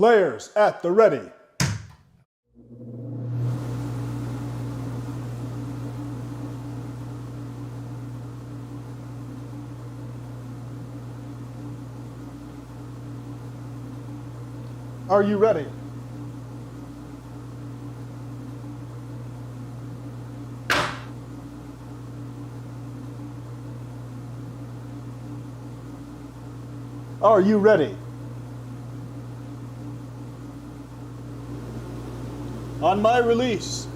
Players at the ready. Are you ready? Are you ready? On my release.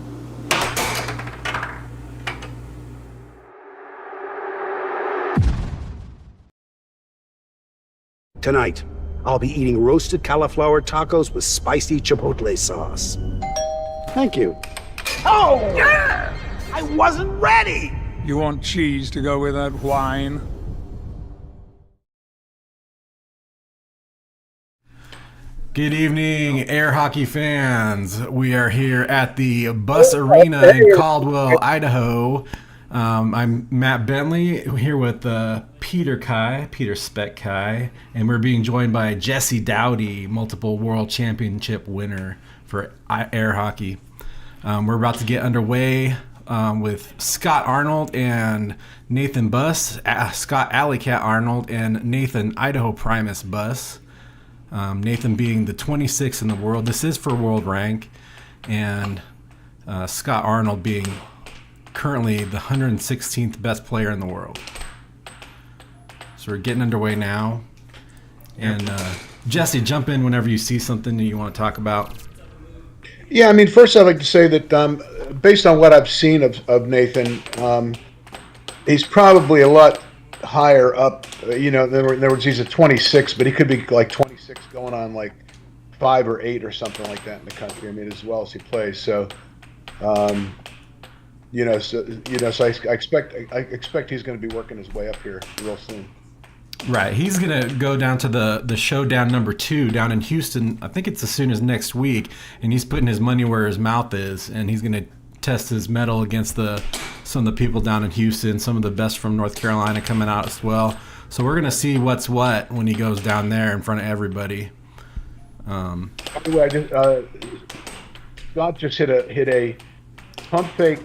Tonight, I'll be eating roasted cauliflower tacos with spicy chipotle sauce. Thank you. Oh! Yeah! I wasn't ready! You want cheese to go with that wine? Good evening, air hockey fans. We are here at the Bus Arena in Caldwell, Idaho. I'm Matt Bentley, here with Peter Speck Kai, and we're being joined by Jesse Douty, multiple world championship winner for air hockey. We're about to get underway with Scott Arnold and Nathan Buss, Scott Alley Cat Arnold and Nathan Idaho Primus Buss. Nathan being the 26th in the world. This is for world rank. And Scott Arnold being currently the 116th best player in the world. So we're getting underway now. And Jesse, jump in whenever you see something that you want to talk about. Yeah, I mean, first I'd like to say that based on what I've seen of Nathan, he's probably a lot higher up. In other words, he's a 26, but he could be like 26 going on like 5 or 8 or something like that in the country. I mean, as well as he plays. So, so I expect he's going to be working his way up here real soon. Right, he's gonna go down to the showdown number 2 down in Houston. I think it's as soon as next week, and he's putting his money where his mouth is, and he's gonna test his mettle against some of the people down in Houston, some of the best from North Carolina coming out as well. So we're gonna see what's what when he goes down there in front of everybody. By the way, Scott just hit a pump fake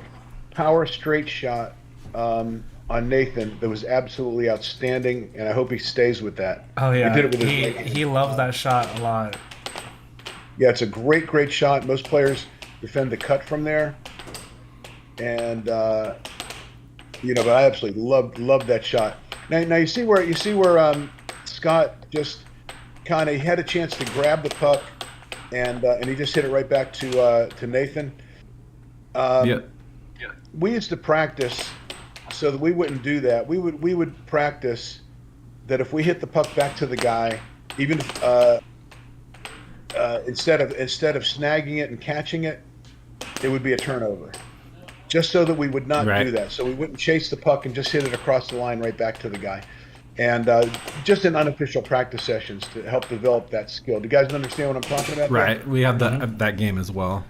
power straight shot on Nathan that was absolutely outstanding, and I hope he stays with that. Oh yeah, he did it with he loves that shot a lot. Yeah, it's a great shot. Most players defend the cut from there, and but I absolutely loved that shot. Now you see where Scott just kind of had a chance to grab the puck, and he just hit it right back to Nathan. We used to practice so that we wouldn't do that. We would practice that if we hit the puck back to the guy, even instead of snagging it and catching it, it would be a turnover. Just so that we would not do that. So we wouldn't chase the puck and just hit it across the line right back to the guy. And just in unofficial practice sessions to help develop that skill. Do you guys understand what I'm talking about? Right, there? we have that game as well.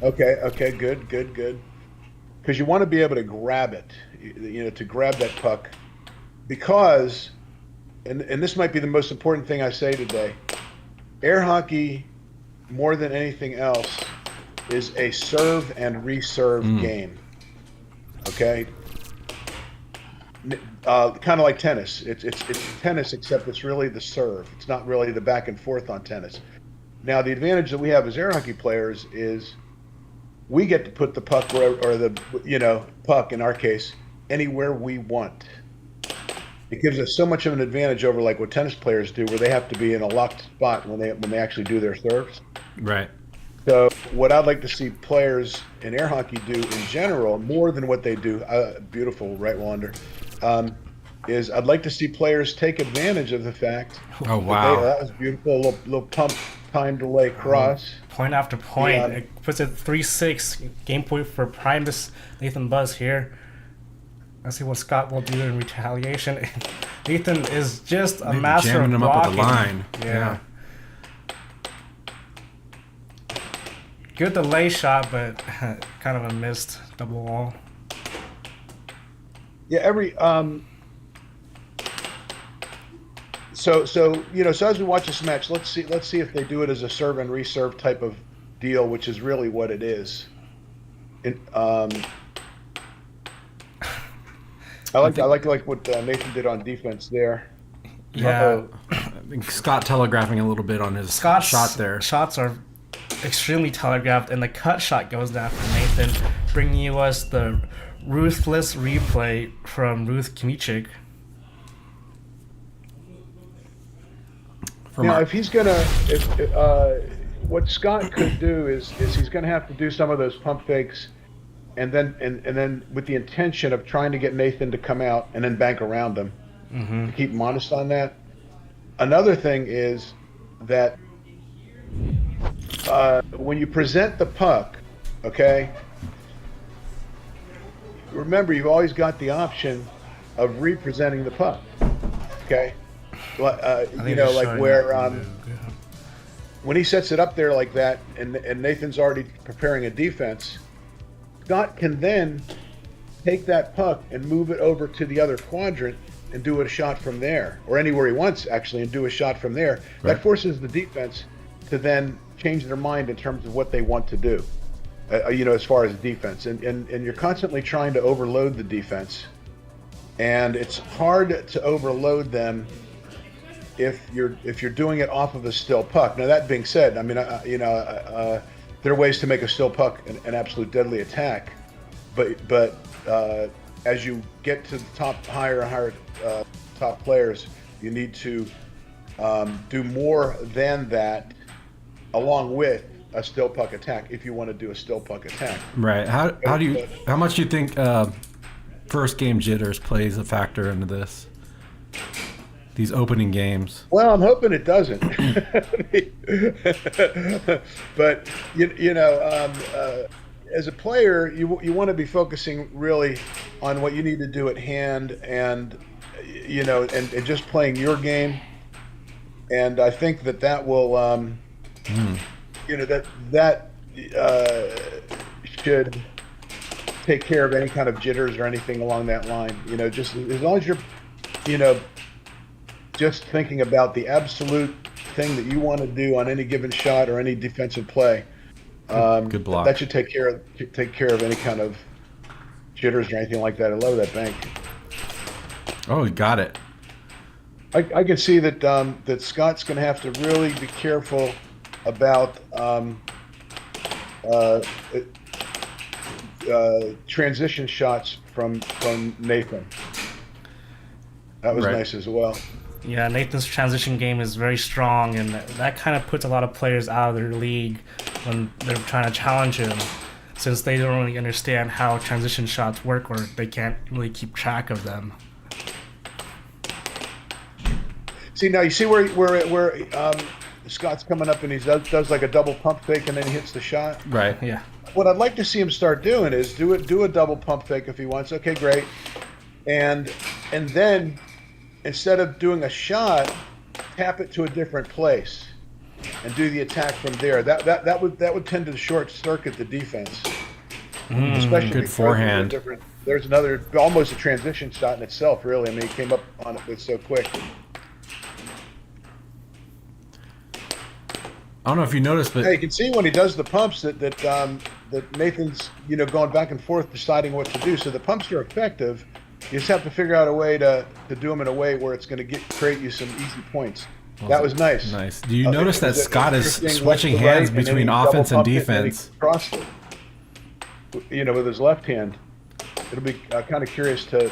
Okay, good. Because you want to be able to grab it, to grab that puck, because, and this might be the most important thing I say today, air hockey, more than anything else, is a serve and reserve game. Okay, kind of like tennis. It's tennis, except it's really the serve. It's not really the back and forth on tennis. Now the advantage that we have as air hockey players is we get to put the puck puck in our case anywhere we want. It gives us so much of an advantage over like what tennis players do, where they have to be in a locked spot when they actually do their serves. Right. So what I'd like to see players in air hockey do in general, more than what they do, beautiful, right, Wander, is I'd like to see players take advantage of the fact. Oh wow, that was beautiful. A little pump time delay cross. Point after point. Yeah. It puts it 3-6 game point for Primus Nathan Buss here. Let's see what Scott will do in retaliation. Nathan is just a master of blocking. Jamming him up at the line. Yeah. Good delay shot, but kind of a missed double wall. Yeah, So as we watch this match, let's see if they do it as a serve and reserve type of deal, which is really what it is. I like what Nathan did on defense there. Yeah, I think Scott telegraphing a little bit on his Scott's shot there. Shots are extremely telegraphed, and the cut shot goes down for Nathan, bringing you us the ruthless replay from Ruth Kimichik. Now, what Scott could do is he's going to have to do some of those pump fakes, and then with the intention of trying to get Nathan to come out and then bank around him, to keep him honest on that. Another thing is that when you present the puck, okay, remember you've always got the option of representing the puck, okay. When he sets it up there like that, and Nathan's already preparing a defense, Scott can then take that puck and move it over to the other quadrant and do a shot from there, or anywhere he wants actually, and do a shot from there. Right. That forces the defense to then change their mind in terms of what they want to do, as far as defense. And you're constantly trying to overload the defense, and it's hard to overload them if you're doing it off of a still puck. Now that being said, I mean, there are ways to make a still puck an absolute deadly attack, but as you get to the higher top players, you need to do more than that, along with a still puck attack, if you want to do a still puck attack. Right. How much do you think first game jitters plays a factor into this? These opening games. Well, I'm hoping it doesn't. But as a player, you want to be focusing really on what you need to do at hand, and and just playing your game. And I think that will that should take care of any kind of jitters or anything along that line. Just as long as you're just thinking about the absolute thing that you want to do on any given shot or any defensive play. Good block. That should take care of any kind of jitters or anything like that. I love that bank. Oh, he got it. I can see that that Scott's going to have to really be careful about transition shots from Nathan. That was nice as well. Yeah, Nathan's transition game is very strong, and that kind of puts a lot of players out of their league when they're trying to challenge him, since they don't really understand how transition shots work, or they can't really keep track of them. See, now you see where Scott's coming up and he does like a double pump fake and then he hits the shot. Right. Yeah. What I'd like to see him start doing is do a double pump fake if he wants. Okay, great. And then instead of doing a shot, tap it to a different place and do the attack from there. That would tend to short circuit the defense. Especially good forehand. There's another almost a transition shot in itself, really. I mean, he came up on it with so quick. I don't know if you noticed, but you can see when he does the pumps that Nathan's going back and forth deciding what to do. So the pumps are effective. You just have to figure out a way to do them in a way where it's going to create you some easy points. That was nice. Nice. Do you notice that Scott is switching hands between offense and defense? Crossed it, with his left hand. It'll be kind of curious to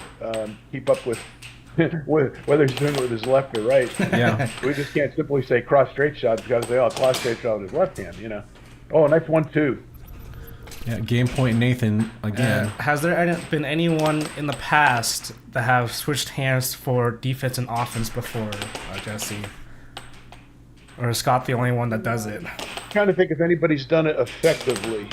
keep up with whether he's doing it with his left or right. Yeah. We just can't simply say cross straight shot. We've got to say, cross straight shot with his left hand, Oh, nice 1-2. Yeah, game point Nathan again. Has there been anyone in the past that have switched hands for defense and offense before, Jesse? Or is Scott the only one that does it? I'm trying to think if anybody's done it effectively.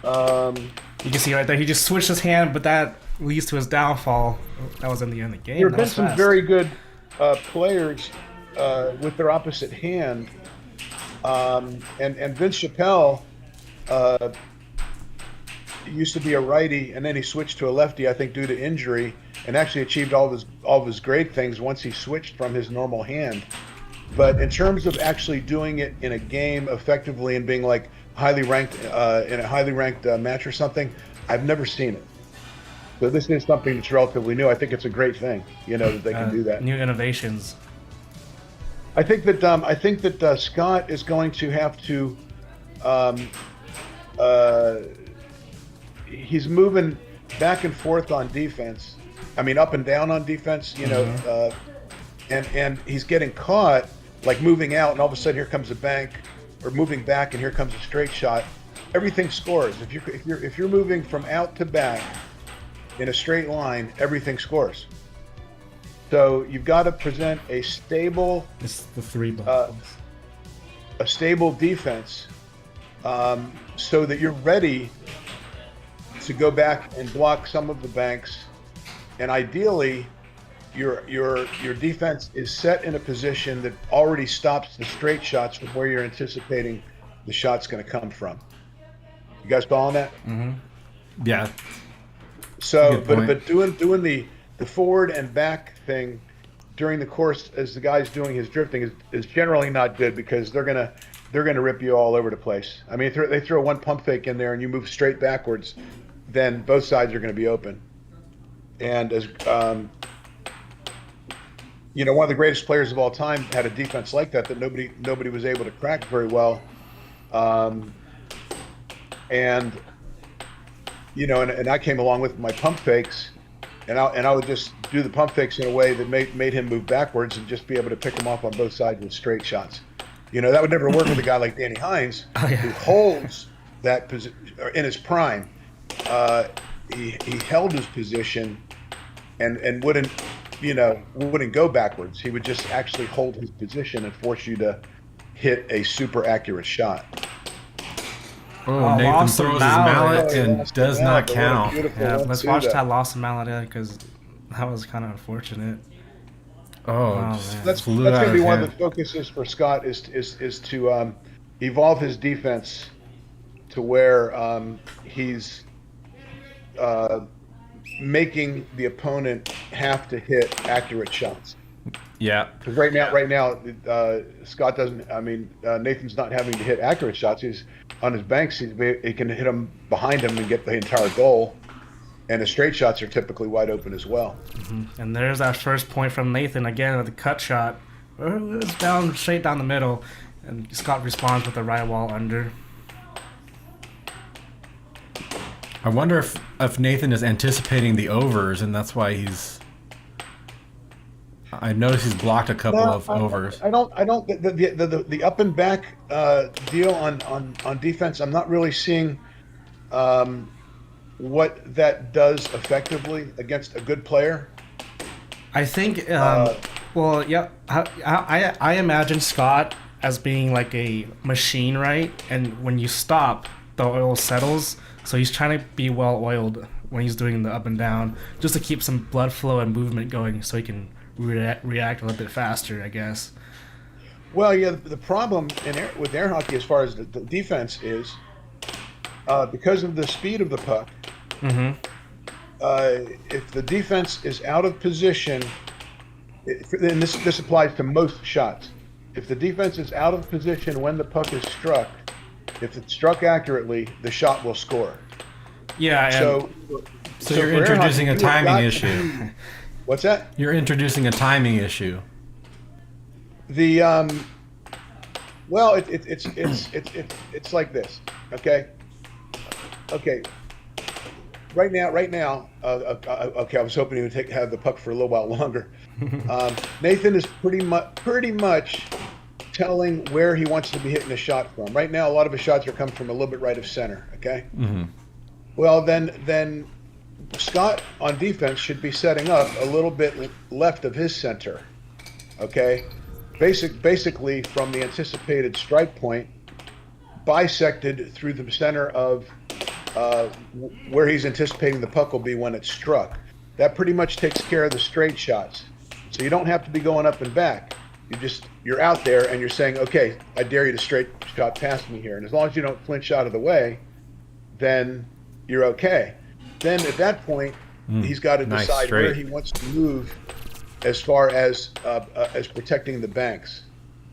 You can see right there, he just switched his hand, but that leads to his downfall. That was in the end of the game. There have been some very good players with their opposite hand. And Vince Chappelle used to be a righty, and then he switched to a lefty, I think due to injury, and actually achieved all of his great things once he switched from his normal hand. But in terms of actually doing it in a game effectively and being like highly ranked in a highly ranked match or something, I've never seen it. So this is something that's relatively new. I think it's a great thing, that they can do that. New innovations. I think that Scott is going to have to. He's moving back and forth on defense. I mean, up and down on defense. And he's getting caught, like moving out, and all of a sudden here comes a bank, or moving back, and here comes a straight shot. Everything scores. If you're moving from out to back in a straight line, everything scores. So you've got to present a stable. It's the 3 buttons. A stable defense, so that you're ready to go back and block some of the banks, and ideally, your defense is set in a position that already stops the straight shots from where you're anticipating the shot's going to come from. You guys following that? Mm-hmm. Yeah. So, but doing the forward and back thing during the course as the guy's doing his drifting is generally not good, because they're gonna rip you all over the place. I mean, they throw one pump fake in there and you move straight backwards, then both sides are going to be open. And as one of the greatest players of all time had a defense like that nobody was able to crack very well. And I came along with my pump fakes, and I would just do the pump fakes in a way that made him move backwards and just be able to pick him off on both sides with straight shots. That would never work with a guy like Danny Hines, who holds that position in his prime. He held his position and wouldn't go backwards. He would just actually hold his position and force you to hit a super accurate shot. Oh, Nathan throws his mallet and does not count. Yeah, let's watch that loss of mallet, because that was kind of unfortunate. That's going to be one of the focuses for Scott is to evolve his defense to where he's making the opponent have to hit accurate shots. Yeah. Because right now, Scott doesn't. I mean, Nathan's not having to hit accurate shots. He's on his banks. He can hit them behind him and get the entire goal. And the straight shots are typically wide open as well. Mm-hmm. And there's that first point from Nathan again with the cut shot. It's down straight down the middle, and Scott responds with a right wall under. I wonder if Nathan is anticipating the overs, and that's why I noticed he's blocked a couple of overs. I don't. The up and back deal on defense. I'm not really seeing what that does effectively against a good player. I think. Well, yeah. I imagine Scott as being like a machine, right? And when you stop, the oil settles. So he's trying to be well oiled when he's doing the up and down, just to keep some blood flow and movement going, so he can react a little bit faster, I guess. Well, yeah, the problem with air hockey as far as the defense is because of the speed of the puck. Mm-hmm. If the defense is out of position, and this applies to most shots, if the defense is out of position when the puck is struck, if it's struck accurately, the shot will score. Yeah. So you're introducing a timing issue. What's that? You're introducing a timing issue. The well, it's like this. Okay. Right now. Okay, I was hoping he would have the puck for a little while longer. Nathan is pretty much telling where he wants to be hitting a shot from. Right now, a lot of his shots are coming from a little bit right of center. Okay. Mm-hmm. Well, then Scott on defense should be setting up a little bit left of his center. Okay. Basically from the anticipated strike point, bisected through the center of where he's anticipating the puck will be when it's struck. That pretty much takes care of the straight shots. So you don't have to be going up and back. You're out there and you're saying, okay, I dare you to straight shot past me here. And as long as you don't flinch out of the way, then you're okay. Then at that point, he's got to nice decide where straight. he wants to move as far as protecting the banks.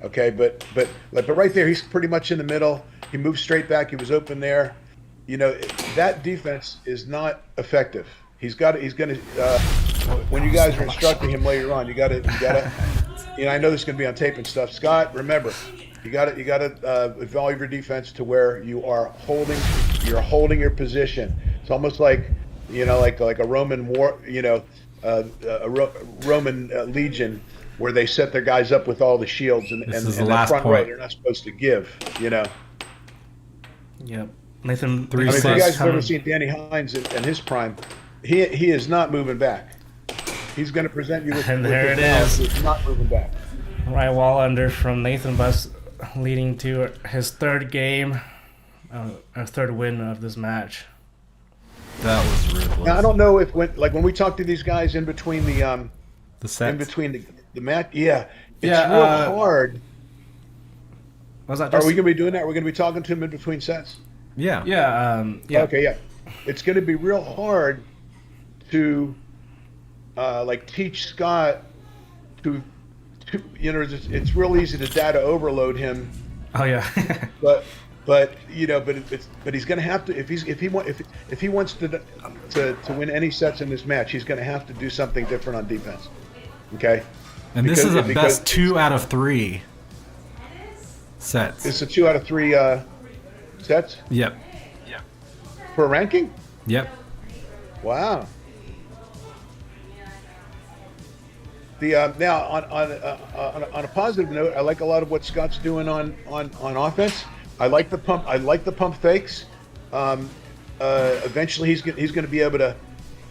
Okay, but right there, he's pretty much in the middle. He moves straight back. He was open there. You know, that defense is not effective. He's going to. When you guys are instructing him later on, you got to. You know, I know this is going to be on tape and stuff. Scott, remember, you got to evolve your defense to where you are holding your position. It's almost like, you know, like a Roman war. You know, Roman legion, where they set their guys up with all the shields and the the last front point. row. They're not supposed to give. You know. Yep. Nathan. Three I mean, if you six. guys have ever seen Danny Hines in his prime, he is not moving back. He's going to present you with And there with it knowledge. is. He's not moving back. Right wall under from Nathan Bus, leading to his third game, third win of this match. That was ruthless. Now I don't know if when we talk to these guys in between the sets. in between the match, it's Yeah, real hard. Was that Are just? we going to be doing that? We're going to be talking to him in between sets. Yeah. Yeah. Okay, yeah. It's going to be real hard to like teach Scott to you know, it's real easy to data overload him, Oh yeah. but you know, but he's going to have to if he wants to win any sets in this match, he's going to have to do something different on defense. Okay? And this is a because best 2 out of 3 sets. it's a 2 out of 3 sets Yep. for ranking. Yep. Wow. The now on a positive note, I like a lot of what Scott's doing on offense. I like the pump fakes. Eventually, he's going to be able to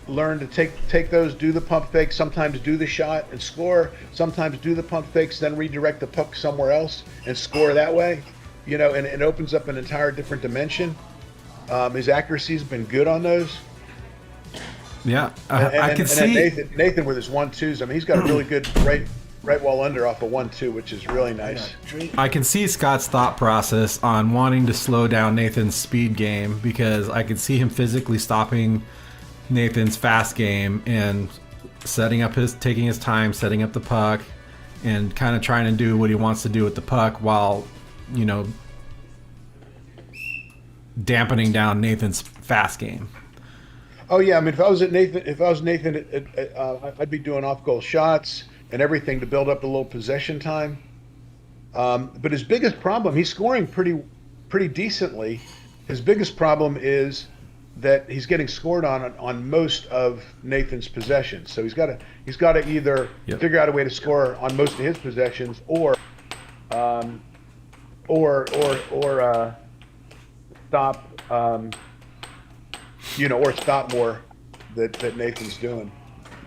learn to take those, do the pump fakes, sometimes do the shot and score. Sometimes do the pump fakes, then redirect the puck somewhere else and score that way. You know, and it opens up an entire different dimension. His accuracy's been good on those. Yeah. I can see Nathan with his 1-2s. I mean, he's got a really good right wall under off a 1-2, which is really nice. I can see Scott's thought process on wanting to slow down Nathan's speed game, because I can see him physically stopping Nathan's fast game and taking his time, setting up the puck, and kind of trying to do what he wants to do with the puck while, you know, dampening down Nathan's fast game. Oh yeah, I mean, if I was Nathan, I'd be doing off-goal shots and everything to build up a little possession time. But his biggest problem, he's scoring pretty decently. His biggest problem is that he's getting scored on most of Nathan's possessions. So he's got to either figure out a way to score on most of his possessions, or stop. You know, or stop more that Nathan's doing.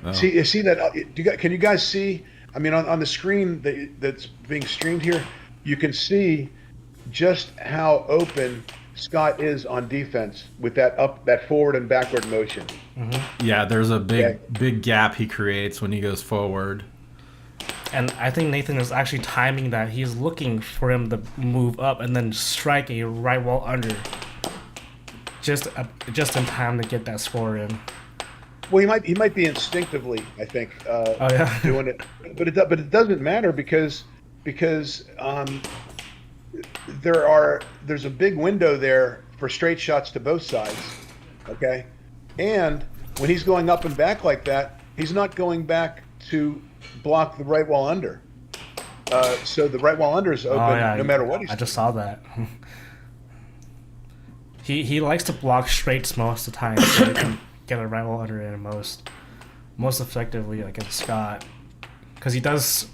Oh. See that? Can you guys see? I mean, on the screen that's being streamed here, you can see just how open Scott is on defense with that forward and backward motion. Mm-hmm. Yeah, there's a big gap he creates when he goes forward. And I think Nathan is actually timing that. He's looking for him to move up and then strike a right wall under. Just in time to get that score in. Well, he might be instinctively, I think, doing it, but it doesn't matter because there's a big window there for straight shots to both sides, okay, and when he's going up and back like that, he's not going back to block the right wall under. So the right wall under is open no matter what he's doing. I just saw that. He likes to block straights most of the time, so he can get a right wall under in most effectively against Scott, because he does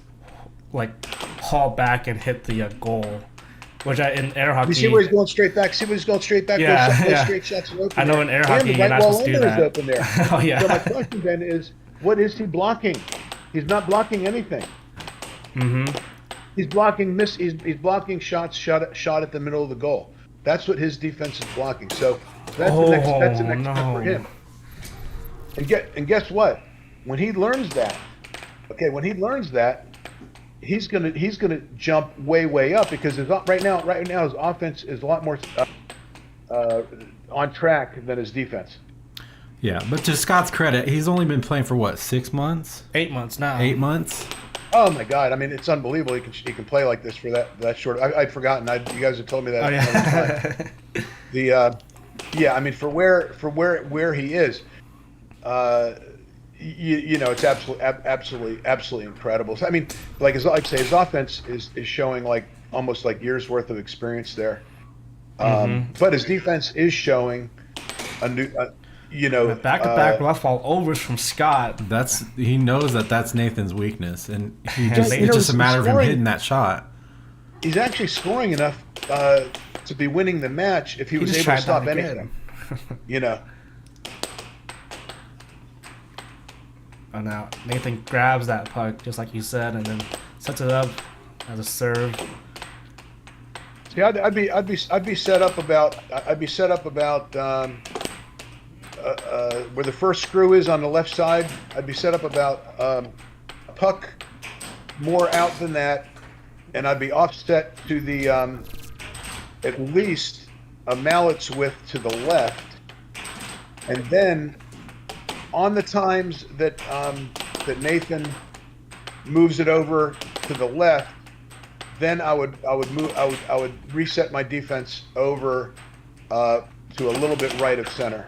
like haul back and hit the goal, which in air hockey. You see where he's going straight back. Those straight shots are open. I know in air hockey and the you're right not wall supposed to do under that. is open there. Oh yeah. So my question then is, what is he blocking? He's not blocking anything. Mm-hmm. He's blocking He's blocking shots shot at the middle of the goal. That's what his defense is blocking. So that's the next step for him. And guess what? When he learns that, he's gonna jump way up, because right now his offense is a lot on track than his defense. Yeah, but to Scott's credit, he's only been playing for what, 6 months? 8 months now. 8 months? Oh my God! I mean, it's unbelievable. He can play like this for that short. I'd forgotten. You guys had told me that. Oh yeah. Yeah. I mean, for where he is, you know, it's absolutely incredible. So, I mean, like I say, his offense is showing like almost like years worth of experience there. But his defense is showing a new. You know, back-to-back left ball overs from Scott. He knows that's Nathan's weakness, and it's you know, just a matter of him scoring, hitting that shot. He's actually scoring enough to be winning the match if he was able to stop anything. You know. And now Nathan grabs that puck just like you said, and then sets it up as a serve. See, I'd be set up about where the first screw is on the left side. I'd be set up about a puck more out than that, and I'd be offset to the at least a mallet's width to the left, and then on the times that Nathan moves it over to the left, then I would reset my defense over to a little bit right of center.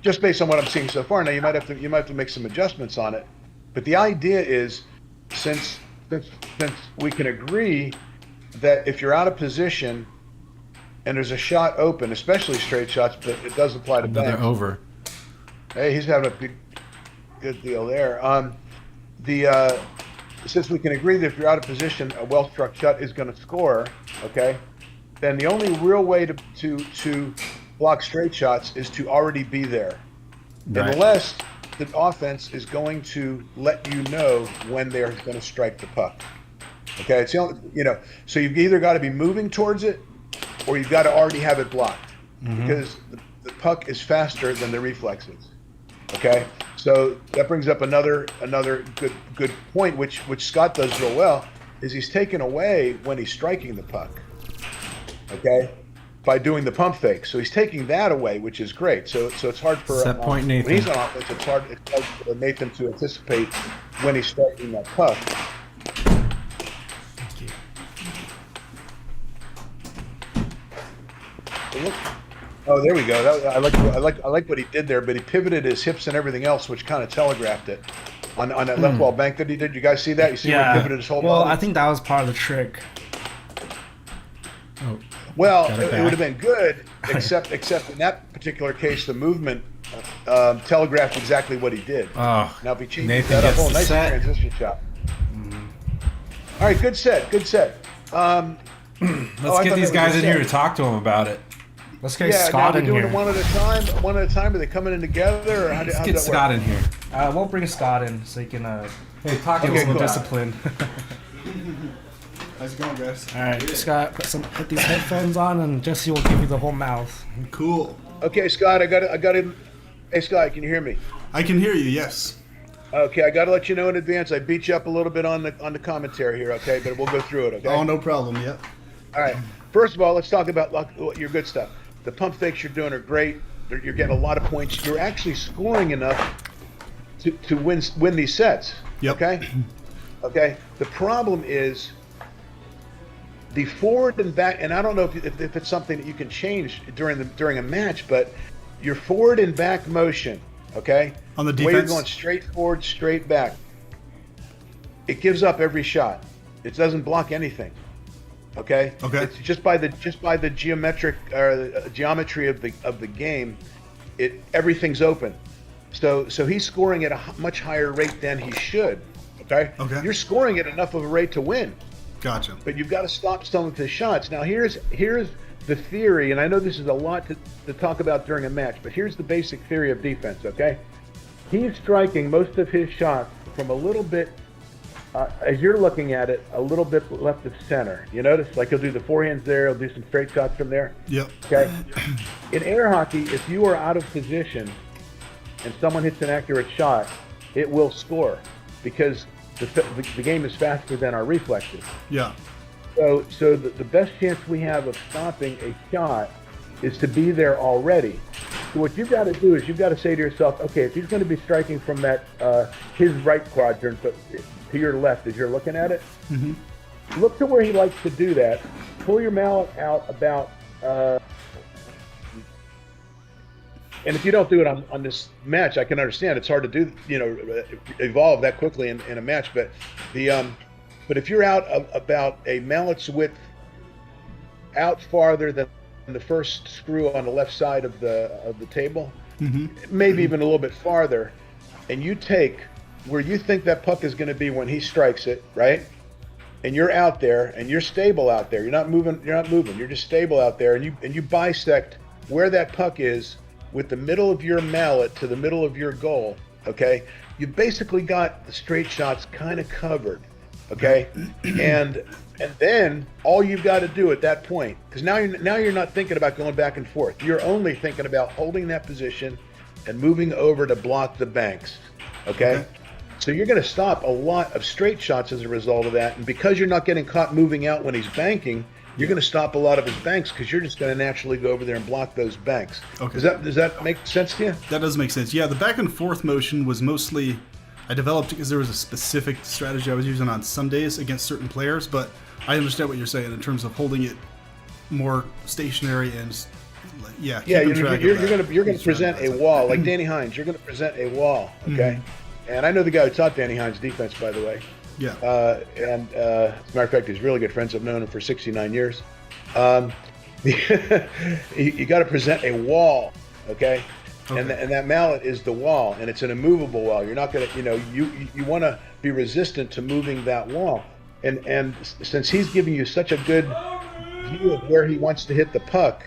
Just based on what I'm seeing so far. Now you might have to make some adjustments on it, but the idea is since we can agree that if you're out of position and there's a shot open, especially straight shots, but it does apply to banks. They're over. Hey, he's having a good deal there. Since we can agree that if you're out of position, a well-struck shot is going to score. Okay, then the only real way to block straight shots is to already be there, right. Unless the offense is going to let you know when they're going to strike the puck. Okay, it's the only, you know, so you've either got to be moving towards it or you've got to already have it blocked because the puck is faster than the reflexes. Okay, so that brings up another good point, which Scott does real well, is he's taken away when he's striking the puck. Okay, by doing the pump fake, so he's taking that away, which is great. So it's hard for set point Nathan. When he's on offense, it's hard for Nathan to anticipate when he's striking that puck. Oh, there we go. I like what he did there, but he pivoted his hips and everything else, which kind of telegraphed it on that left wall bank that he did. You guys see that? You see where he pivoted his whole body? Well, I think that was part of the trick. Oh, well, it would have been good, except in that particular case, the movement telegraphed exactly what he did. Oh, now if he changes Nathan that up, gets the nice set. transition shot. All right, good set. Let's get these guys in here to talk to him about it. Let's get Scott in here. Doing it one at a time. Are they coming in together? Or Let's get Scott in here. We'll bring Scott in so he can talk give us a little discipline. How's it going, guys? All right, Scott, put these headphones on, and Jesse will give you the whole mouth. Cool. Okay, Scott, I got it. Hey, Scott, can you hear me? I can hear you. Yes. Okay, I got to let you know in advance. I beat you up a little bit on the commentary here. Okay, but we'll go through it. Okay. Oh, no problem. Yep. All right. First of all, let's talk about your good stuff. The pump fakes you're doing are great. You're getting a lot of points. You're actually scoring enough to win these sets. Yep. Okay. Okay. The problem is the forward and back, and I don't know if it's something that you can change during a match, but your forward and back motion. Okay. On the way you're defense? going straight forward, straight back. It gives up every shot. It doesn't block anything. Okay. Okay. It's just by the geometry of the game, everything's open. So he's scoring at a much higher rate than he should. Okay. Okay. You're scoring at enough of a rate to win. Gotcha. But you've got to stop some of his shots. Now here's the theory, and I know this is a lot to talk about during a match, but here's the basic theory of defense. Okay. He's striking most of his shots from a little bit. As you're looking at it, a little bit left of center. You notice? Like he'll do the forehands there, he'll do some straight shots from there. Yep. Okay? In air hockey, if you are out of position and someone hits an accurate shot, it will score because the game is faster than our reflexes. Yeah. So the best chance we have of stopping a shot is to be there already. So what you've got to do is you've got to say to yourself, okay, if he's going to be striking from that his right quadrant, but to your left as you're looking at it, look to where he likes to do that. Pull your mallet out about, and if you don't do it on this match, I can understand it's hard to do, evolve that quickly in a match. But but if you're out about a mallet's width out farther than the first screw on the left side of the table, maybe even a little bit farther, and you take where you think that puck is going to be when he strikes it, right? And you're out there and you're stable out there. You're not moving. You're just stable out there, and you bisect where that puck is with the middle of your mallet to the middle of your goal. Okay, you basically got the straight shots kind of covered. Okay, and then all you've got to do at that point, because now you're not thinking about going back and forth. You're only thinking about holding that position and moving over to block the banks. Okay. So you're going to stop a lot of straight shots as a result of that, and because you're not getting caught moving out when he's banking, you're going to stop a lot of his banks because you're just going to naturally go over there and block those banks. Okay. Does that make sense to you? That does make sense. Yeah, the back and forth motion was mostly I developed because there was a specific strategy I was using on some days against certain players, but I understand what you're saying in terms of holding it more stationary and you're going to present a wall like Danny Hines. You're going to present a wall, okay? And I know the guy who taught Danny Hines defense, by the way. Yeah. As a matter of fact, he's really good friends. I've known him for 69 years. You got to present a wall, okay? And that mallet is the wall, and it's an immovable wall. You're not going to, you want to be resistant to moving that wall. And since he's giving you such a good view of where he wants to hit the puck,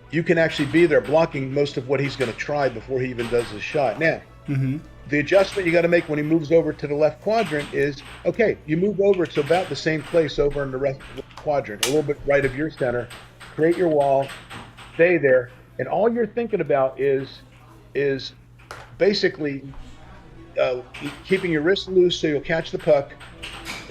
you can actually be there blocking most of what he's going to try before he even does his shot. Now, the adjustment you got to make when he moves over to the left quadrant is, okay, you move over to about the same place over in the left quadrant, a little bit right of your center, create your wall, stay there, and all you're thinking about is basically keeping your wrist loose so you'll catch the puck,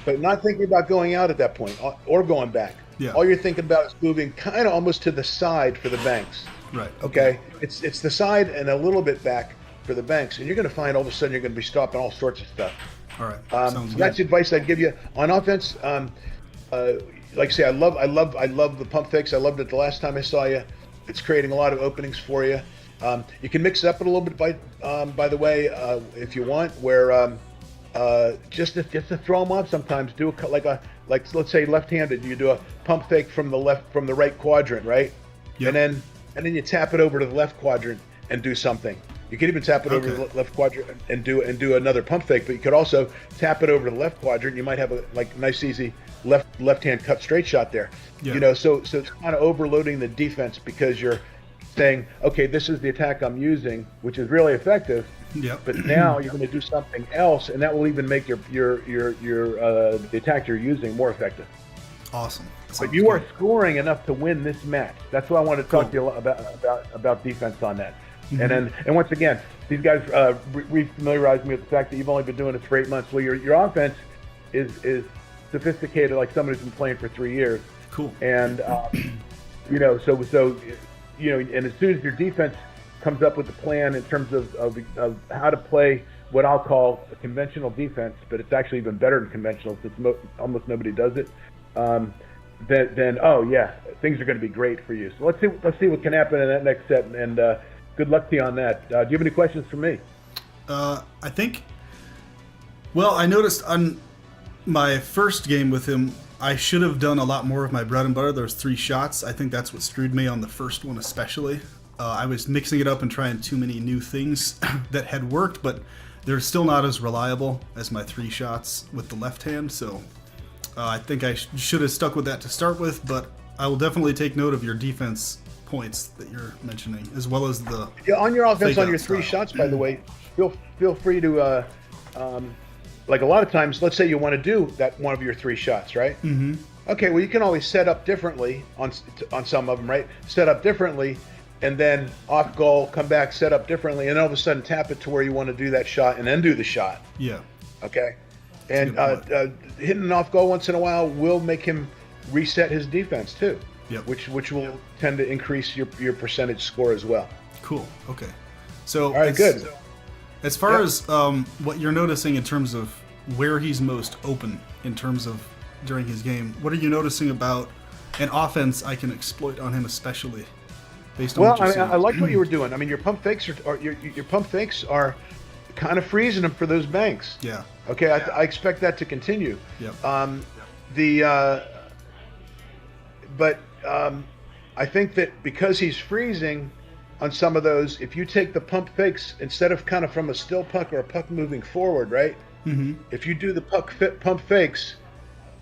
but not thinking about going out at that point or going back. Yeah. All you're thinking about is moving kind of almost to the side for the banks. Right. Okay? It's the side and a little bit back for the banks, and you're going to find all of a sudden you're going to be stopping all sorts of stuff. All right. So that's the advice I'd give you on offense. Like I say, I love the pump fakes. I loved it the last time I saw you. It's creating a lot of openings for you. You can mix it up a little bit by the way, if you want, where just to throw them off sometimes. Do like let's say left-handed, you do a pump fake from the right quadrant, right? Yep. And then you tap it over to the left quadrant and do something. You could even tap it over to the left quadrant and do another pump fake, but you could also tap it over to the left quadrant. You might have a nice easy left-hand cut straight shot there. Yeah. So it's kind of overloading the defense because you're saying, okay, this is the attack I'm using, which is really effective. Yep. But now you're going to do something else, and that will even make your the attack you're using more effective. Awesome. But you are scoring enough to win this match. That's what I want to talk to you about defense on that. And once again, these guys re-familiarized me with the fact that you've only been doing this for 8 months. Well, your offense is sophisticated, like somebody who's been playing for 3 years. Cool. And and as soon as your defense comes up with a plan in terms of how to play what I'll call a conventional defense, but it's actually even better than conventional since almost nobody does it. Then things are going to be great for you. So let's see what can happen in that next set, and good luck to you on that. Do you have any questions for me? I think. Well, I noticed on my first game with him, I should have done a lot more of my bread and butter. There was 3 shots. I think that's what screwed me on the first one, especially. I was mixing it up and trying too many new things that had worked, but they're still not as reliable as my 3 shots with the left hand. So I think I should have stuck with that to start with, but I will definitely take note of your defense points that you're mentioning, as well as the on your offense on your style. 3 shots. By the way, feel free to like a lot of times. Let's say you want to do that one of your 3 shots, right? Mm-hmm. Okay, well you can always set up differently on some of them, right? Set up differently, and then off goal, come back, set up differently, and all of a sudden tap it to where you want to do that shot, and then do the shot. Yeah. Okay. And hitting an off goal once in a while will make him reset his defense too. Yep. which will tend to increase your percentage score as well. Cool. Okay. So All right, good. As far as what you're noticing in terms of where he's most open in terms of during his game, what are you noticing about an offense I can exploit on him, especially based on what you're seeing? I like what you were doing. I mean, your pump fakes your pump fakes are kind of freezing him for those banks. Yeah. Okay, I expect that to continue. Yep. But I think that because he's freezing on some of those, if you take the pump fakes instead of kind of from a still puck or a puck moving forward, right? Mm-hmm. If you do the pump fakes,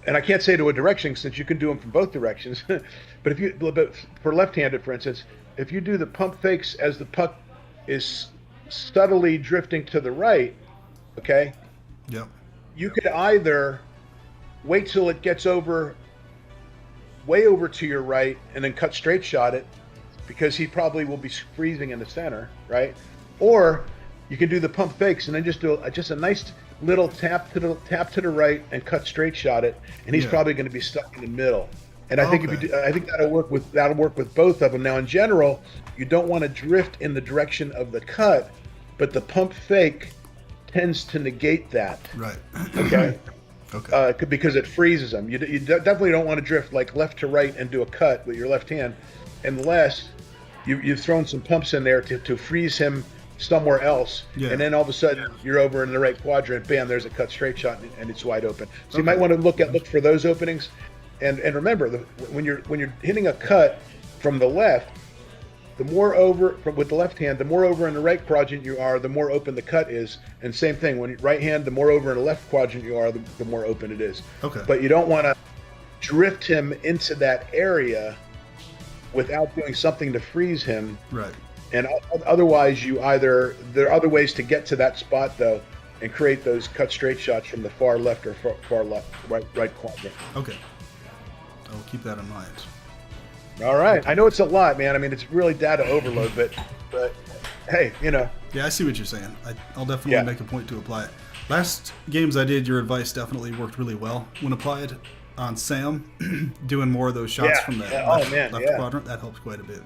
and I can't say to a direction since you can do them from both directions, but for left-handed, for instance, if you do the pump fakes as the puck is subtly drifting to the right, okay? Yep. You could either wait till it gets way over to your right and then cut straight shot it, because he probably will be freezing in the center, right? Or you can do the pump fakes and then just do just a nice little tap to the right and cut straight shot it, and he's probably going to be stuck in the middle. And I think I think that'll work with both of them. Now, in general, you don't want to drift in the direction of the cut, but the pump fake tends to negate that. Right. Okay. Okay. Because it freezes them. You definitely don't want to drift like left to right and do a cut with your left hand, unless you've thrown some pumps in there to freeze him somewhere else, and then all of a sudden you're over in the right quadrant. Bam! There's a cut straight shot, and it's wide open. So you might want to look for those openings, and remember when you're hitting a cut from the left, the more over with the left hand, the more over in the right quadrant you are, the more open the cut is. And same thing, when you right hand, the more over in the left quadrant you are, the more open it is. Okay. But you don't want to drift him into that area without doing something to freeze him. Right. And otherwise, there are other ways to get to that spot though, and create those cut straight shots from the far left or far left, right quadrant. Okay. I'll keep that in mind. All right. I know it's a lot, man. I mean, it's really data overload, but hey, Yeah, I see what you're saying. I'll definitely make a point to apply it. Last games I did, your advice definitely worked really well when applied on Sam. Doing more of those shots from the left quadrant, that helps quite a bit.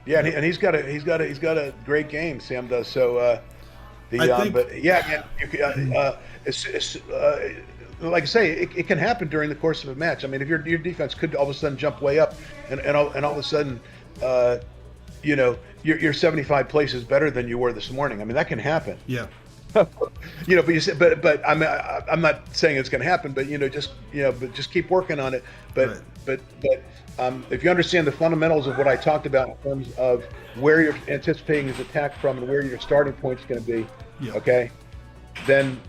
Yeah, and he's got a great game. Sam does. So but yeah, man, like I say, it can happen during the course of a match. I mean, if your defense could all of a sudden jump way up, and all of a sudden, you're 75 places better than you were this morning. I mean, that can happen. Yeah. But I'm not saying it's going to happen. But just keep working on it. But if you understand the fundamentals of what I talked about in terms of where you're anticipating his attack from and where your starting point is going to be, okay, then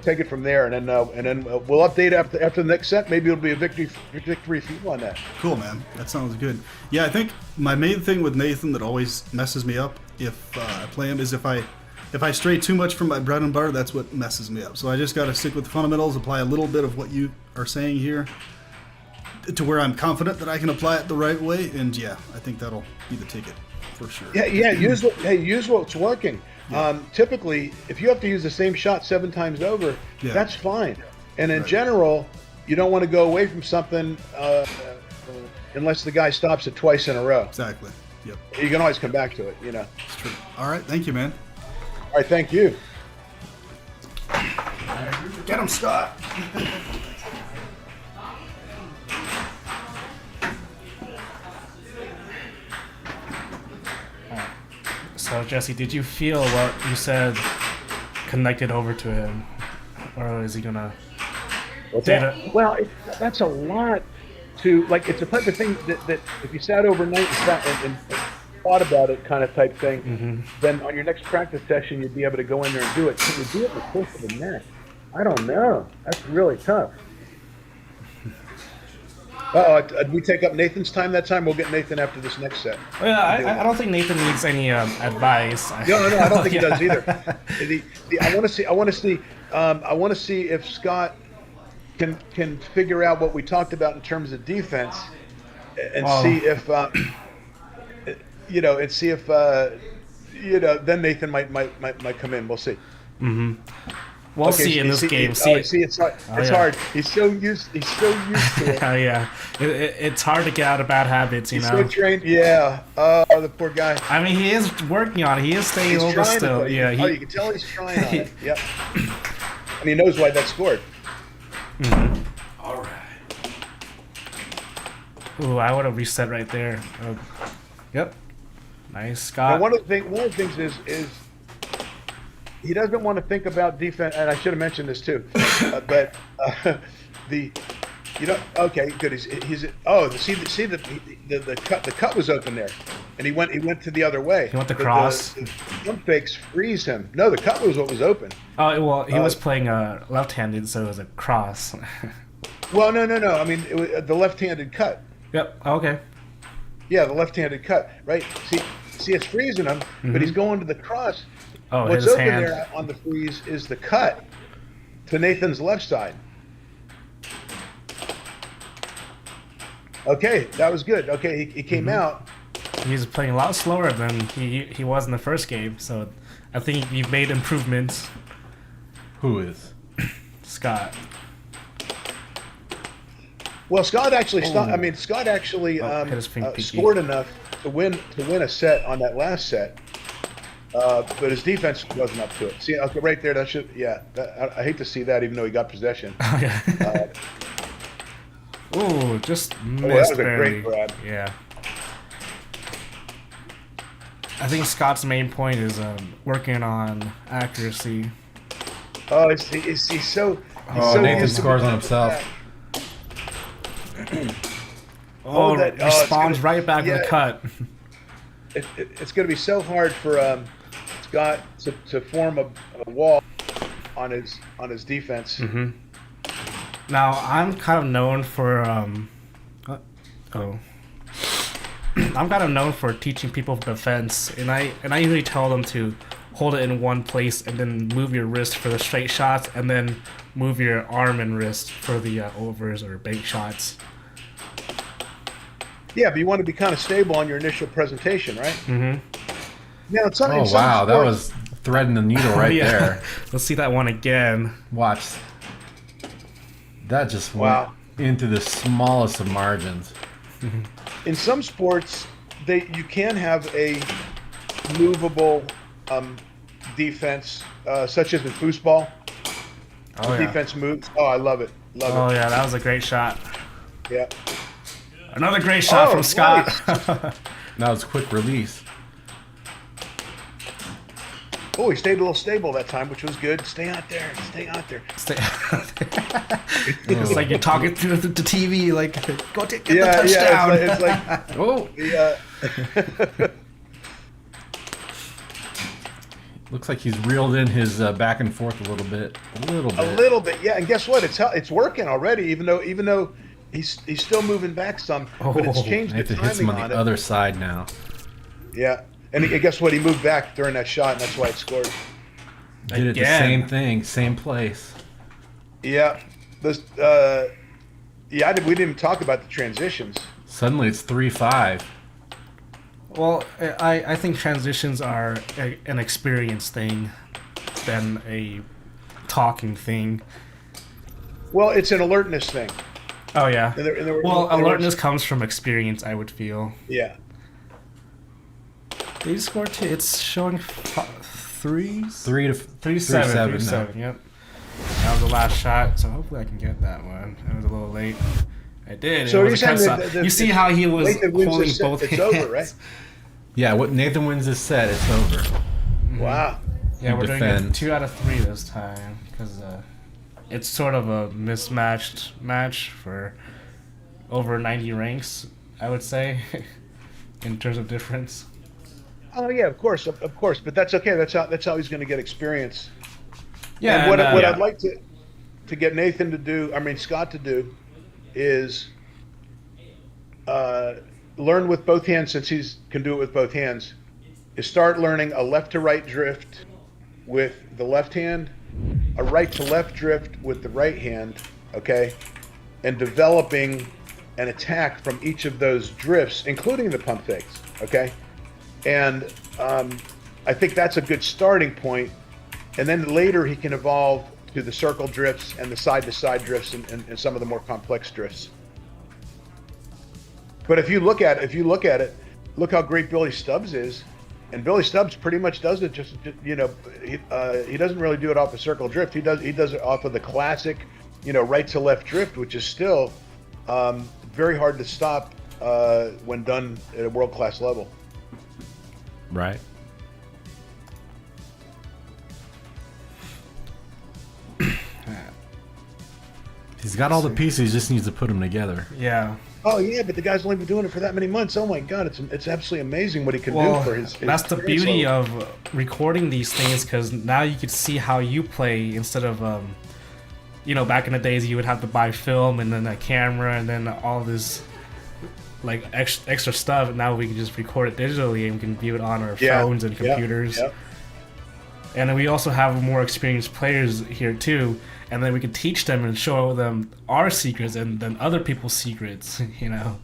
take it from there, and then we'll update after the next set. Maybe it'll be a victory for you on that. Cool, man. That sounds good. Yeah, I think my main thing with Nathan that always messes me up if I play him is if I stray too much from my bread and butter, that's what messes me up. So I just got to stick with the fundamentals, apply a little bit of what you are saying here to where I'm confident that I can apply it the right way, and I think that'll be the ticket for sure. Yeah. Use what's working. Yeah. Typically, if you have to use the same shot 7 times over, that's fine. And in general, you don't want to go away from something unless the guy stops it twice in a row. Exactly. Yep. You can always come back to it. It's true. All right. Thank you, man. All right. Thank you. Get him, Scott. So, Jesse, did you feel what you said connected over to him? Or is he going to... Well, that's a lot to... Like, it's a type of thing that if you sat overnight and thought about it kind of type thing, then on your next practice session, you'd be able to go in there and do it. Can you do it in the course of a match? I don't know. That's really tough. Did we take up Nathan's time that time? We'll get Nathan after this next set. Well, I don't think Nathan needs any advice. No, I don't think he does either. I want to see if Scott can figure out what we talked about in terms of defense, and see if then Nathan might come in. We'll see. We'll see in this game. See, it's hard. It's hard. He's so used to it. Oh yeah, it's hard to get out of bad habits, you He's know. so trained. Yeah. Oh, the poor guy. I mean, he is working on it. He is staying over still. Yeah. You can tell he's trying on it. Yep. And he knows why that scored. All right. Ooh, I would have reset right there. Oh. Yep. Nice, Scott. And one of the things is he doesn't want to think about defense, and I should have mentioned this too. Okay, good. He's the cut was open there, and he went to the other way. He went to cross. The jump fakes freeze him. No, the cut was what was open. Oh well, he was playing left-handed, so it was a cross. Well, no. I mean, it was the left-handed cut. Yep. Okay. Yeah, the left-handed cut. Right. See, it's freezing him, but he's going to the cross. Oh, what's his open hand. there on the freeze is the cut to Nathan's left side. Okay, that was good. Okay, he came out. He's playing a lot slower than he was in the first game, so I think you've made improvements. Who is? Scott. Well, Scott actually Scott actually hit his pinky. scored enough to win a set on that last set, but his defense wasn't up to it. See, okay, right there, that should I hate to see that, even though he got possession. Oh, yeah. Ooh, just missed that was a barely. great grab. Yeah. I think Scott's main point is working on accuracy. Oh, he's so. Nathan used to scores being on himself. Responds right back to the cut. It's going to be so hard for Scott to form a wall on his defense. Mm-hmm. Now I'm kind of known for I'm kind of known for teaching people defense, and I usually tell them to hold it in one place and then move your wrist for the straight shots, and then move your arm and wrist for the overs or bank shots. Yeah, but you want to be kind of stable on your initial presentation, right? Mm-hmm. Now, That was threading the needle right there. Let's see that one again. Watch. That just went into the smallest of margins. In some sports, you can have a movable defense, such as in foosball. Defense moves. Oh, I love it. Yeah, that was a great shot. Yeah. Another great shot from Scott. Nice. That was quick release. Oh, he stayed a little stable that time, which was good. Stay out there. It's like you're talking through the TV, like, go get the touchdown. It's like oh. Looks like he's reeled in his back and forth a little bit. A little bit, yeah. And guess what? It's working already, even though he's still moving back some, but it's changed the timing hits him on on the it. other side now. Yeah. And guess what? He moved back during that shot, and that's why it scored. Did it the same thing, same place. Yeah. We didn't even talk about the transitions. Suddenly it's 3-5. Well, I think transitions are an experience thing than a talking thing. Well, it's an alertness thing. Oh, yeah. Well, alertness comes from experience, I would feel. Yeah. They scored two. It's showing 3-7. 3-7. Yep. That was the last shot, so hopefully I can get that one. I was a little late. I did. So you're saying you see how he was holding both hands. It's over, right? Yeah, what Nathan wins this set, it's over. Wow. Yeah, we're doing it 2 out of 3 this time because it's sort of a mismatched match for over 90 ranks, I would say, in terms of difference. Oh yeah, of course, but that's okay. That's how he's going to get experience. Yeah. And what I'd like to get Nathan to do, Scott to do, is learn with both hands, since he can do it with both hands. Is start learning a left to right drift with the left hand, a right to left drift with the right hand, okay, and developing an attack from each of those drifts, including the pump fakes, okay. And I think that's a good starting point. And then later he can evolve to the circle drifts and the side-to-side drifts and some of the more complex drifts. But if you look at it, look how great Billy Stubbs is, and Billy Stubbs pretty much does it just he doesn't really do it off a circle drift. He does it off of the classic, right to left drift, which is still very hard to stop when done at a world-class level. Right. He's got all the pieces, he just needs to put them together. Yeah. Oh yeah, but the guy's only been doing it for that many months. Oh my God, it's absolutely amazing what he can do for his that's the beauty of recording these things, because now you can see how you play instead of back in the days you would have to buy film and then a camera and then all this like extra stuff. Now we can just record it digitally and we can view it on our phones and computers. Yeah. And then we also have more experienced players here too, and then we can teach them and show them our secrets and then other people's secrets, and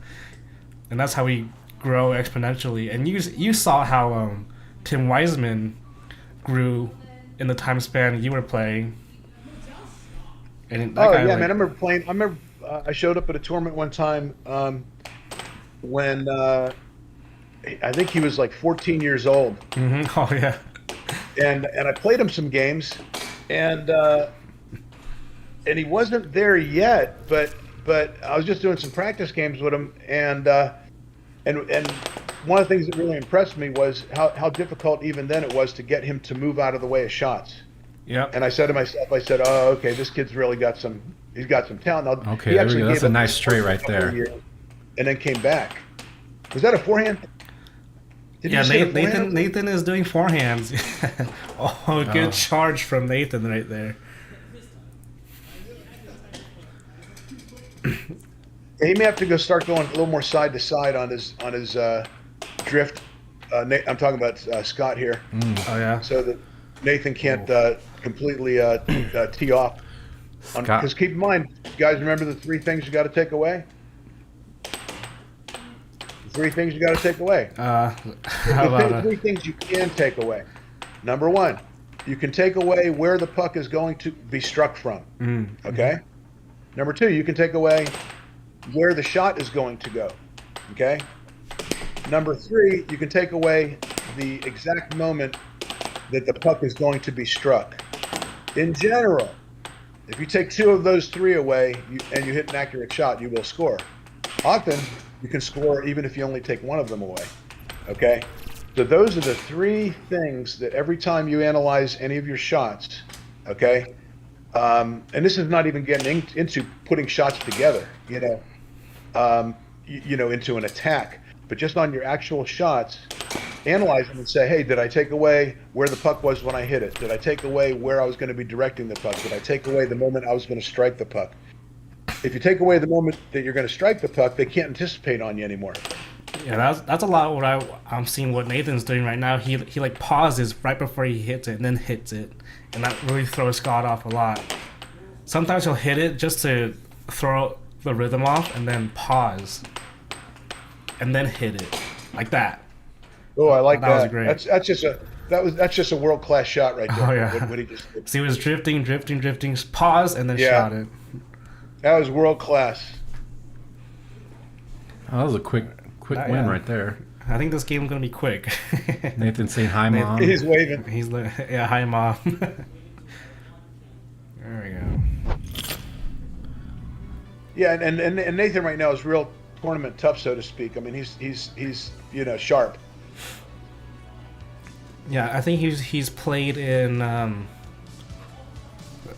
that's how we grow exponentially. And you saw how Tim Wiseman grew in the time span you were playing. And man, I remember playing. I showed up at a tournament one time when I think he was like 14 years old. Mm-hmm. Oh yeah. And I played him some games, and he wasn't there yet, but I was just doing some practice games with him, and one of the things that really impressed me was how difficult even then it was to get him to move out of the way of shots. Yeah. And I said to myself, oh, okay, this kid's really got some talent. Now, okay, there we go. That's a nice trait right there. And then came back. Was that a forehand? Nathan is doing forehands. Good charge from Nathan right there. He may have to start going a little more side to side on his drift. I'm talking about Scott here. Oh yeah. So that Nathan can't completely tee off. Because keep in mind, you guys, remember the three things you got to take away. Three things you got to take away. Three things you can take away. Number one, you can take away where the puck is going to be struck from. Okay. Number two, you can take away where the shot is going to go. Okay. Number three, you can take away the exact moment that the puck is going to be struck. In general, if you take two of those three away and you hit an accurate shot, you will score. Often, you can score even if you only take one of them away. Okay? So those are the three things that every time you analyze any of your shots, okay? And this is not even getting into putting shots together, into an attack, but just on your actual shots, analyze them and say, hey, did I take away where the puck was when I hit it? Did I take away where I was going to be directing the puck? Did I take away the moment I was going to strike the puck? If you take away the moment that you're going to strike the puck, they can't anticipate on you anymore. Yeah, that's a lot what I'm seeing what Nathan's doing right now. He like pauses right before he hits it and then hits it, and that really throws Scott off a lot. Sometimes he'll hit it just to throw the rhythm off and then pause, and then hit it like that. Oh, I like that. That was great. That's just a world class shot right there. Oh yeah. What he just did. So he was drifting, pause, and then shot it. That was world class. Oh, that was a quick win right there. I think this game is gonna be quick. Nathan saying hi, Mom. He's waving. He's like, yeah, hi, Mom. There we go. Yeah, and Nathan right now is real tournament tough, so to speak. I mean, he's sharp. Yeah, I think he's played in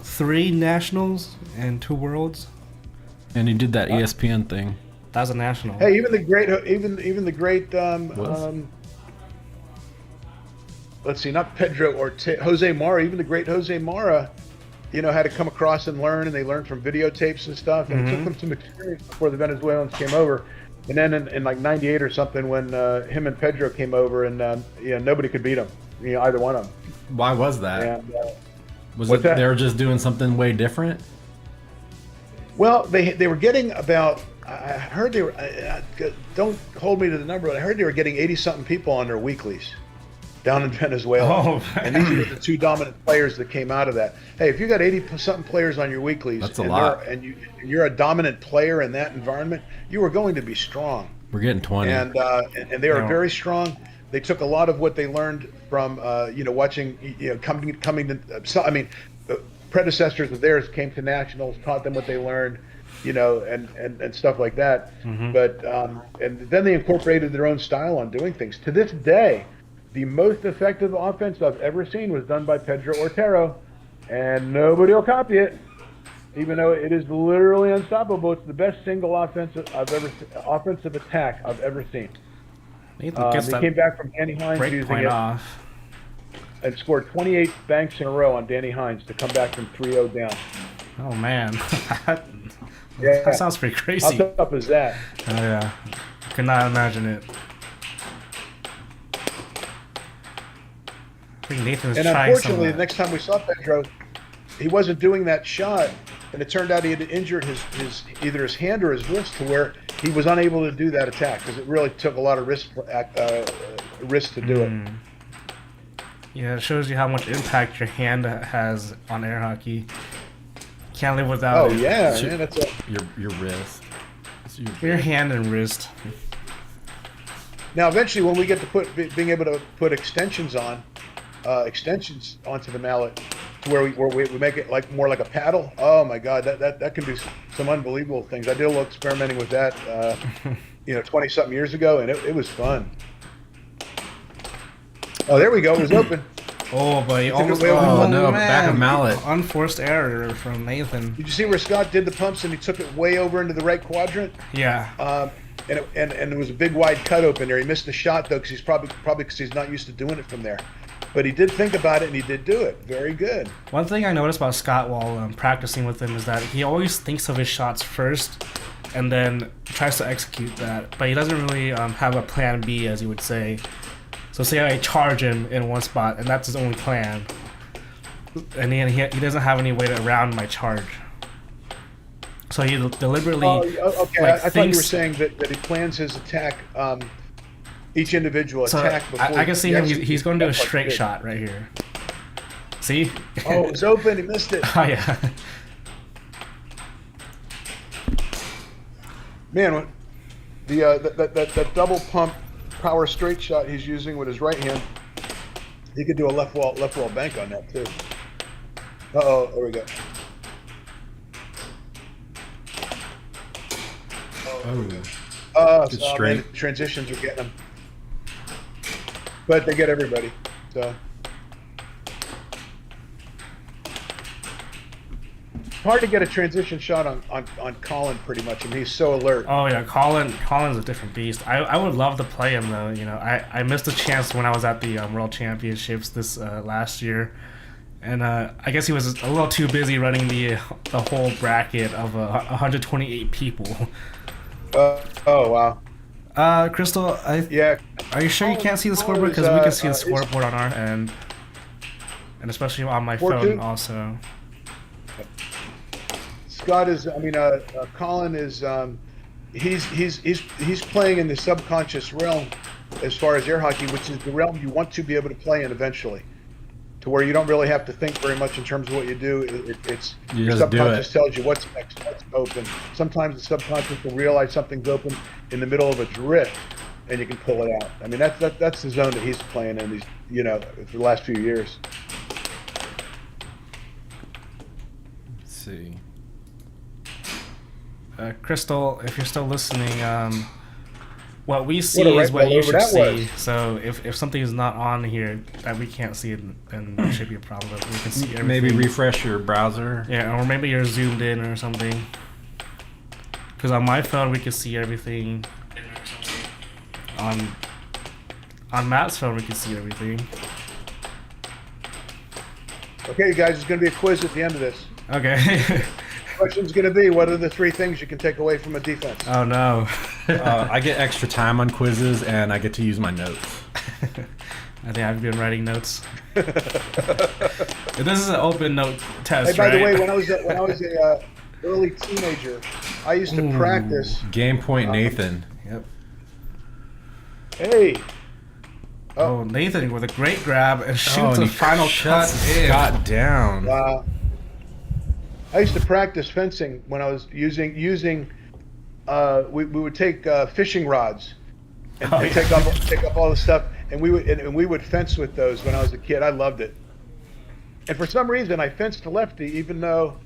3 nationals and 2 worlds. And he did that ESPN thing. That was a national. Hey, even the great let's see, not Pedro or Jose Mara. Even the great Jose Mara, had to come across and learn, and they learned from videotapes and stuff. And it took them some experience before the Venezuelans came over. And then in like '98 or something, when him and Pedro came over, and nobody could beat them, either one of them. Why was that? And, was it they were just doing something way different? Well, they were getting about. I heard they were. Don't hold me to the number, but I heard they were getting 80-something people on their weeklies. down in Venezuela. Oh, and these are the two dominant players that came out of that. Hey, if you got 80-something players on your weeklies, That's a lot. and you're a dominant player in that environment, you are going to be strong. We're getting 20. And they are very strong. They took a lot of what they learned from watching, coming to. Predecessors of theirs came to nationals, taught them what they learned, and stuff like that. Mm-hmm. But and then they incorporated their own style on doing things. To this day, the most effective offense I've ever seen was done by Pedro Ortero, and nobody will copy it, even though it is literally unstoppable. It's the best single offensive attack I've ever seen. They came back from Danny Hines using it and scored 28 banks in a row on Danny Hines to come back from 3-0 down. Oh man, Yeah. that sounds pretty crazy. How tough is that? Oh yeah, could not imagine it. I think Nathan's And trying unfortunately, the some. next time we saw Pedro, he wasn't doing that shot, and it turned out he had injured either his hand or his wrist to where he was unable to do that attack because it really took a lot of risk to do it. Yeah, it shows you how much impact your hand has on air hockey. Can't live without it. Oh yeah, man, that's it. Your wrist. Your hand and wrist. Now, eventually, when we get to being able to put extensions onto the mallet, to where we make it more like a paddle. Oh my God, that can do some unbelievable things. I did a little experimenting with that, 20-something years ago, and it was fun. Oh, there we go. It was open. Oh, but he almost. Back of mallet. Unforced error from Nathan. Did you see where Scott did the pumps and he took it way over into the right quadrant? Yeah. And there was a big wide cut open there. He missed the shot though, because he's probably because he's not used to doing it from there. But he did think about it and he did do it. Very good. One thing I noticed about Scott while practicing with him is that he always thinks of his shots first, and then tries to execute that. But he doesn't really have a plan B, as you would say. So say I charge him in one spot, and that's his only plan, and he doesn't have any way around my charge. So he deliberately. Oh, okay. I thought you were saying that he plans his attack, each individual attack. Before I can see him. He's going to do a straight shot right here. See? Oh, it was open. He missed it. Oh yeah. Man, that double pump power straight shot he's using with his right hand, he could do a left wall bank on that too. Uh-oh, there we go. Straight. Transitions are getting them, but they get everybody. So hard to get a transition shot on Colin pretty much. I mean, he's so alert. Oh yeah, Colin's a different beast. I would love to play him though. I missed a chance when I was at the World Championships this last year, and I guess he was a little too busy running the whole bracket of 128 people. Oh wow. Crystal, Yeah. are you sure you can't see the scoreboard? Because we can see the scoreboard on our end, and especially on my phone also. Scott is. Colin is. He's playing in the subconscious realm as far as air hockey, which is the realm you want to be able to play in eventually, to where you don't really have to think very much in terms of what you do. Your subconscious tells you what's next, what's open. Sometimes the subconscious will realize something's open in the middle of a drift, and you can pull it out. I mean, that's the zone that he's playing in. For the last few years. Let's see. Crystal, if you're still listening, what we see is what you should see. So if something is not on here that we can't see, then there should be a problem. But we can see everything. Maybe refresh your browser. Yeah, or maybe you're zoomed in or something. Because on my phone we can see everything. On Matt's phone we can see everything. Okay, you guys, there's going to be a quiz at the end of this. Okay. Question's going to be, what are the 3 things you can take away from a defense? Oh no. I get extra time on quizzes, and I get to use my notes. I think I've been writing notes. This is an open note test, Hey, by the right? way, when I was a early teenager, I used to practice. Game point, Nathan. Yep. Hey, Oh, Nathan with a great grab and shoots and a he final cut in. Scott down. I used to practice fencing when I was using. We would take fishing rods and take up all the stuff, and we would fence with those when I was a kid. I loved it. And for some reason, I fenced lefty, even though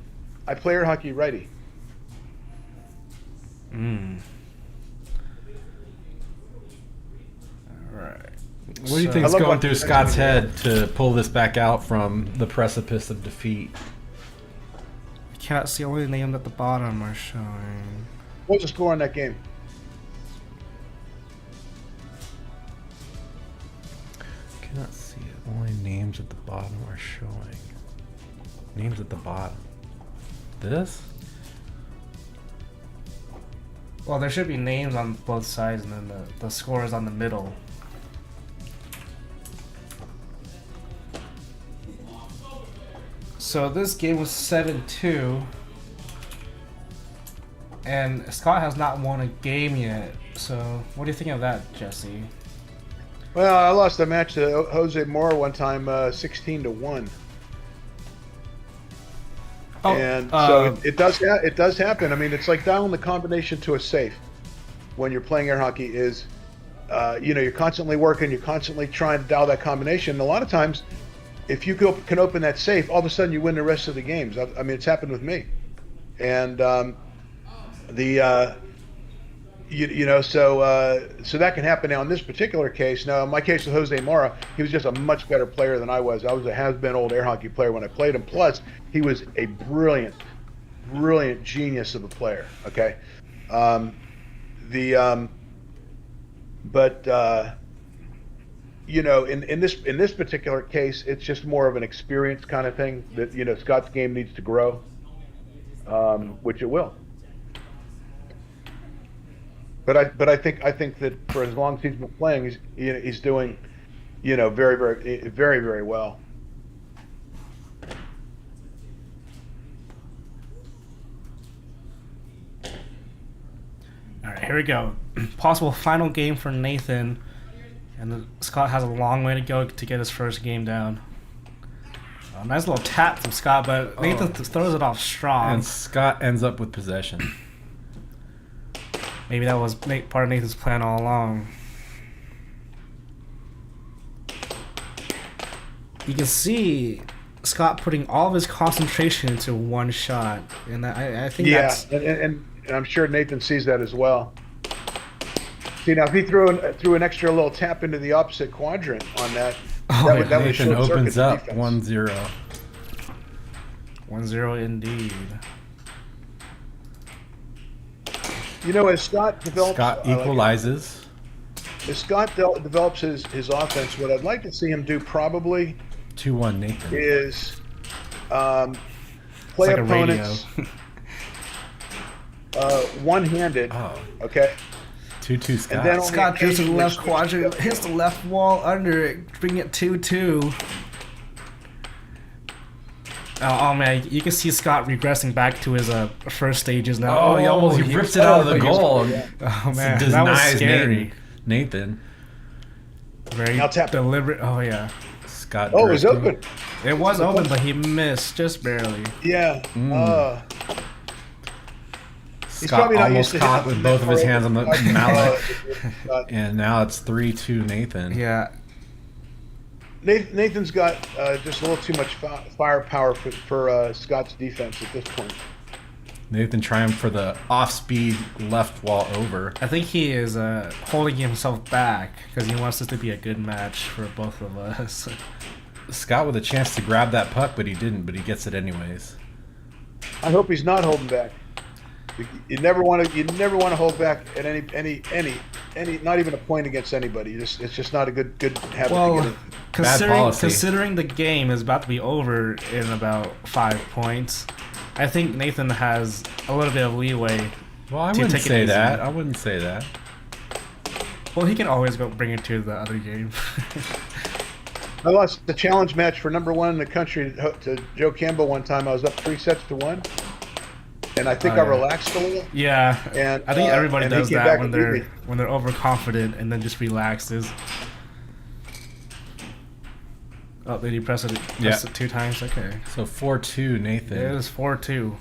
I play air hockey righty. Alright. What do you think is going through Scott's head to pull this back out from the precipice of defeat? Can't see, only names at the bottom are showing. What was the score on that game? Cannot see it. Only names at the bottom are showing. Names at the bottom. This? Well, there should be names on both sides, and then the score is on the middle. So this game was 7-2, and Scott has not won a game yet. So what do you think of that, Jesse? Well, I lost a match to Jose Mora one time, 16-1. Oh, and so it does happen. I mean, it's like dialing the combination to a safe when you're playing air hockey. Is you're constantly working, you're constantly trying to dial that combination. And a lot of times, if you can open that safe, all of a sudden you win the rest of the games. I mean, it's happened with me, and so that can happen. Now in this particular case, now in my case with Jose Mora, he was just a much better player than I was. I was a has-been old air hockey player when I played him. Plus, he was a brilliant genius of a player. Okay, in this particular case, it's just more of an experience kind of thing that Scott's game needs to grow, which it will. But I think that for as long as he's been playing, he's doing, very well. All right, here we go. Possible final game for Nathan, and Scott has a long way to go to get his first game down. Nice little tap from Scott, but Nathan throws it off strong. And Scott ends up with possession. Maybe that was part of Nathan's plan all along. You can see Scott putting all of his concentration into one shot, and I think that's... and I'm sure Nathan sees that as well. See, now if he threw an extra little tap into the opposite quadrant on that, that would Nathan opens up 1-0. 1-0 indeed. As Scott develops... Scott equalizes. As Scott develops his offense, what I'd like to see him do probably 2-1 Nathan is play like opponents one-handed. Oh. Okay. 2-2 Scott. And then Scott goes to the left quadrant, hits the left wall under it, bring it 2-2. Oh man, you can see Scott regressing back to his first stages now. He rips it out of the goal. Oh man, that was scary. Nathan. Very deliberate. Oh yeah. Scott. Oh, it was open. It was open, but he missed just barely. Yeah. Scott almost caught with both of his hands on the mallet. And now it's 3-2 Nathan. Yeah. Nathan's got just a little too much firepower for Scott's defense at this point. Nathan trying for the off-speed left wall over. I think he is holding himself back because he wants this to be a good match for both of us. Scott with a chance to grab that puck, but he didn't. But he gets it anyways. I hope he's not holding back. You never want to hold back at any, not even a point against anybody. It's just not a good habit to get in. Considering the game is about to be over in about 5 points, I think Nathan has a little bit of leeway. Well, I wouldn't say that. I wouldn't say that. Well, he can always go bring it to the other game. I lost the challenge match for #1 in the country to Joe Campbell one time. I was up 3-1. And I think I relaxed a little. Yeah, and I think everybody does that when they're overconfident and then just relaxes. Oh, did you press it? Yeah. Press it 2 times. Okay. So 4-2, Nathan. It is 4-2.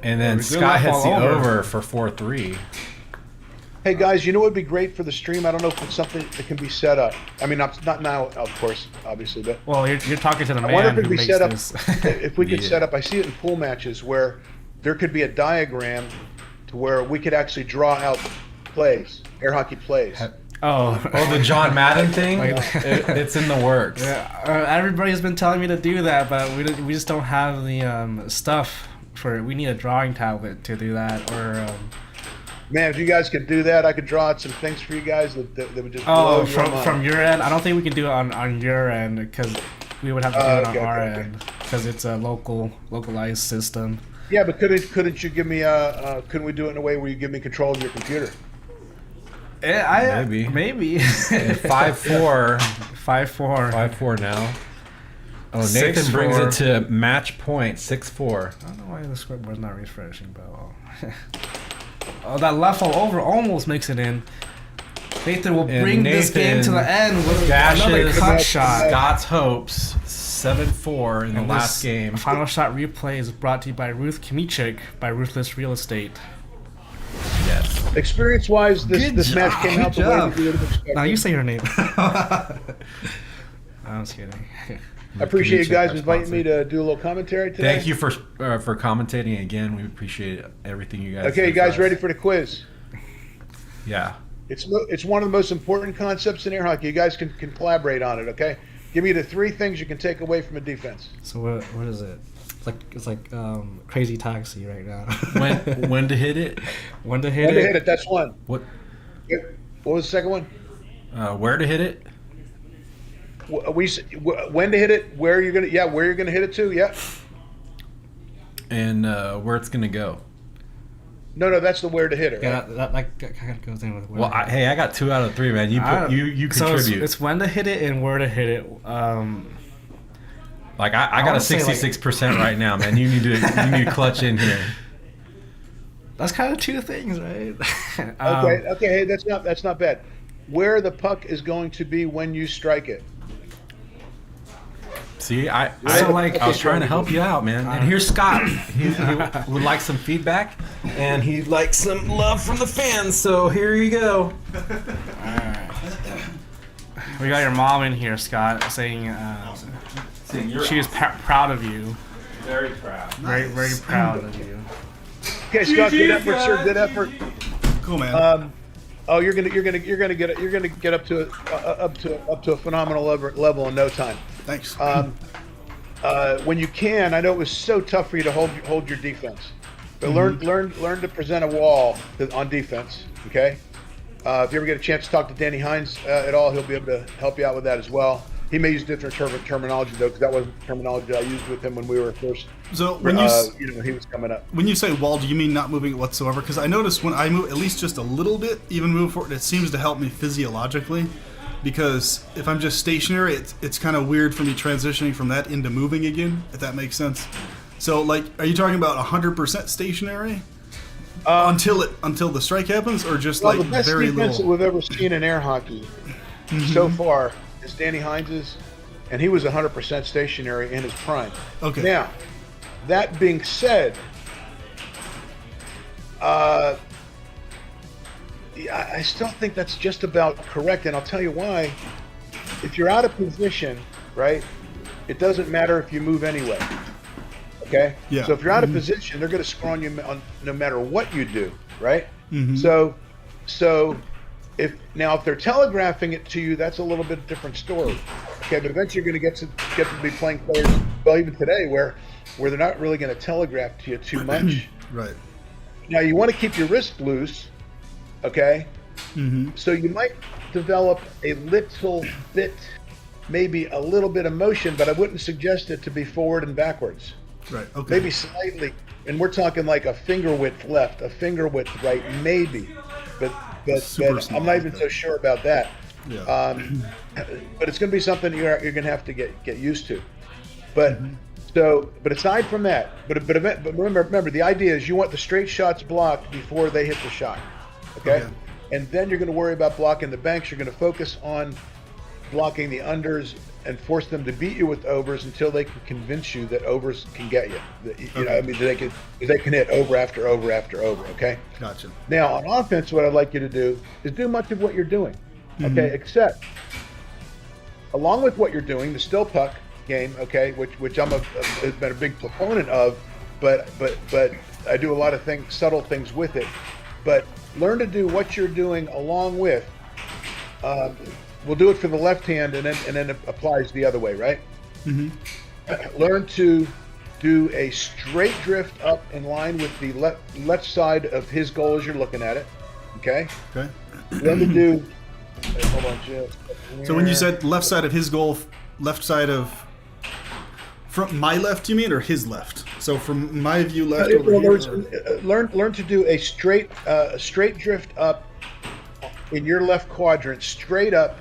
And then Good Scott luck hits all the over. over for 4-3. Hey guys, you know what would be great for the stream? I don't know if it's something that can be set up. I mean, not now, of course, obviously, but Well, you're talking to the I wonder if man it who could be makes set up. this. If we could Yeah. set up, I see it in pool matches where there could be a diagram to where we could actually draw out plays, air hockey plays. Oh, Oh, the John Madden thing? Like- It's in the works. yeah. Everybody's been telling me to do that, but we just don't have the stuff for it. We need a drawing tablet to do that, or. Man, if you guys could do that, I could draw out some things for you guys that would just blow Oh, your mind. from your end, I don't think we can do it on your end because we would have to do it on our end because it's a localized system. Yeah, but couldn't you give me couldn't we do it in a way where you give me control of your computer? Maybe. 5-4. 5-4. 5-4 now. Oh, Nathan 6-4. brings it to match point, 6-4. I don't know why the scoreboard's not refreshing, but well. Oh, that left over almost makes it in. Nathan will And bring this game to the end with another dashes cut shot. Scott's hopes, 7-4 in the And last this game. Final shot replay is brought to you by Ruth Himitsu by Ruthless Real Estate. Yes. Experience-wise, Good this match job, came out good the way job. we would have expected. Now you say her name. I was kidding. I appreciate you Check guys our inviting sponsor. me to do a little commentary today. Thank you for commentating again. We appreciate everything you guys Okay, do you guys for us. ready for the quiz? Yeah. It's one of the most important concepts in air hockey. You guys can collaborate on it, okay? Give me the 3 things you can take away from a defense. So what is it? It's like Crazy Taxi right now. When to hit it? When to hit When it? to hit it, that's one. What? What was the second one? Where to hit it? When to hit it, where you're gonna hit it to, yeah. And where it's gonna go. No, that's the where to hit it. Yeah, Right? that kind of goes in with where. Well, I got 2 out of 3, man. You So contribute. it's when to hit it and where to hit it. Like I got a wanna say, like- 66% right now, man. You need to clutch in here. That's kind of 2 things, right? Okay, hey, that's not bad. Where the puck is going to be when you strike it. See, I Okay, was trying to help you out, man. And here's Scott. He would like some feedback, and he'd like some love from the fans. So here you go. We got your mom in here, Scott, saying she is proud of you. Very proud. Very, very proud of you. Okay, Scott, good effort, sir. Good effort. Cool, man. Oh, you're gonna get up to a phenomenal level in no time. Thanks. When you can, I know it was so tough for you to hold your defense, but learn to present a wall on defense. Okay. If you ever get a chance to talk to Danny Hines at all, he'll be able to help you out with that as well. He may use different terminology though, because that wasn't the terminology I used with him when we were first. So when he was coming up. when you say wall, do you mean not moving it whatsoever? Because I notice when I move at least just a little bit, even move forward, it seems to help me physiologically. Because if I'm just stationary, it's kind of weird for me transitioning from that into moving again, if that makes sense. So, like, are you talking about 100% stationary until the strike happens, or just Well, like the best very defense that little? we've ever seen in air hockey so far is Danny Hines's, and he was 100% stationary in his prime. Okay. Now, that being said, I still think that's just about correct, and I'll tell you why. If you're out of position, right, it doesn't matter if you move anyway. Okay? Yeah. So if you're out of position, they're going to score on you no matter what you do, right? Mm-hmm. So if they're telegraphing it to you, that's a little bit different story. Okay, but eventually you're going to get to be playing players, well, even today, where they're not really going to telegraph to you too much. Right. Now you want to keep your wrist loose, okay? Mm-hmm. So you might develop a little bit, maybe a little bit of motion, but I wouldn't suggest it to be forward and backwards. Right. Okay. Maybe slightly, and we're talking like a finger width left, a finger width right, maybe. But Super small, I'm not even okay. so sure about that. Yeah. But it's going to be something you're going to have to get used to. But but aside from that, but remember, the idea is you want the straight shots blocked before they hit the shot. Okay? Okay. And then you're going to worry about blocking the banks. You're going to focus on blocking the unders, and force them to beat you with overs until they can convince you that overs can get you. I mean, they can hit over after over after over. Okay. Gotcha. Now on offense, what I'd like you to do is do much of what you're doing. Okay, except along with what you're doing, the still puck game. Okay, which has been a big proponent of, but I do a lot of subtle things with it. But learn to do what you're doing along with. We'll do it for the left hand, and then it applies the other way, right? Learn to do a straight drift up in line with the left side of his goal as you're looking at it. Okay. Okay. Learn to do. Hold on, just. So when you said left side of his goal, left side of from my left, you mean, or his left? So from my view, left over here. Learn to do a straight drift up in your left quadrant, straight up,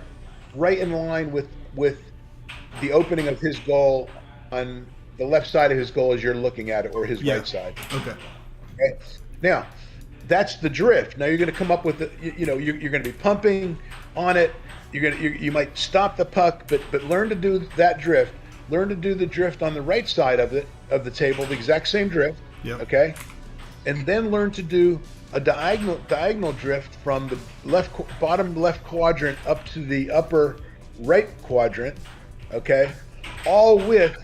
right in line with the opening of his goal on the left side of his goal as you're looking at it, or his right side. Okay. Okay. Now, that's the drift. Now you're going to come up with you're going to be pumping on it. You might stop the puck, but learn to do that drift. Learn to do the drift on the right side of the table, the exact same drift. Yep. Okay. And then learn to do a diagonal drift from the bottom left quadrant up to the upper right quadrant, okay? All with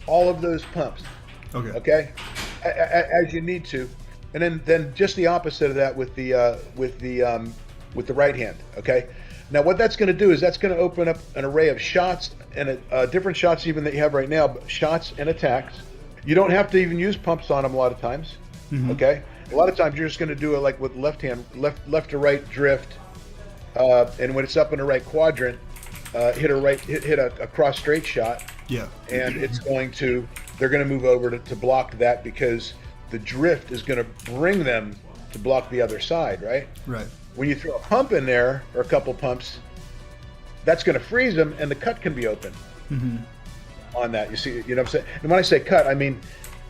all of those pumps. Okay? As you need to. And then just the opposite of that with the right hand, okay? Now what that's going to do is that's going to open up an array of shots and different shots even that you have right now, but shots and attacks. You don't have to even use pumps on them a lot of times, okay? A lot of times you're just going to do it like with left hand, left to right drift, and when it's up in the right quadrant, hit a cross straight shot. Yeah. And they're going to move over to block that because the drift is going to bring them to block the other side, right? Right. When you throw a pump in there or a couple pumps, that's going to freeze them, and the cut can be open on that. You see, you know what I'm saying? And when I say cut, I mean,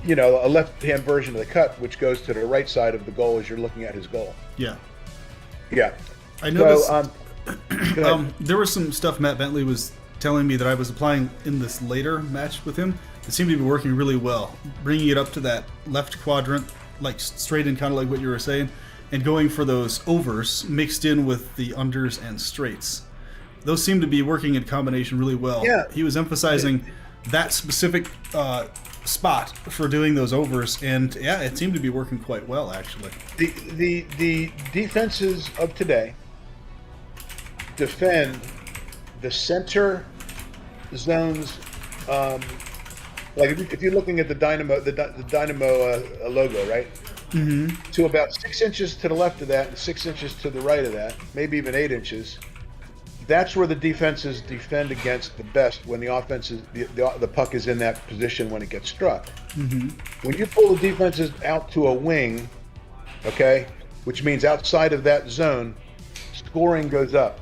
a left-hand version of the cut, which goes to the right side of the goal as you're looking at his goal. Yeah. Yeah. I noticed So, there was some stuff Matt Bentley was telling me that I was applying in this later match with him. It seemed to be working really well, bringing it up to that left quadrant, like straight in, kind of like what you were saying, and going for those overs mixed in with the unders and straights. Those seem to be working in combination really well. Yeah. He was emphasizing that specific spot for doing those overs, and yeah, it seemed to be working quite well, actually. The defenses of today defend the center zones. Like if you're looking at the Dynamo, the Dynamo logo, right? To about 6 inches to the left of that and 6 inches to the right of that, maybe even 8 inches. That's where the defenses defend against the best when the offense is the puck is in that position when it gets struck. When you pull the defenses out to a wing, okay, which means outside of that zone, scoring goes up.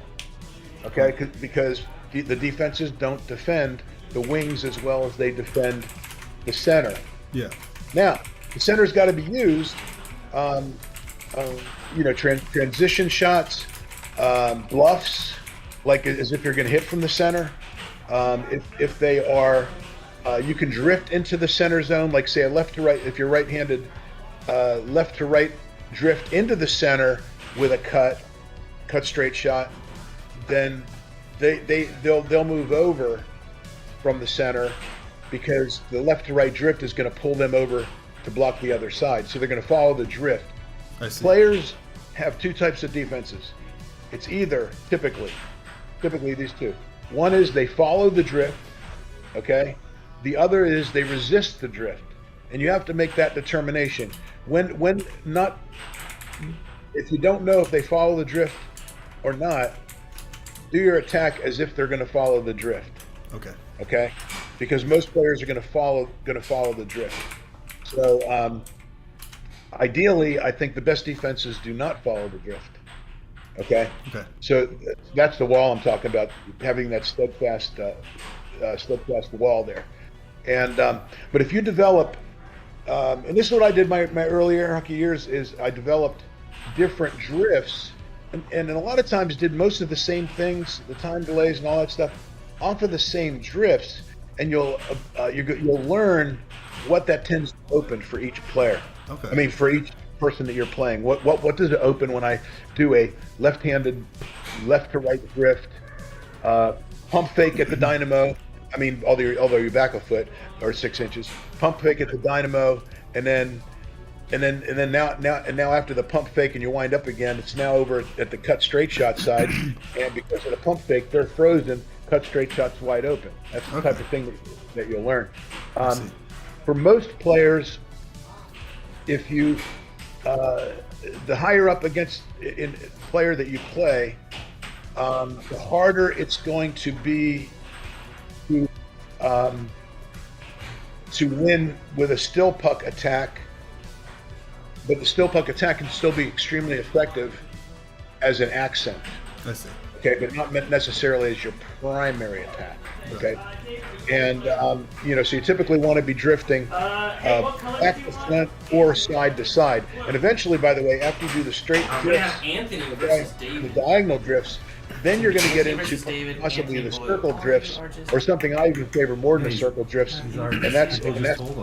Okay, because the defenses don't defend the wings as well as they defend the center. Yeah. Now the center's got to be used. Transition shots, bluffs. Like as if you're going to hit from the center. If they are, you can drift into the center zone, like say a left to right. If you're right-handed, left to right drift into the center with a cut straight shot. Then they'll move over from the center because the left to right drift is going to pull them over to block the other side. So they're going to follow the drift. I see. Players have two types of defenses. It's either typically these two. One is they follow the drift, okay? The other is they resist the drift. And you have to make that determination. If you don't know if they follow the drift or not, do your attack as if they're going to follow the drift. Okay? Because most players are going to follow the drift. So ideally, I think the best defenses do not follow the drift. Okay. So that's the wall I'm talking about, having that steadfast wall there. And but if you develop, and this is what I did my earlier hockey years, is I developed different drifts and a lot of times did most of the same things, the time delays and all that stuff, off of the same drifts, and you'll learn what that tends to open for each player. Okay. I mean, for each person that you're playing, what does it open when I do a left-handed, left to right drift, pump fake at the dynamo? I mean, although you're back a foot or 6 inches, pump fake at the dynamo, and then now after the pump fake and you wind up again, it's now over at the cut straight shot side, and because of the pump fake, they're frozen. Cut straight shots wide open. That's the type of thing that you'll learn. For most players, if you the higher up against in player that you play, the harder it's going to be to win with a still puck attack. But the still puck attack can still be extremely effective as an accent. I see. Okay, but not necessarily as your primary attack. Okay, and so you typically want to be drifting back to front or side to side. And eventually, by the way, after you do the straight drifts, the diagonal drifts, then you're going to get into possibly the circle drifts, or something I even favor more than the circle drifts, and that's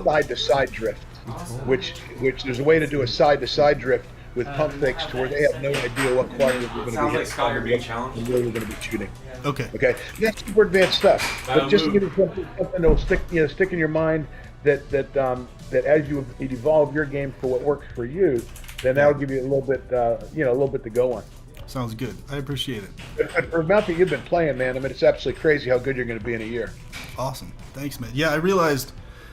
side to side drift. Which there's a way to do a side to side drift with pump fakes to where they have no idea what quadrant you're going to be hitting and where you're going to be shooting. Okay. That's super advanced stuff. But just to give you something that will stick in your mind that as you evolve your game for what works for you, then that'll give you a little bit to go on. Sounds good. I appreciate it. But for the amount that you've been playing, man, I mean, it's absolutely crazy how good you're going to be in a year. Awesome. Thanks, man. Yeah, I realized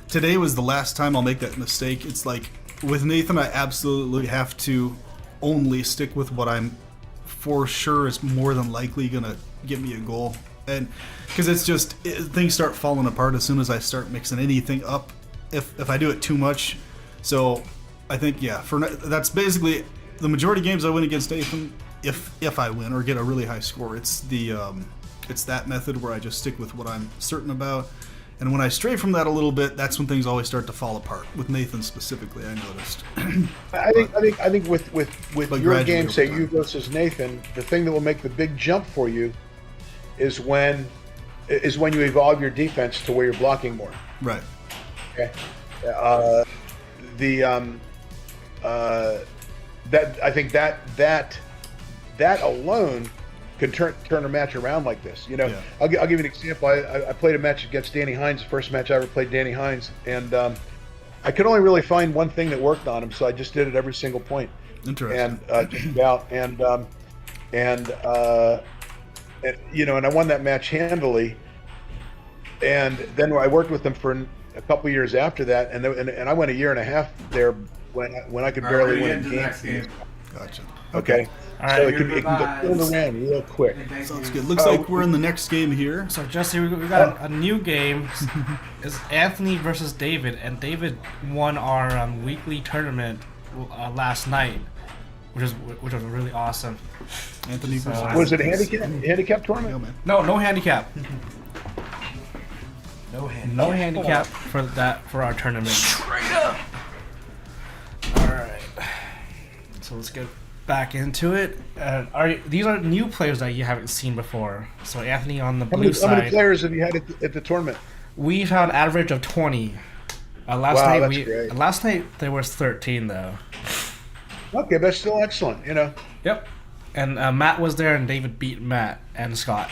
today was the last time I'll make that mistake. It's like with Nathan, I absolutely have to only stick with what I'm for sure is more than likely going to get me a goal. And because it's just things start falling apart as soon as I start mixing anything up if I do it too much. So I think, that's basically the majority of games I win against Nathan. If I win or get a really high score, it's that method where I just stick with what I'm certain about. And when I stray from that a little bit, that's when things always start to fall apart. With Nathan specifically, I noticed. I think with your game, say you versus Nathan, the thing that will make the big jump for you is when you evolve your defense to where you're blocking more. Right. Okay. I think that alone could turn a match around like this. I'll give you an example. I played a match against Danny Hines, the first match I ever played Danny Hines, and I could only really find one thing that worked on him, so I just did it every single point. Interesting. And just about and I won that match handily. And then I worked with him for a couple years after that, and I went a year and a half there when I could barely win a game. Gotcha. Okay. All right, so it can go turned around real quick. Sounds good. Looks like we're in the next game here. So Jesse, we got a new game. It's Anthony versus David, and David won our weekly tournament last night, which was really awesome. Anthony versus was it a handicap tournament? No handicap. No handicap for our tournament. Straight up. All right. So let's get back into it. These are new players that you haven't seen before. So Anthony on the blue side. How many players have you had at the tournament? We've had an average of 20. Last night there was 13 though. Okay, that's still excellent. Yep. And Matt was there, and David beat Matt and Scott.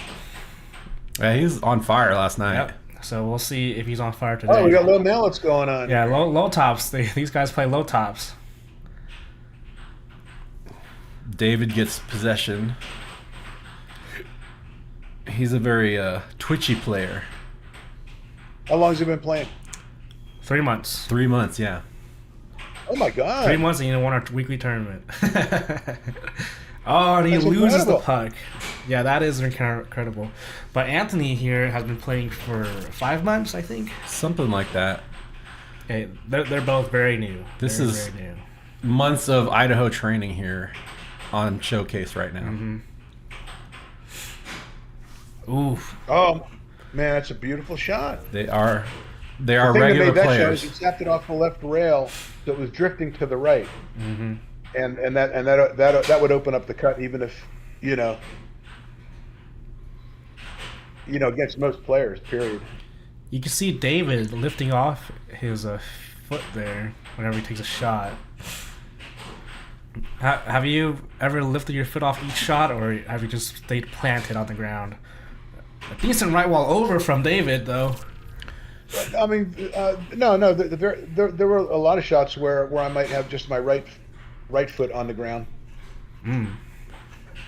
Yeah, he was on fire last night. Yep. So we'll see if he's on fire today. Oh, we got low mallets going on. Yeah, low tops. These guys play low tops. David gets possession. He's a very twitchy player. How long has he been playing? 3 months. 3 months, yeah. Oh my God! 3 months and he won our weekly tournament. Oh, and he loses the puck. Yeah, that is incredible. But Anthony here has been playing for 5 months, I think. Something like that. Okay, they're both very new. This is very new. Months of Idaho training here on Showcase right now. Mm-hmm. Ooh. Oh, man, that's a beautiful shot. They are the regular that players. He tapped it off the left rail, so it was drifting to the right. Mm-hmm. And that would open up the cut even if you know, against most players. Period. You can see David lifting off his foot there whenever he takes a shot. Have you ever lifted your foot off each shot, or have you just stayed planted on the ground? A decent right wall over from David, though. I mean, no. There were a lot of shots where I might have just my right foot on the ground.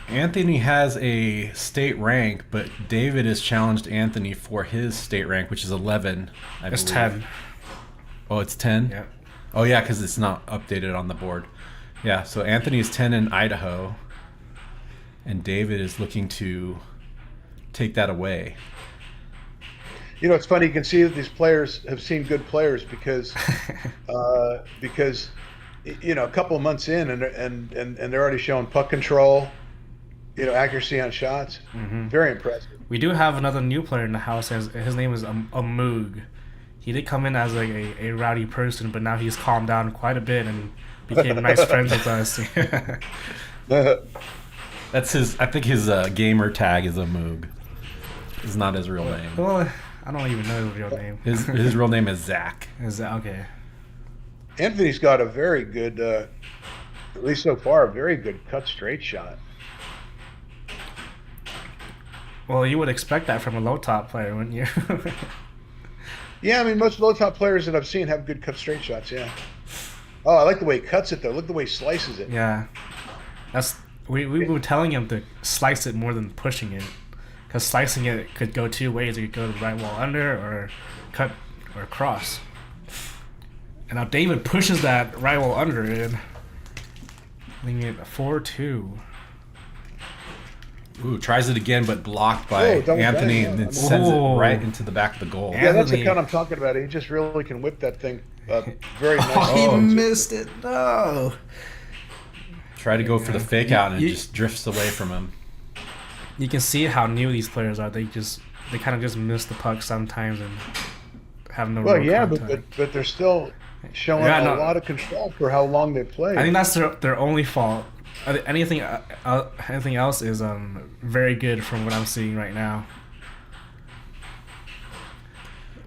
Anthony has a state rank, but David has challenged Anthony for his state rank, which is 11. It's 10. Oh, it's 10? Yeah. Oh, yeah, because it's not updated on the board. Yeah, so Anthony is 10 in Idaho, and David is looking to take that away. You know, it's funny. You can see that these players have seen good players because you know, a couple of months in, and they're already showing puck control, you know, accuracy on shots. Very impressive. We do have another new player in the house. His name is Moog. He did come in as like a rowdy person, but now he's calmed down quite a bit and became nice friends with us. That's his. I think his gamer tag is a Moog. It's not his real name. Well, I don't even know his real name. His real name is Zach. Is that okay? Anthony's got a very good, at least so far, a very good cut straight shot. Well, you would expect that from a low top player, wouldn't you? Yeah, I mean, most low top players that I've seen have good cut straight shots. Yeah. Oh, I like the way he cuts it though. Look at the way he slices it. Yeah, we were telling him to slice it more than pushing it, because slicing it could go two ways. It could go to the right wall under, or cut, or cross. And now David pushes that right wall under in, leaving it 4-2. Ooh, tries it again, but blocked by Anthony, and then sends it right into the back of the goal. Yeah, that's the cut I'm talking about. He just really can whip that thing very nice. He missed it. No. Try to go for the fake out, and it just drifts away from him. You can see how new these players are. They kind of just miss the puck sometimes and have no. Well, real yeah, contact. but they're still showing a lot of control for how long they played. I think that's their only fault. Anything else is very good from what I'm seeing right now.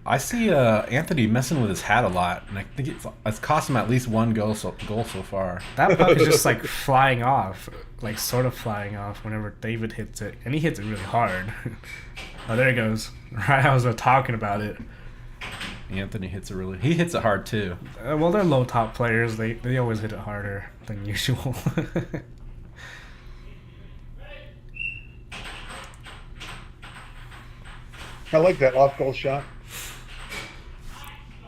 I see Anthony messing with his hat a lot, and I think it's cost him at least one goal so far. That puck is just like flying off, like sort of flying off whenever David hits it, and he hits it really hard. Oh, there it goes. Right, I was talking about it. Anthony hits it hard too. Well, they're low top players. They always hit it harder than usual. I like that off goal shot.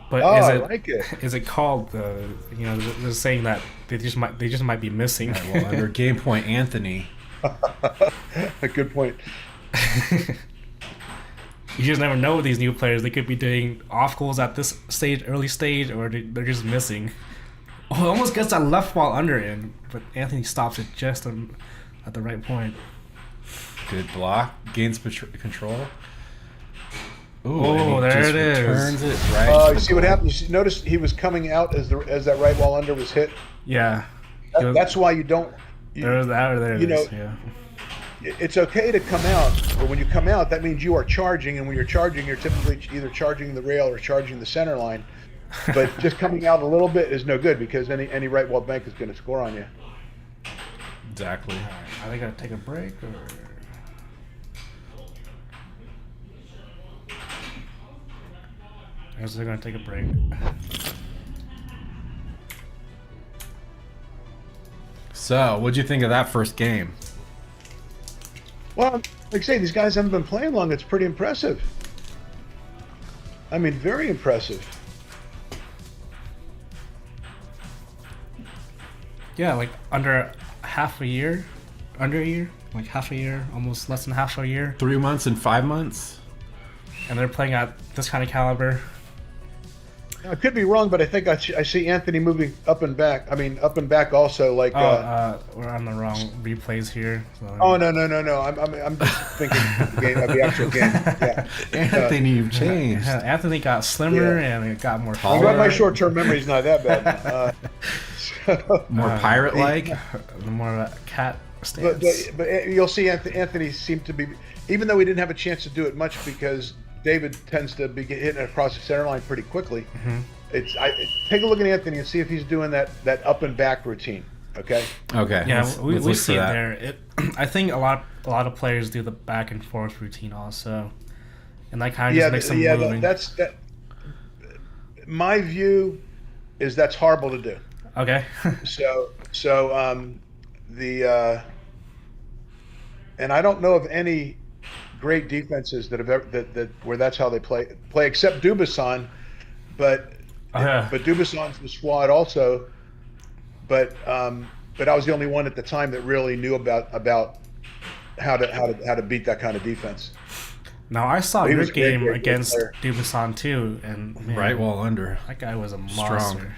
But I like it. Is it called they're saying that they just might be missing. Right, well, under game point Anthony. A good point. You just never know with these new players. They could be doing off goals at this early stage, or they're just missing. Oh, it almost gets that left wall under in, but Anthony stops it just at the right point. Good block. Gains control. Ooh, there it is. Turns it right. You see what happened? Notice he was coming out as that right wall under was hit. Yeah. That's why you don't. There's that, or there it is. Yeah. It's okay to come out, but when you come out, that means you are charging, and when you're charging, you're typically either charging the rail or charging the center line. But just coming out a little bit is no good, because any right wall bank is going to score on you. Exactly. All right. Are they going to take a break, or? I guess they're going to take a break. So, what'd you think of that first game? Well, like I say, these guys haven't been playing long. It's pretty impressive. I mean, very impressive. Yeah, like under half a year, like half a year, almost less than half a year. 3 months and 5 months? And they're playing at this kind of caliber. I could be wrong, but I think I see Anthony moving up and back. I mean, up and back also. Like, we're on the wrong replays here. So. Oh no! I'm just thinking of the actual game. Yeah. Anthony, you've changed. Anthony got slimmer and it got more. Well, my short-term memory is not that bad. More pirate-like. More of a cat stance. But you'll see Anthony seemed to be, even though he didn't have a chance to do it much because David tends to be hitting across the center line pretty quickly. Take a look at Anthony and see if he's doing that up and back routine. Okay. Okay. Yeah, we look see for it that. there. I think a lot of players do the back and forth routine also, and that kind of just makes them moving. That's my view is that's horrible to do. Okay. And I don't know of any great defenses that have ever that where that's how they play except Dubuisson, but Dubuisson's the squad also. But I was the only one at the time that really knew about how to beat that kind of defense. Now I saw He your was a game great against player. Dubuisson too, and man, Right wall under. that guy was a Strong. monster.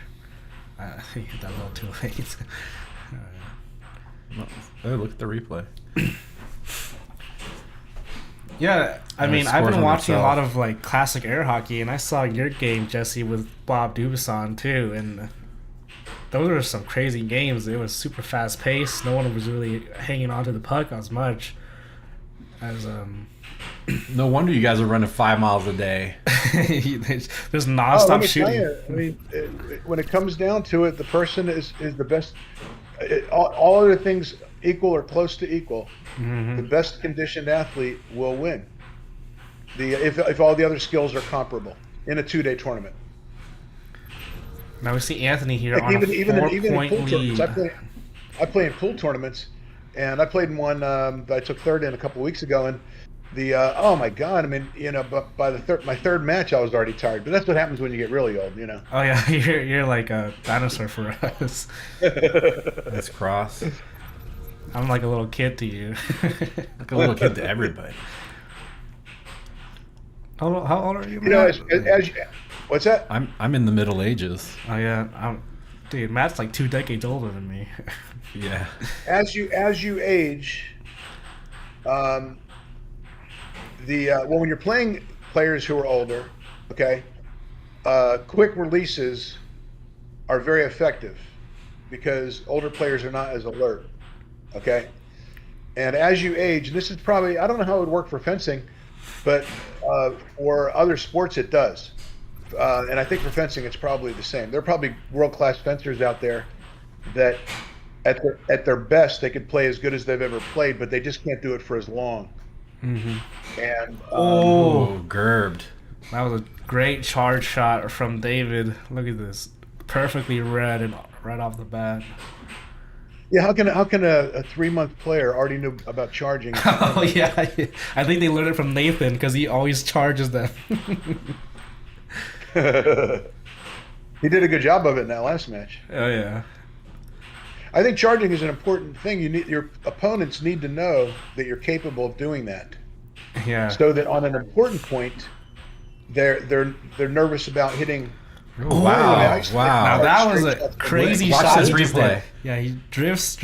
He hit that a little too late. Oh, look at the replay. Yeah, I mean, I've scores been on watching a himself. lot of like classic air hockey, and I saw your game, Jesse, with Bob Dubuisson too, and those were some crazy games. It was super fast paced. No one was really hanging on to the puck as much as No wonder you guys are running 5 miles a day. there's nonstop let me shooting. tell you, I mean, when it comes down to it, the person is the best. All other things equal or close to equal, the best conditioned athlete will win. If all the other skills are comparable in a 2-day tournament. Now we see Anthony here Like on even a in 4-point pool lead. tournaments, I play in pool tournaments, and I played in one that I took third in a couple weeks ago, and oh my god, I mean, but by my third match I was already tired. But that's what happens when you get really old, Oh yeah, you're like a dinosaur for us. That's cross. I'm like a little kid to you. Like a little kid to everybody. How old are you? As you, what's that? I'm in the Middle Ages. Oh yeah, dude, Matt's like 2 decades older than me. Yeah. As you age, when you're playing players who are older, okay, quick releases are very effective because older players are not as alert, okay. And as you age, this is probably, I don't know how it would work for fencing, but for other sports it does. And I think for fencing it's probably the same. There are probably world-class fencers out there that at their best they could play as good as they've ever played, but they just can't do it for as long. And Gerbed. That was a great charge shot from David. Look at this, perfectly read and right off the bat. yeah, how can a 3-month player already know about charging? Oh yeah, I think they learned it from Nathan because he always charges them. He did a good job of it in that last match. Oh yeah. I think charging is an important thing. Your opponents need to know that you're capable of doing that, Yeah. so that on an important point, they're nervous about hitting. Oh, wow. Now Now that was a crazy Watch shot. this he just replay. did. Yeah, he drifts,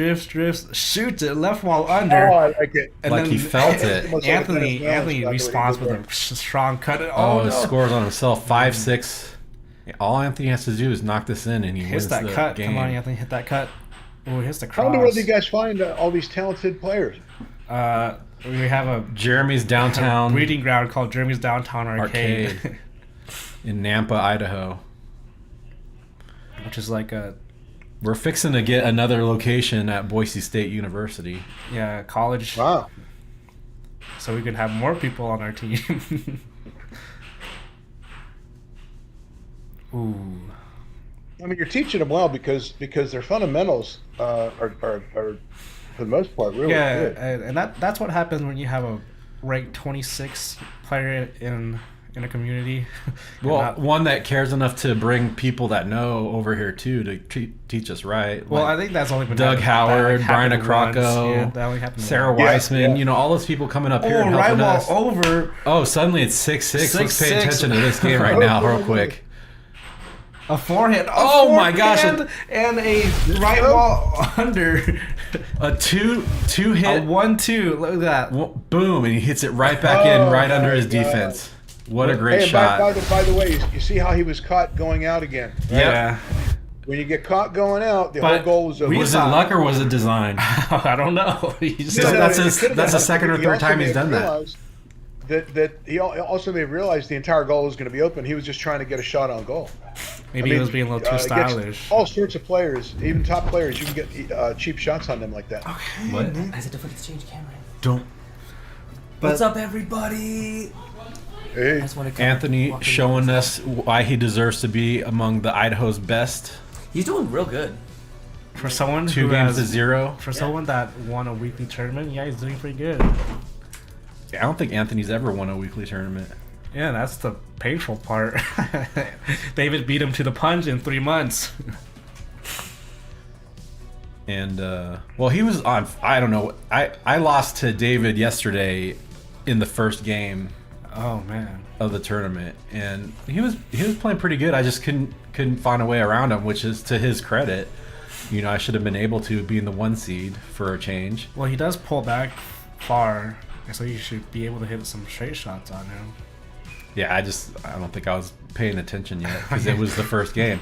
shoots it left wall under. Oh, I like it. And Like then he felt it. Anthony responds with a strong cut. Oh, no. scores on himself. 5-6. All Anthony has to do is knock this in, and he Hits wins that the cut. game. Come on, Anthony, hit that cut. Oh, hits the How cross. in the world do you guys find all these talented players? We have a Jeremy's downtown breeding ground called Jeremy's Downtown Arcade. in Nampa, Idaho. Which is like a We're fixing to get another location at Boise State University. college. Wow. So we could have more people on our team. Ooh. I mean, you're teaching them well because their fundamentals are for the most part really good. And that's what happens when you have a ranked 26 player in a community. Well, one that cares enough to bring people that know over here too to teach us right. Well, Like I think that's only been Doug Howard, Brian happened once. Acrocco, Yeah, that only happened Sarah once. Weissman. Yeah. You know, all those people coming up here and right helping wall us. over. Oh, suddenly it's 6-6. Let's pay 6-6. attention to this game right now, real quick. A forehand. Oh my gosh. And a right wall under. A two A hit 1-2. Look at that. boom, and he hits it right back in, right under his defense. What a great Hey, shot. by the way, you see how he was caught going out again? Right? Yeah. when you get caught going out, the But whole goal was over. Was it luck or was it design? I don't know. He just No, that's it his- could've that's been. the second or He third also time may he's have done that. realized that he also may have realized the entire goal was going to be open. He was just trying to get a shot on goal. maybe he was being a little too against stylish. All sorts of players, even top players, you can get cheap shots on them like that. What? I said, don't exchange camera. Don't. What's up, everybody? Hey, I just want to Anthony showing us why he deserves to be among the Idaho's best. He's doing real good. For someone 2 who games to has, 0. for someone that won a weekly tournament, yeah, he's doing pretty good. I don't think Anthony's ever won a weekly tournament. Yeah, that's the painful part. David beat him to the punch in 3 months. And well, he was on. I don't know. I lost to David yesterday in the first game Oh man. of the tournament, and he was playing pretty good. I just couldn't find a way around him, which is to his credit. You know, I should have been able to be in the 1 seed for a change. Well, he does pull back far, so you should be able to hit some straight shots on him. Yeah, I don't think I was paying attention yet because it was the first game,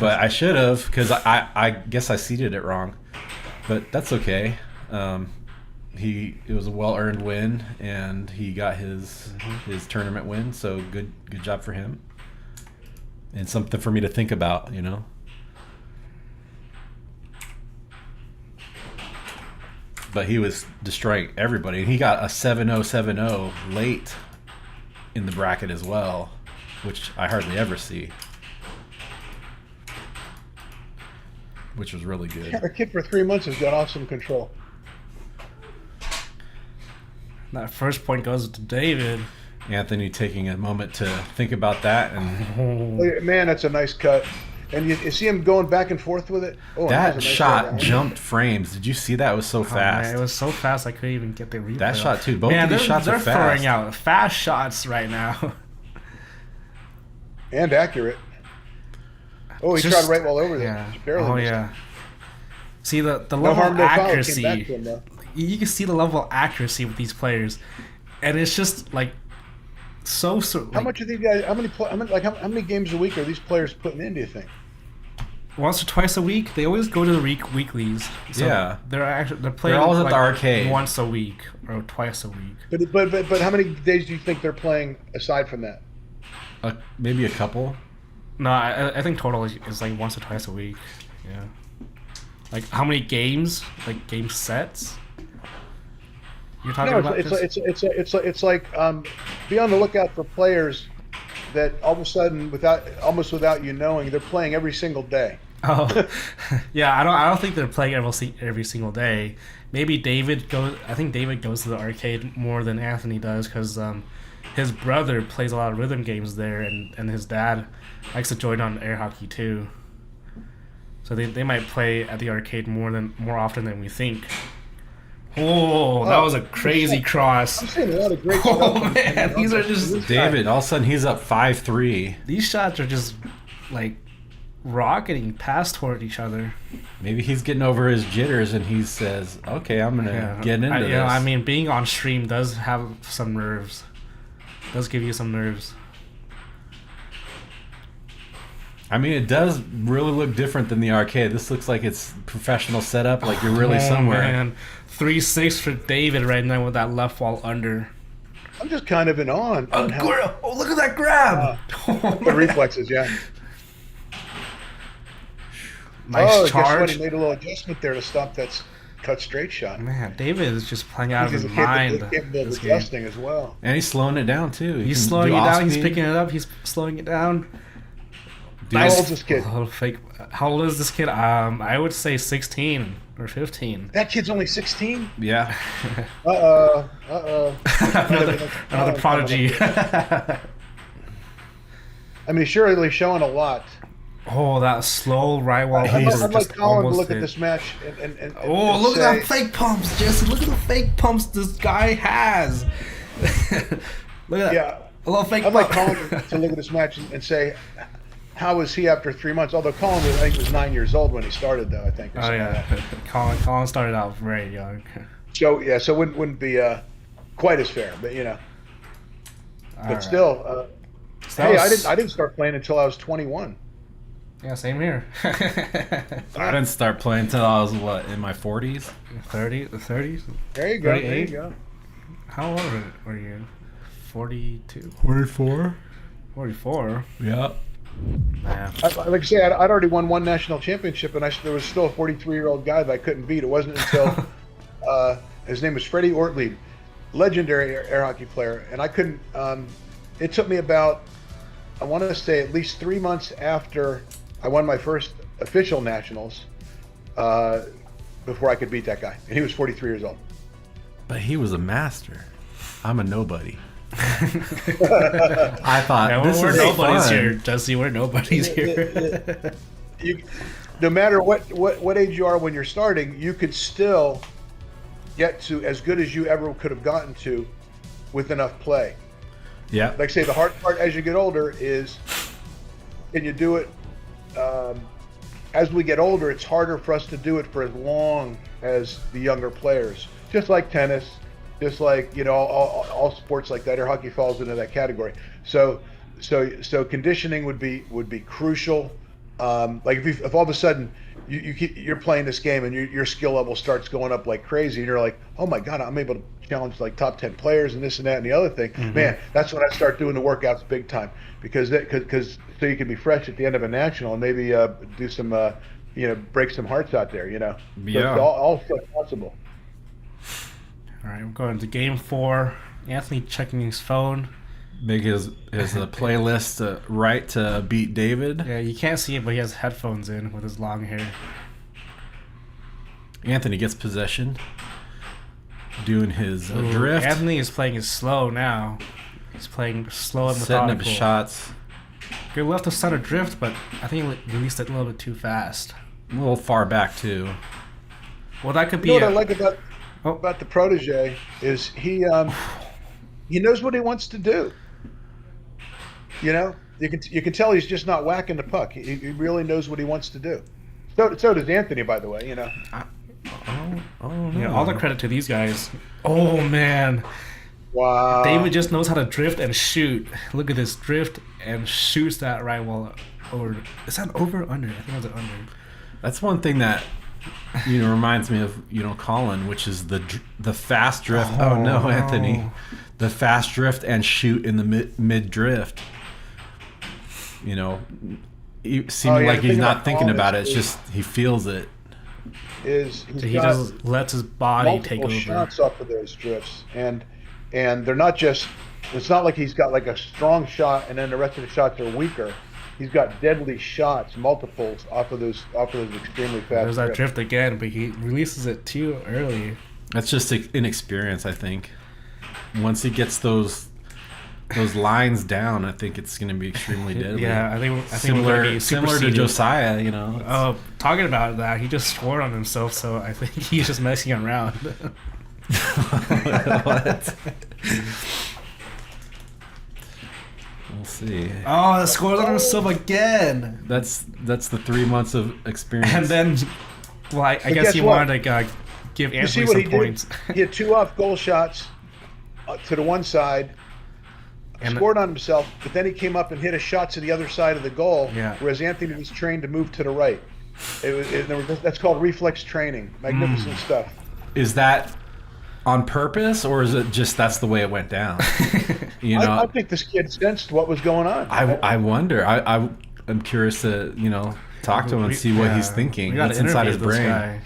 but I should have because I guess I seeded it wrong, but that's okay. It was a well-earned win, and he got his tournament win. So good job for him, and something for me to think about, you know. But he was destroying everybody, and he got a 7-0 late in the bracket as well, which I hardly ever see, which was really good. our kid for 3 months has got awesome control. That first point goes to David. Anthony taking a moment to think about that, and Man, that's a nice cut. And you see him going back and forth with it. Oh, that was a nice shot round. jumped frames. Did you see that? It was so Oh, fast. man, it was so fast I couldn't even get the replay. That shot too. Both Man, of these shots they're are fast. throwing out fast shots right now. And accurate. Oh, he Just- tried right well over there. Yeah. Just barely Oh missed yeah. See the No level harm, of no foul. It came accuracy. back to him, though. You can see the level of accuracy with these players, and it's just like so. How Like, much are these guys? How many games a week are these players putting in? Do you think? once or twice a week, they always go to the weeklies. So Yeah. they're playing. They're always at like the arcade. once a week or twice a week. But how many days do you think they're playing aside from that? Maybe a couple. No, I think total is like once or twice a week. Yeah. Like how many games? Like game sets? You're talking No, about it's this? it's like be on the lookout for players that all of a sudden, almost without you knowing, they're playing every single day. Oh, yeah. I don't think they're playing every single day. Maybe David goes. I think David goes to the arcade more than Anthony does because his brother plays a lot of rhythm games there, and his dad likes to join on air hockey too. So they might play at the arcade more often than we think. Oh, that was a crazy cross. I'm seeing a lot of great Oh stuff. man, these are just David, all of a sudden he's up 5-3. these shots are just like rocketing past toward each other. Maybe he's getting over his jitters and he says, "Okay, I'm gonna get into this." I mean, being on stream does have some nerves. Does give you some nerves. I mean, it does really look different than the arcade. This looks like it's professional setup, like you're really somewhere. Man. 3-6 for David right now with that left wall under. I'm just kind of in awe on how Oh, look at that grab! the reflexes. Yeah. Nice Guess what? charge. He made a little adjustment there to stop that cut straight shot. Man, David is just playing out of He's his capable mind. of this game. adjusting as well. And he's slowing it down too. He He's can slowing do it down. He's off-speed. picking it up. He's slowing it down. Dude, How old is this kid? Oh, fake. How old is this kid? I would say 16 or 15. That kid's only 16. Yeah. Another prodigy. I mean, he's surely showing a lot. Oh, that slow right wall. I'd over like just Colin to almost look at hit. this match and Oh, and look say, at that fake pumps, Jesse. Look at the fake pumps this guy has. Look at that. Yeah. A little fake I'd like pump. Colin to look at this match and say, how is he after 3 months? Although Colin, I think, was 9 years old when he started, though, I think. or Oh, something yeah. like that. Colin started out very young. So, yeah, so it wouldn't be quite as fair, but, you know. But Alright. still, So that hey, was- I didn't start playing until I was 21. Yeah, same here. I didn't start playing until I was, what, in my 40s? 30, the 30s? There you go. 38? There you go. How old were you? 42? 44? 44? Yeah. Man. Like I say, I'd already won one national championship, and there was still a 43-year-old guy that I couldn't beat. It wasn't until his name was Freddie Ortlieb, legendary air hockey player, and I couldn't. It took me about, I want to say, at least 3 months after I won my first official nationals before I could beat that guy, and he was 43 years old. But he was a master. I'm a nobody. I thought, Yeah, this we're is nobodies fun. here, Jesse. We're nobodies here. No matter what age you are when you're starting, you could still get to as good as you ever could have gotten to with enough play. Yeah. Like I say, the hard part as you get older is, can you do it? As we get older, it's harder for us to do it for as long as the younger players. Just like tennis, just like, you know, all sports like that. Air hockey falls into that category. So conditioning would be crucial. Like if all of a sudden you're playing this game and your skill level starts going up like crazy, and you're like, oh my God, I'm able to challenge like top 10 players and this and that and the other thing. Mm-hmm. Man, that's when I start doing the workouts big time, because so you can be fresh at the end of a national and maybe do some break some hearts out there, you know. Yeah. So it's all still possible. All right, we're going to game 4. Anthony checking his phone. Make his playlist right to beat David. Yeah, you can't see it, but he has headphones in with his long hair. Anthony gets possession. Doing his drift. Anthony is playing it slow now. He's playing slow and Setting methodical. up his shots. Good left of center drift, but I think he released it a little bit too fast. A little far back, too. Well, that could be You know what I like Oh. about the protege is he knows what he wants to do. You know, you can tell he's just not whacking the puck. He really knows what he wants to do. So does Anthony, by the way. You know. Oh no. Yeah, all the credit to these guys. Oh, man. Wow. David just knows how to drift and shoot. Look at this, drift and shoots that right wall over. Is that over or under? I think it was an under. That's one thing that reminds me of Colin, which is the fast drift. Oh no, Anthony, the fast drift and shoot in the mid drift. Seeming like he's not thinking about it. It's just he feels it. He just lets his body take over. Shots off of those drifts, and they're not just. It's not like he's got like a strong shot and then the rest of the shots are weaker. He's got deadly shots, multiples off of those extremely fast. There's that drift again, but he releases it too early. That's just inexperience, I think. Once he gets those lines down, I think it's going to be extremely deadly. Yeah, I think similar we're similar to Josiah, Oh, talking about that, he just swore on himself, so I think he's just messing around. What? We'll see. Oh, the scores on himself again. That's the 3 months of experience. And then, well, I guess he wanted to give Anthony some points. He had 2 off-goal shots to the one side, And scored on himself, but then he came up and hit a shot to the other side of the goal, Yeah. whereas Anthony was trained to move to the right. That's called reflex training. Magnificent stuff. Is that on purpose, or is it just that's the way it went down? I think this kid sensed what was going on. I wonder. I'm curious to talk to him and see what he's thinking. What's inside his brain?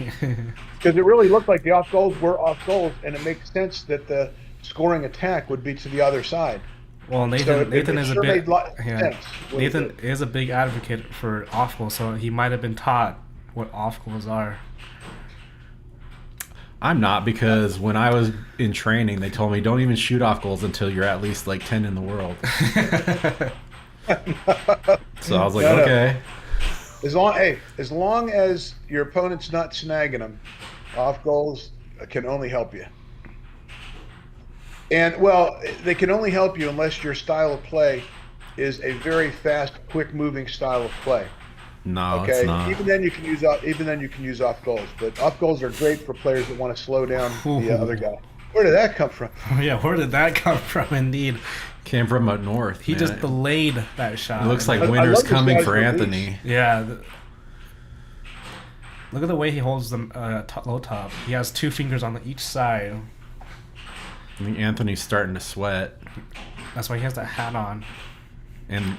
Because it really looked like the off goals were off goals, and it makes sense that the scoring attack would be to the other side. Well, Nathan is sure a bit. made sense. Nathan is a big advocate for off goals, so he might have been taught what off goals are. I'm not, because when I was in training, they told me don't even shoot off goals until you're at least like 10 in the world. So I was like, okay. As long as your opponent's not snagging them, off goals can only help you. And well, they can only help you unless your style of play is a very fast, quick-moving style of play. No, Okay, it's not. even then you can use off goals, but off goals are great for players that want to slow down the other guy. Where did that come from? Yeah, where did that come from? Indeed, Came from up north. He man. just delayed that shot. It looks like I winter's love this coming guy's for release. Anthony. Yeah. Look at the way he holds the low top. He has 2 fingers on each side. I think Anthony's starting to sweat. That's why he has that hat on. And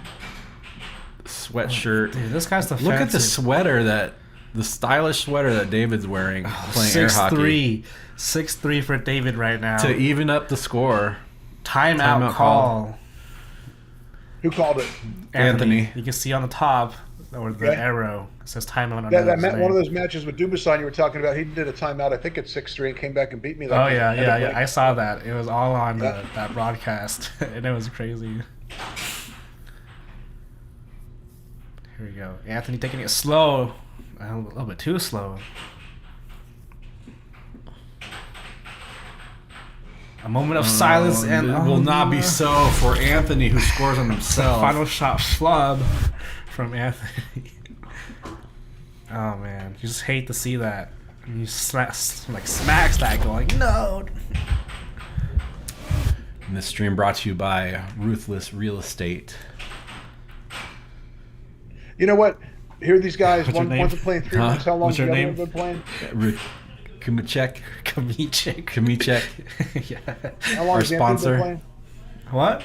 sweatshirt. Dude, this guy's defensive. Look at the stylish sweater that David's wearing playing air hockey. 6'3" for David right now. To even up the score. Timeout call. Who called it? Anthony. You can see on the top, or the arrow, it says timeout on One of those matches with Dubusan you were talking about, he did a timeout, I think at 6-3, and came back and beat me. Oh, yeah. I saw that. It was all on that broadcast, and it was crazy. Here we go. Anthony taking it slow. A little bit too slow. A moment of silence, and it will not be so for Anthony, who scores on himself. Final shot flub from Anthony. Oh man, you just hate to see that. And you smacks that, going no. And this stream brought to you by Ruthless Real Estate. You know what? Here are these guys. What's your One's name? been playing 3 months. How long What's your the other name? one been playing? Kumachek. Kamichek. Yeah. How long Our has Anthony sponsor. been playing? What?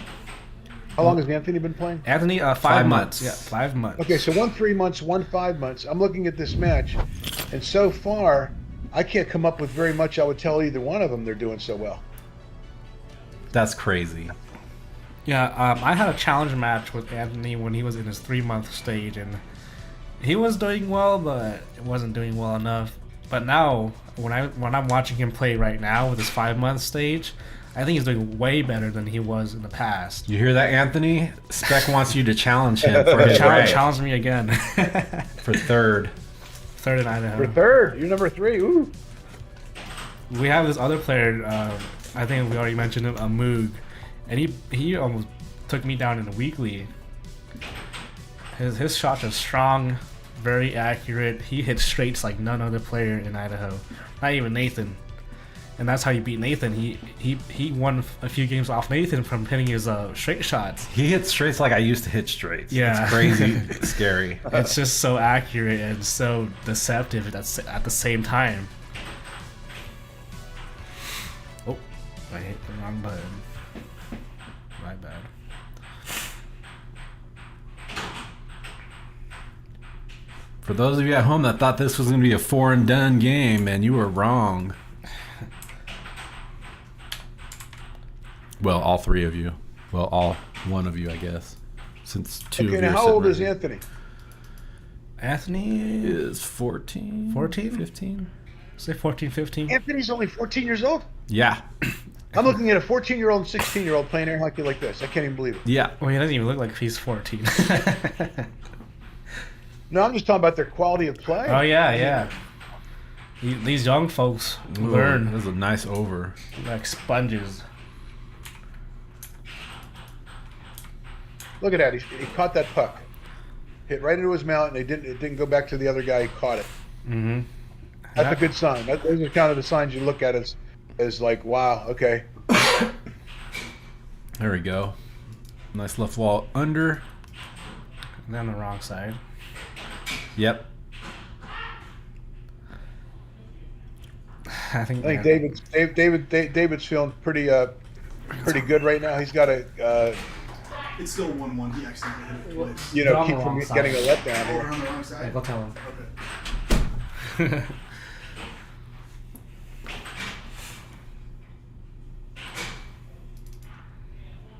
How long has Anthony been playing? Anthony, 5 months. Yeah, 5 months. Okay, so 1 3 months, 1 5 months. I'm looking at this match, and so far, I can't come up with very much I would tell either one of them they're doing so well. That's crazy. Yeah, I had a challenge match with Anthony when he was in his 3-month stage, and he was doing well, but it wasn't doing well enough. But now, when I'm watching him play right now with his 5-month stage, I think he's doing way better than he was in the past. You hear that, Anthony? Spec wants you to challenge him for his rank. Challenge me again. For third. Third in Idaho. For third, you're number 3. Ooh. We have this other player, I think we already mentioned him, Moog, and he almost took me down in a weekly. His shots are strong, very accurate. He hits straights like none other player in Idaho, not even Nathan. And that's how he beat Nathan. He won a few games off Nathan from hitting his straight shots. He hits straights like I used to hit straights. Yeah. It's crazy. It's scary. It's just so accurate and so deceptive at the same time. Oh, I hit the wrong button. My bad. For those of you at home that thought this was going to be a 4-and-done game, man, you were wrong. Well, all 3 of you. Well, all 1 of you, I guess. Since 2 of you Okay, are now how old sitting is right Anthony? Anthony is 14? 14? 15? Say 14, 15. Anthony's only 14 years old? Yeah. I'm looking at a 14-year-old and 16-year-old playing air hockey like this. I can't even believe it. Yeah. Well, he doesn't even look like he's 14. No, I'm just talking about their quality of play. Oh, yeah. These young folks learn This is a nice over. like sponges. Look at that. He caught that puck. Hit right into his mount, and it didn't go back to the other guy. He caught it. Mm-hmm. That's a good sign. Those are kind of the signs you look at as like, wow, okay. There we go. Nice left wall under. And on the wrong side. Yep. I think David's feeling pretty good right now. He's got a It's still 1-1. He accidentally hit it twice. They're on keep the from wrong side. getting a letdown Oh, we're here. on the wrong side? Go tell him. Okay.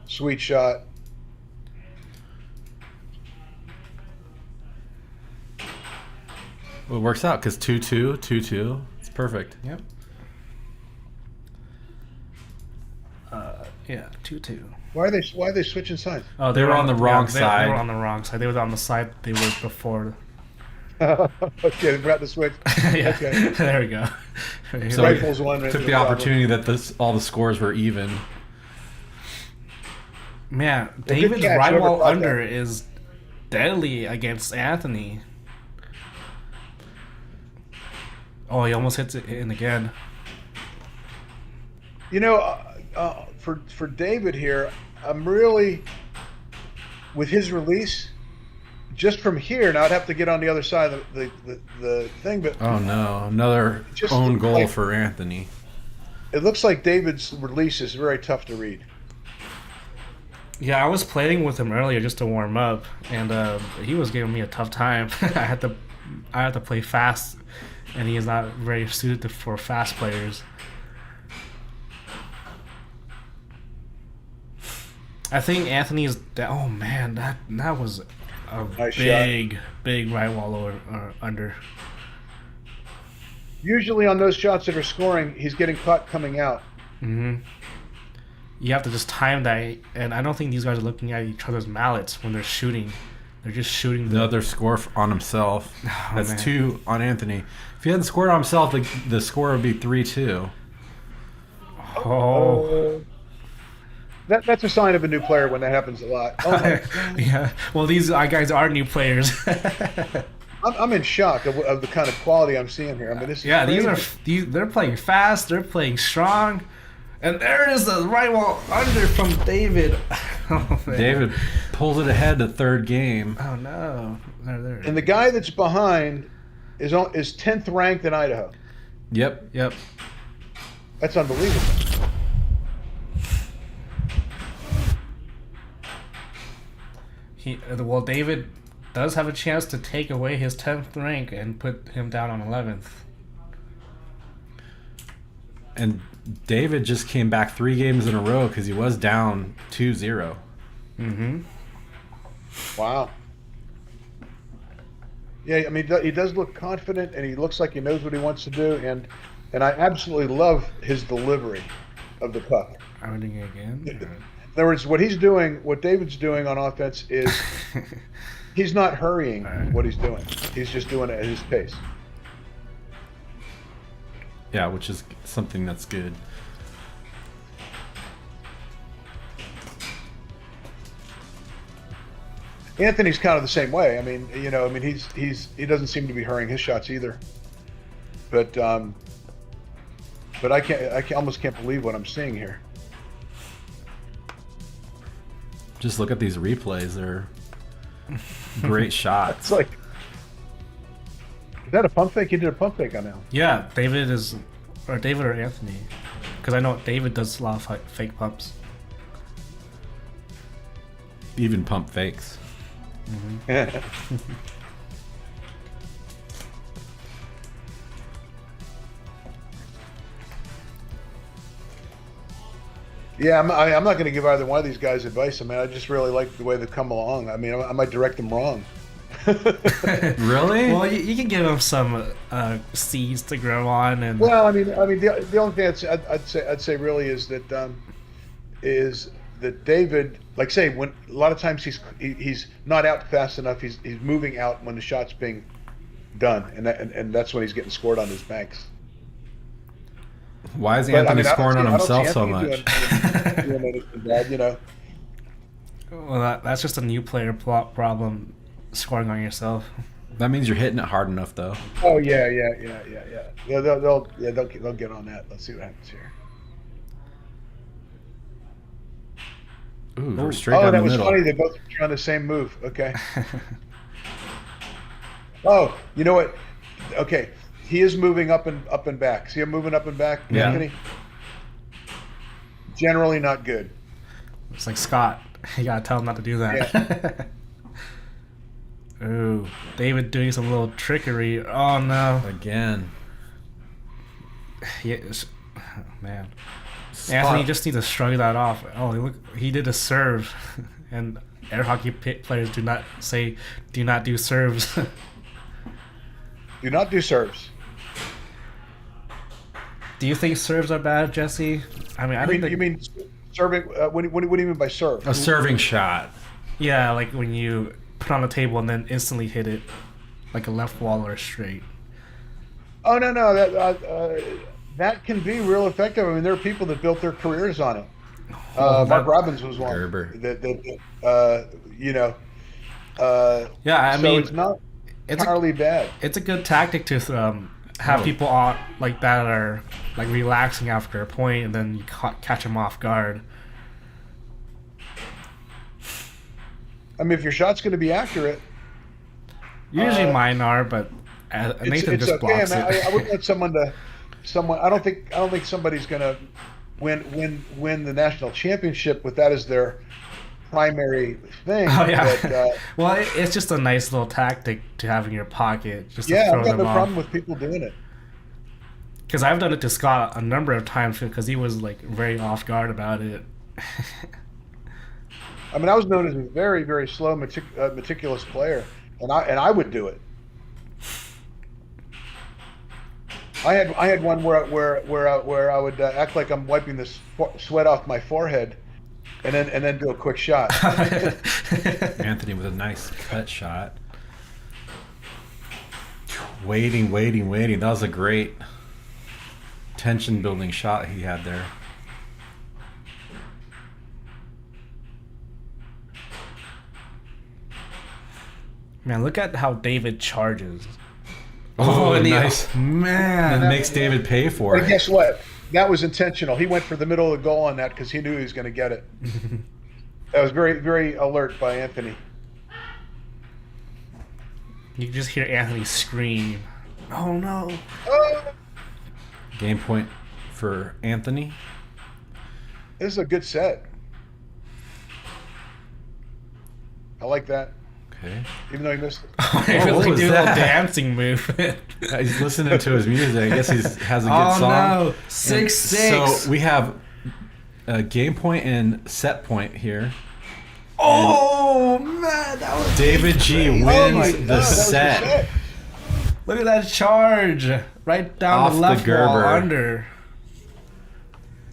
Sweet shot. Well, it works out because 2-2, 2-2. It's perfect. Yep. Yeah, 2-2. Why are they switching sides? Oh, They were on the wrong They side. were on the wrong side. They were on the side they were before. Okay, they forgot to switch. Yeah. Okay. There we go. So Rifles one. took the opportunity that all the scores were even. Man, good David's catch, right whoever wall caught under that. is deadly against Anthony. Oh, he almost hits it in again. You know, for David here, I'm really with his release. Just from here, now I'd have to get on the other side of the thing, but Oh no, another Just own goal like- for Anthony. it looks like David's release is very tough to read. Yeah, I was playing with him earlier just to warm up, and he was giving me a tough time. I had to play fast, and he is not very suited for fast players. I think Anthony's. Oh man, that was a Nice big right wall over under. Usually on those shots that are scoring, he's getting caught coming out. You have to just time that, and I don't think these guys are looking at each other's mallets when they're shooting. They're just shooting The other score on himself. That's man. 2 on Anthony. If he hadn't scored on himself, the score would be 3-2. Oh. That's a sign of a new player when that happens a lot. Oh my God. Yeah. Well, these guys are new players. I'm in shock of the kind of quality I'm seeing here. I mean, this is Yeah, crazy. they're playing fast. They're playing strong. And there it is, the right wall under from David. Oh, man. David pulls it ahead to third game. Oh no. There. And the guy that's behind is 10th ranked in Idaho. Yep. That's unbelievable. Well, David does have a chance to take away his 10th rank and put him down on 11th. And David just came back 3 games in a row because he was down 2-0. Wow. Yeah, I mean, he does look confident, and he looks like he knows what he wants to do, and I absolutely love his delivery of the puck. I'm doing it again. In other words, what David's doing on offense is he's not hurrying what he's doing. He's just doing it at his pace. Yeah, which is something that's good. Anthony's kind of the same way. I mean, he doesn't seem to be hurrying his shots either. But I almost can't believe what I'm seeing here. Just look at these replays. They're great shots. It's like, is that a pump fake? He did a pump fake on now. Yeah, David or Anthony. Because I know David does a lot of fake pumps. Even pump fakes. Yeah, I'm not going to give either one of these guys advice. I mean, I just really like the way they've come along. I mean, I might direct them wrong. Really? Well, you can give him some seeds to grow on, and Well, I mean, the only thing I'd say really is that David, like say, when a lot of times he's not out fast enough. He's moving out when the shot's being done, and that's when he's getting scored on his banks. Why is But, Anthony I don't scoring see- on I don't see himself so Anthony much? doing anything bad, you know. well, that's just a new player problem, scoring on yourself. That means you're hitting it hard enough, though. Oh yeah. They'll get on that. Let's see what happens here. Ooh, we're straight Oh, down that the was middle. funny. They both were trying the same move. Okay. Oh, you know what? Okay, he is moving up and back. See him moving up and back, Yeah. Anthony? Generally not good. It's like Scott. You gotta tell him not to do that. Ooh, David doing some little trickery. Oh no. Again. Yes. Man. Anthony just needs to shrug that off. Oh, look, he did a serve. And air hockey players do not do serves. Do not do serves. Do you think serves are bad, Jesse? I mean, I think You mean serving? What do you mean by serve? A serving shot. yeah, like when you put on the table and then instantly hit it, like a left wall or a straight. Oh no, that can be real effective. I mean, there are people that built their careers on it. Mark Robbins was one. Gerber. Yeah, I so mean, it's not it's entirely bad. It's a good tactic to have people on like that are like relaxing after a point, and then you catch them off guard. I mean, if your shot's going to be accurate, Usually mine are, but Nathan it's just okay. blocks I mean, it. I wouldn't want someone. I don't think somebody's going to win the national championship with that as their primary thing. Oh yeah. But, well, it's just a nice little tactic to have in your pocket, just to yeah, throw I've got them no off. problem with people doing it. Because I've done it to Scott a number of times because he was like very off guard about it. I mean, I was known as a very, very slow, meticulous player, and I would do it. I had one where I would act like I'm wiping the sweat off my forehead, and then do a quick shot. Anthony with a nice cut shot. Waiting. That was a great tension building shot he had there. Man, look at how David charges. Oh, and nice. Man. That makes David pay for But it. guess what? That was intentional. He went for the middle of the goal on that because he knew he was going to get it. That was very, very alert by Anthony. You can just hear Anthony scream. Oh no. Game point for Anthony. This is a good set. I like that. Okay. Even though he missed it. I what really was do a that? little dancing move. He's listening to his music. I guess he has a good Oh song. no. And 6-6. So we have a game point and set point here. Oh man, that was David G Oh wins my God, the that was the set. Look at that charge. Right down Off the the left wall Gerber. under.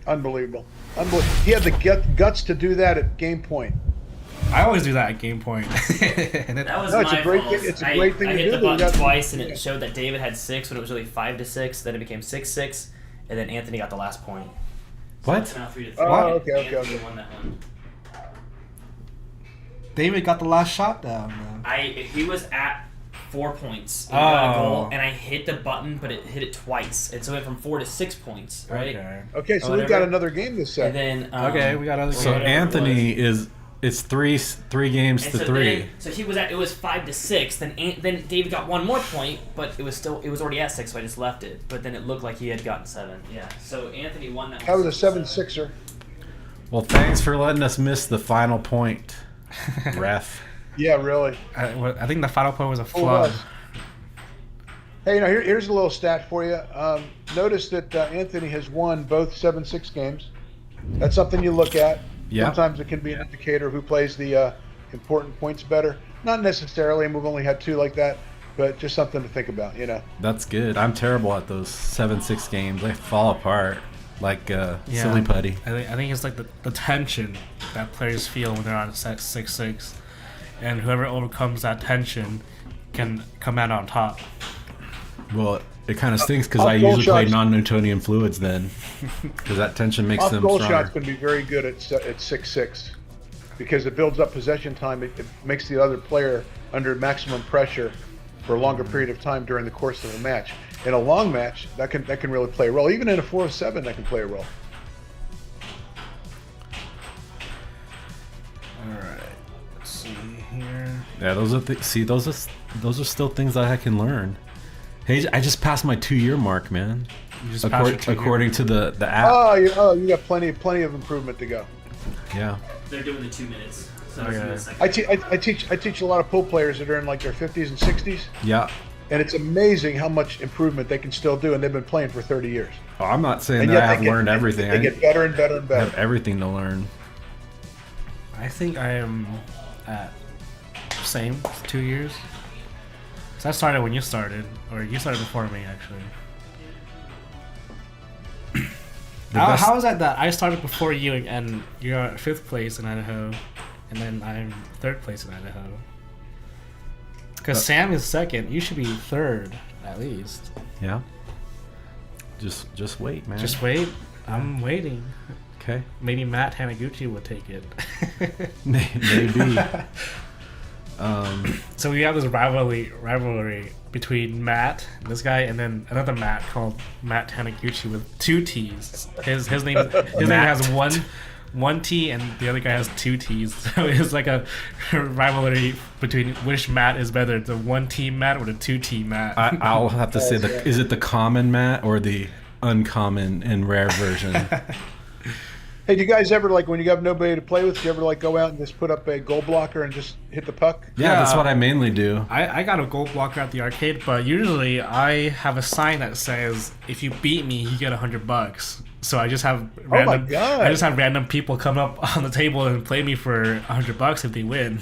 Unbelievable. He had the guts to do that at game point. I always do that at game point. And it, That was No, it's a my great fault. thing- it's a great thing I to hit do, the but you button got- twice, and it showed that David had 6 when it was really 5-6. Then it became 6-6, and then Anthony got the last point. So What? it's now 3-3. Oh, okay. Anthony won that one. David got the last shot down, man. He was at 4 points. And got a Oh. goal, and I hit the button, but it hit it twice, and so it went from 4 to 6 points. Right. Okay, so Or we've got whatever. another game this set. And then Okay, we got other So whatever it Anthony it's three games And to so 3. Then, so he was at, it was 5-6. Then David got one more point, but it was already at 6, so I just left it. But then it looked like he had gotten 7. Yeah. So Anthony won that. That was a 7-6. 7-6er. Well, thanks for letting us miss the final point, ref. Yeah, really. I think the final point was a Oh, it flood. was. Hey, here's a little stat for you. Notice that Anthony has won both 7-6 games. That's something you look at. Yeah. Sometimes it can be an indicator who plays the important points better. Not necessarily, and we've only had 2 like that, but just something to think about, you know. That's good. I'm terrible at those 7-6 games. They fall apart like silly putty. I think it's like the tension that players feel when they're on set 6-6, and whoever overcomes that tension can come out on top. Well, it kind of stinks because Off I goal usually play shots. non-Newtonian fluids then, because that tension makes Off them goal stronger. shots can be very good at 6-6 because it builds up possession time. It makes the other player under maximum pressure for a longer period of time during the course of a match. In a long match, that can really play a role. Even in a 4-7, that can play a role. All right, let's see here. Yeah, those are those are still things that I can learn. Hey, I just passed my 2-year mark, man. You just passed your 2 year. According to the app. You got plenty of improvement to go. Yeah. They're doing the 2 minutes. So Okay. it's the second. I teach a lot of pool players that are in like their 50s and 60s, Yeah. and it's amazing how much improvement they can still do, and they've been playing for 30 years. Oh, I'm not saying And that yet I they have get- learned everything. They I get better and better and have better. everything to learn. I think I am at same 2 years. So I started when you started, or you started before me actually. How is that I started before you and you're at 5th place in Idaho, and then I'm 3rd place in Idaho? Because Sam is 2nd, you should be 3rd at least. Yeah. Just wait, man. Just wait. I'm waiting. Okay. Maybe Matt Hanaguchi will take it. Maybe. So we have this rivalry between Matt, this guy, and then another Matt called Matt Taniguchi with 2 T's. His name has one tee and the other guy has two tees. So it's like a rivalry between which mat is better, the one tee mat or the two tee mat. I'll have to say, is it the common mat or the uncommon and rare version? Hey, do you guys ever, like, when you have nobody to play with, do you ever, like, go out and just put up a goal blocker and just hit the puck? Yeah, that's what I mainly do. I got a goal blocker at the arcade, but usually I have a sign that says, if you beat me, you get $100. So I just have random, God. I just have random people come up on the table and play me for $100 if they win.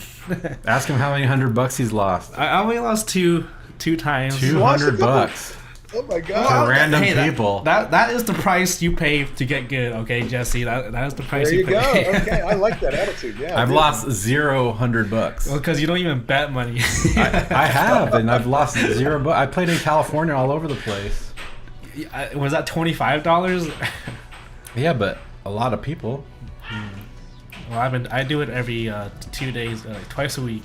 Ask him how many $100 he's lost. I only lost two times. $200 Oh my God! for random people. That is the price you pay to get good. Okay, Jesse, that is the price There you go. pay. Okay, I like that attitude. Yeah, I've lost $100. Well, because you don't even bet money. I have, and I've lost $0. I played in California all over the place. Was that $25? Yeah, but a lot of people. Well, I do it every 2 days, twice a week.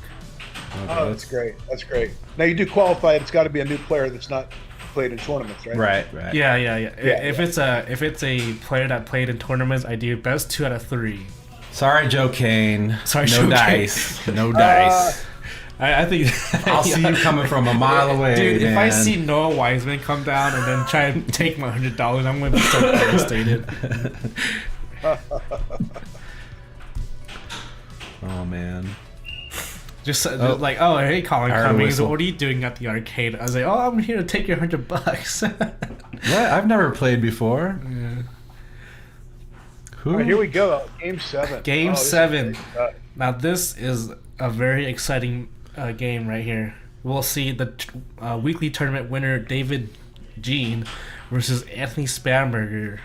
Oh, that's great. That's great. Now you do qualify it. It's got to be a new player that's not played in tournaments, right? Right. Yeah. If it's a player that played in tournaments, I do best 2 out of 3. Sorry, Joe Kane. Sorry, no Joe dice. No dice. I think I'll see you coming from a mile away, dude. man. If I see Noah Wiseman come down and then try and take my $100, I'm gonna be so devastated. Oh man. Just like, oh, hey, Colin I heard a Cummings, whistle. what are you doing at the arcade? I was like, oh, I'm here to take your $100. What? I've never played before. Yeah. Who? All right, here we go. Game 7. Game this is 7. great. Now this is a very exciting game right here. We'll see the weekly tournament winner David Jean versus Anthony Spanberger.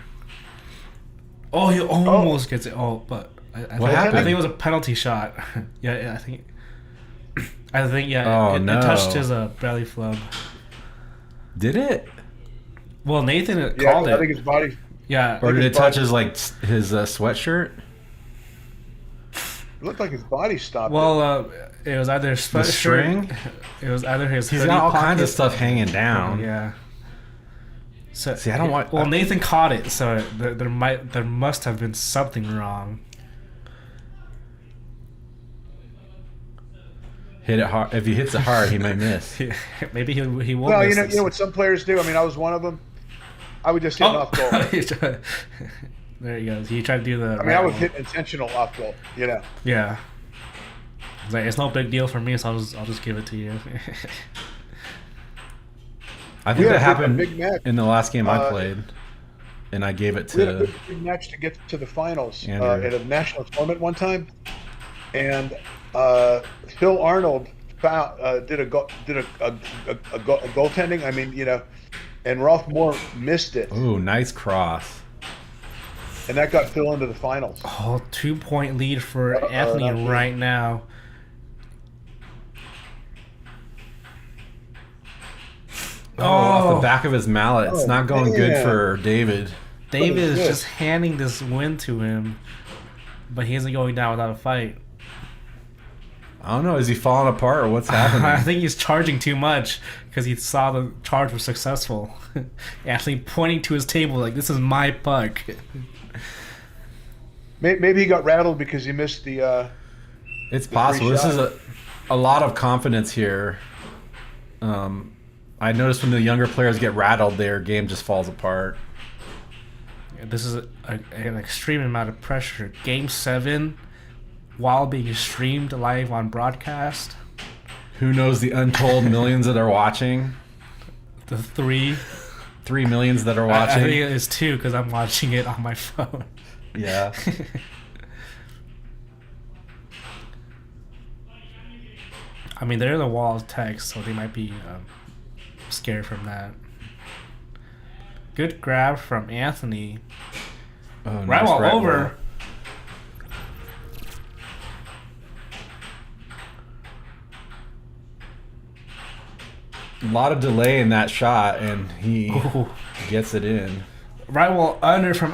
Oh, he almost gets it. Oh, but What happened? I think it was a penalty shot. Yeah, I think. Yeah. Oh, it no. touched his belly flub. Did it? Well, Nathan Yeah, called I it. think his body. Yeah. Or did his it touch body- his his sweatshirt? It looked like his body stopped. Well, it was either his The string? It was either his. He's hoodie got all kinds of pocket- stuff hanging down. Yeah. So See, I don't want- Well, Nathan caught it, so there must have been something wrong. Hit it hard. If he hits it hard, he might miss. Maybe he won't. Well, miss you this. know what some players do. I mean, I was one of them. I would just hit an off goal. There he goes. He tried to do the. I mean, I would hit intentional off goal. You know. Yeah. It's like, it's no big deal for me, so I'll just give it to you. I We think had that a happened big match. in the last game I played, and I gave it We had a to. big match to get to the finals Andrew. at a national tournament one time, and Phil Arnold did a goaltending. I mean, you know, and Rolf Moore missed it, Ooh, nice cross. and that got Phil into the finals. Oh, 2-point lead for Anthony that's right now. Oh, off the back of his mallet. It's not going good man. for David. David is this? just handing this win to him, but he isn't going down without a fight. I don't know. Is he falling apart or what's happening? I think he's charging too much because he saw the charge was successful. Anthony pointing to his table like, this is my puck. Maybe he got rattled because he missed the. It's possible. This is a lot of confidence here. I noticed when the younger players get rattled, their game just falls apart. This is an extreme amount of pressure. Game 7, while being streamed live on broadcast. Who knows the untold millions that are watching? The 3 millions that are I watching. think it is 2 because I'm watching it on my phone. Yeah. I mean, they're in the wall of text, so they might be scared from that. Good grab from Anthony. Oh, Right nice wall right over. wall. A lot of delay in that shot, and he Ooh. gets it in. Right wall under from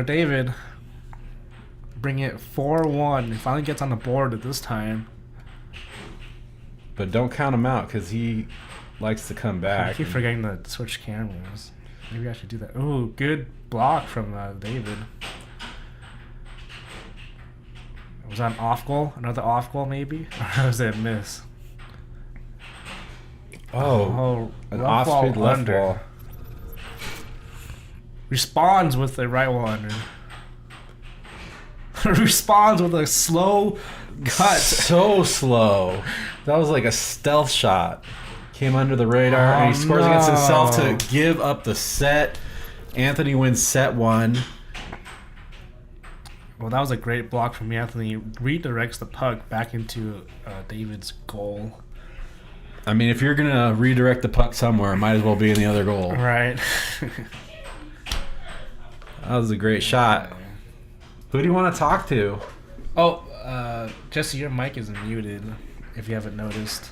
David. Bring it 4-1. He finally gets on the board at this time. But don't count him out because he likes to come I back. keep forgetting to switch cameras. Maybe I should do that. Ooh, good block from David. Was that an off goal? Another off goal, maybe? Or was it a miss? Oh, an left off-speed wall left under. wall. Responds with the right wall under. Responds with a slow cut. So slow. That was like a stealth shot. Came under the radar, and he scores against himself to give up the set. Anthony wins set 1. Well, that was a great block from Anthony. Redirects the puck back into David's goal. I mean, if you're going to redirect the puck somewhere, it might as well be in the other goal. Right. That was a great shot. Who do you want to talk to? Oh, Jesse, your mic is muted, if you haven't noticed.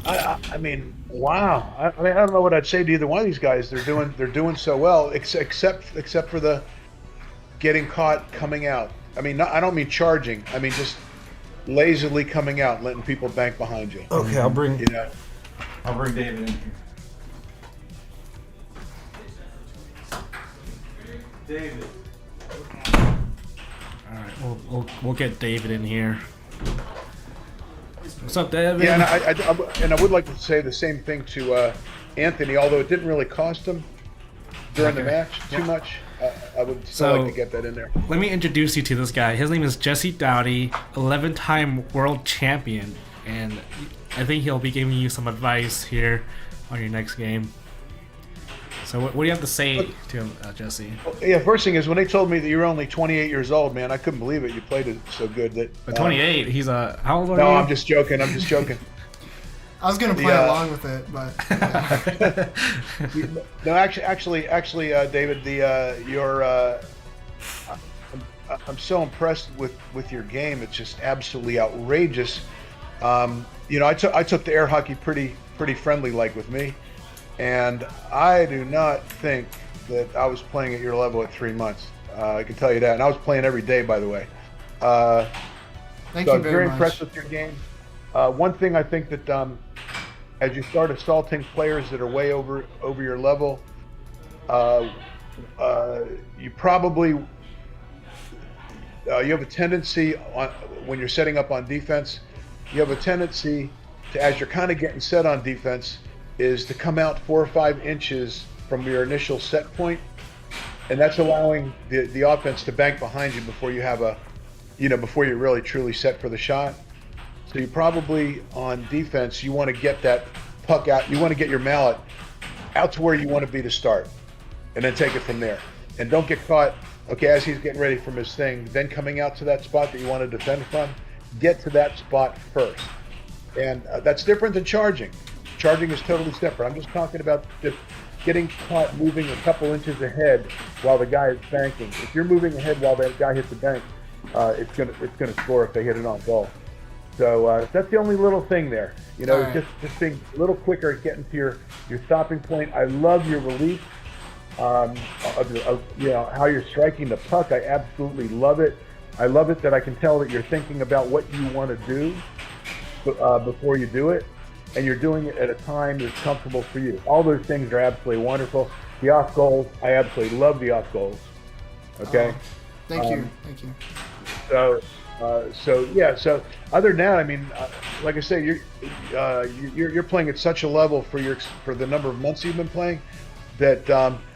I mean, wow. I don't know what I'd say to either one of these guys. They're doing so well, except for the getting caught coming out. I mean, I don't mean charging. I mean just lazily coming out and letting people bank behind you. Okay, I'll bring David in here. David. All right, we'll get David in here. What's up, David? Yeah, and I would like to say the same thing to Anthony, although it didn't really cost him during the match too much. I would still like to get that in there. Let me introduce you to this guy. His name is Jesse Douty, 11-time world champion, and I think he'll be giving you some advice here on your next game. So what do you have to say to him, Jesse? Yeah, first thing is when they told me that you were only 28 years old, man, I couldn't believe it. You played it so good that. But 28, he's how old are you? No, I'm just joking. I was gonna play along with it, but. Yeah. No, actually, David, I'm so impressed with your game. It's just absolutely outrageous. I took the air hockey pretty friendly like with me, and I do not think that I was playing at your level at 3 months. I can tell you that, and I was playing every day, by the way. Thank you very much. Very impressed with your game. One thing I think that as you start assaulting players that are way over your level, you probably you have a tendency when you're setting up on defense, you have a tendency to, as you're kind of getting set on defense, is to come out 4 or 5 inches from your initial set point, and that's allowing the offense to bank behind you before you have before you're really truly set for the shot. So you probably, on defense, you want to get that puck out. You want to get your mallet out to where you want to be to start, and then take it from there. And don't get caught, as he's getting ready from his thing, then coming out to that spot that you want to defend from. Get to that spot first. And that's different than charging. Charging is totally separate. I'm just talking about just getting caught moving a couple inches ahead while the guy is banking. If you're moving ahead while that guy hits the bank, it's gonna score if they hit it on goal. So that's the only little thing there. Right. Just being a little quicker at getting to your stopping point. I love your release. How you're striking the puck. I absolutely love it. I love it that I can tell that you're thinking about what you want to do before you do it, and you're doing it at a time that's comfortable for you. All those things are absolutely wonderful. The off goals, I absolutely love the off goals. Okay. Thank you. So other than that, I mean, like I say, you're playing at such a level for the number of months you've been playing that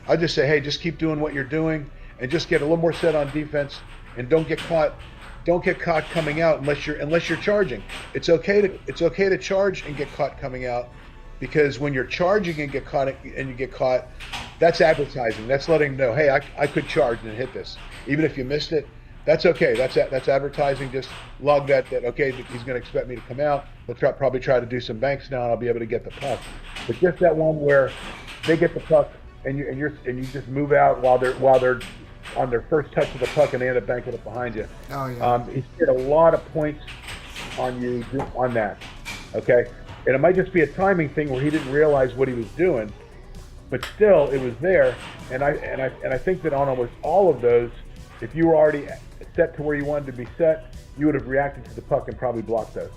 I just say, hey, just keep doing what you're doing and just get a little more set on defense, and don't get caught coming out unless you're charging. It's okay to charge and get caught coming out, because when you're charging and you get caught, that's advertising. That's letting them know, hey, I could charge and hit this, even if you missed it. That's okay. That's advertising. Just log that okay, he's going to expect me to come out. We'll probably try to do some banks now, and I'll be able to get the puck. But just that one where they get the puck and you just move out while they're on their first touch of the puck and they end up banking it behind you. Oh yeah. He's hit a lot of points on you on that. Okay, and it might just be a timing thing where he didn't realize what he was doing, but still it was there. And I think that on almost all of those, if you were already set to where you wanted to be set, you would have reacted to the puck and probably blocked those.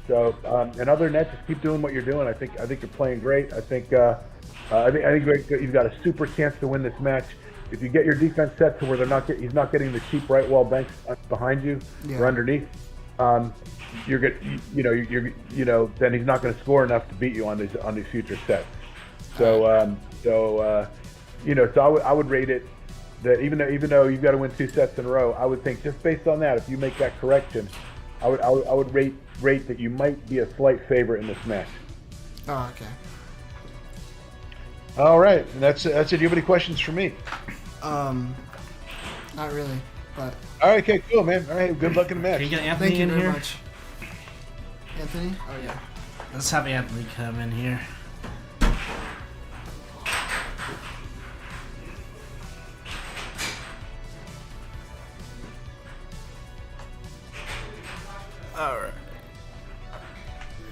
So, and other than that, just keep doing what you're doing. I think you're playing great. I think you've got a super chance to win this match. if you get your defense set to where he's not getting the cheap right wall banks behind you or underneath, you're then he's not going to score enough to beat you on these future sets. So I would rate it that even though you've got to win 2 sets in a row, I would think just based on that, if you make that correction, I would rate that you might be a slight favorite in this match. Oh, okay. All right, and that's it. Do you have any questions for me? Not really, but. All right, okay, cool, man. All right, good luck in the match. Can you get Anthony Thank you in very here? much. Anthony? Oh yeah. Let's have Anthony come in here. All right.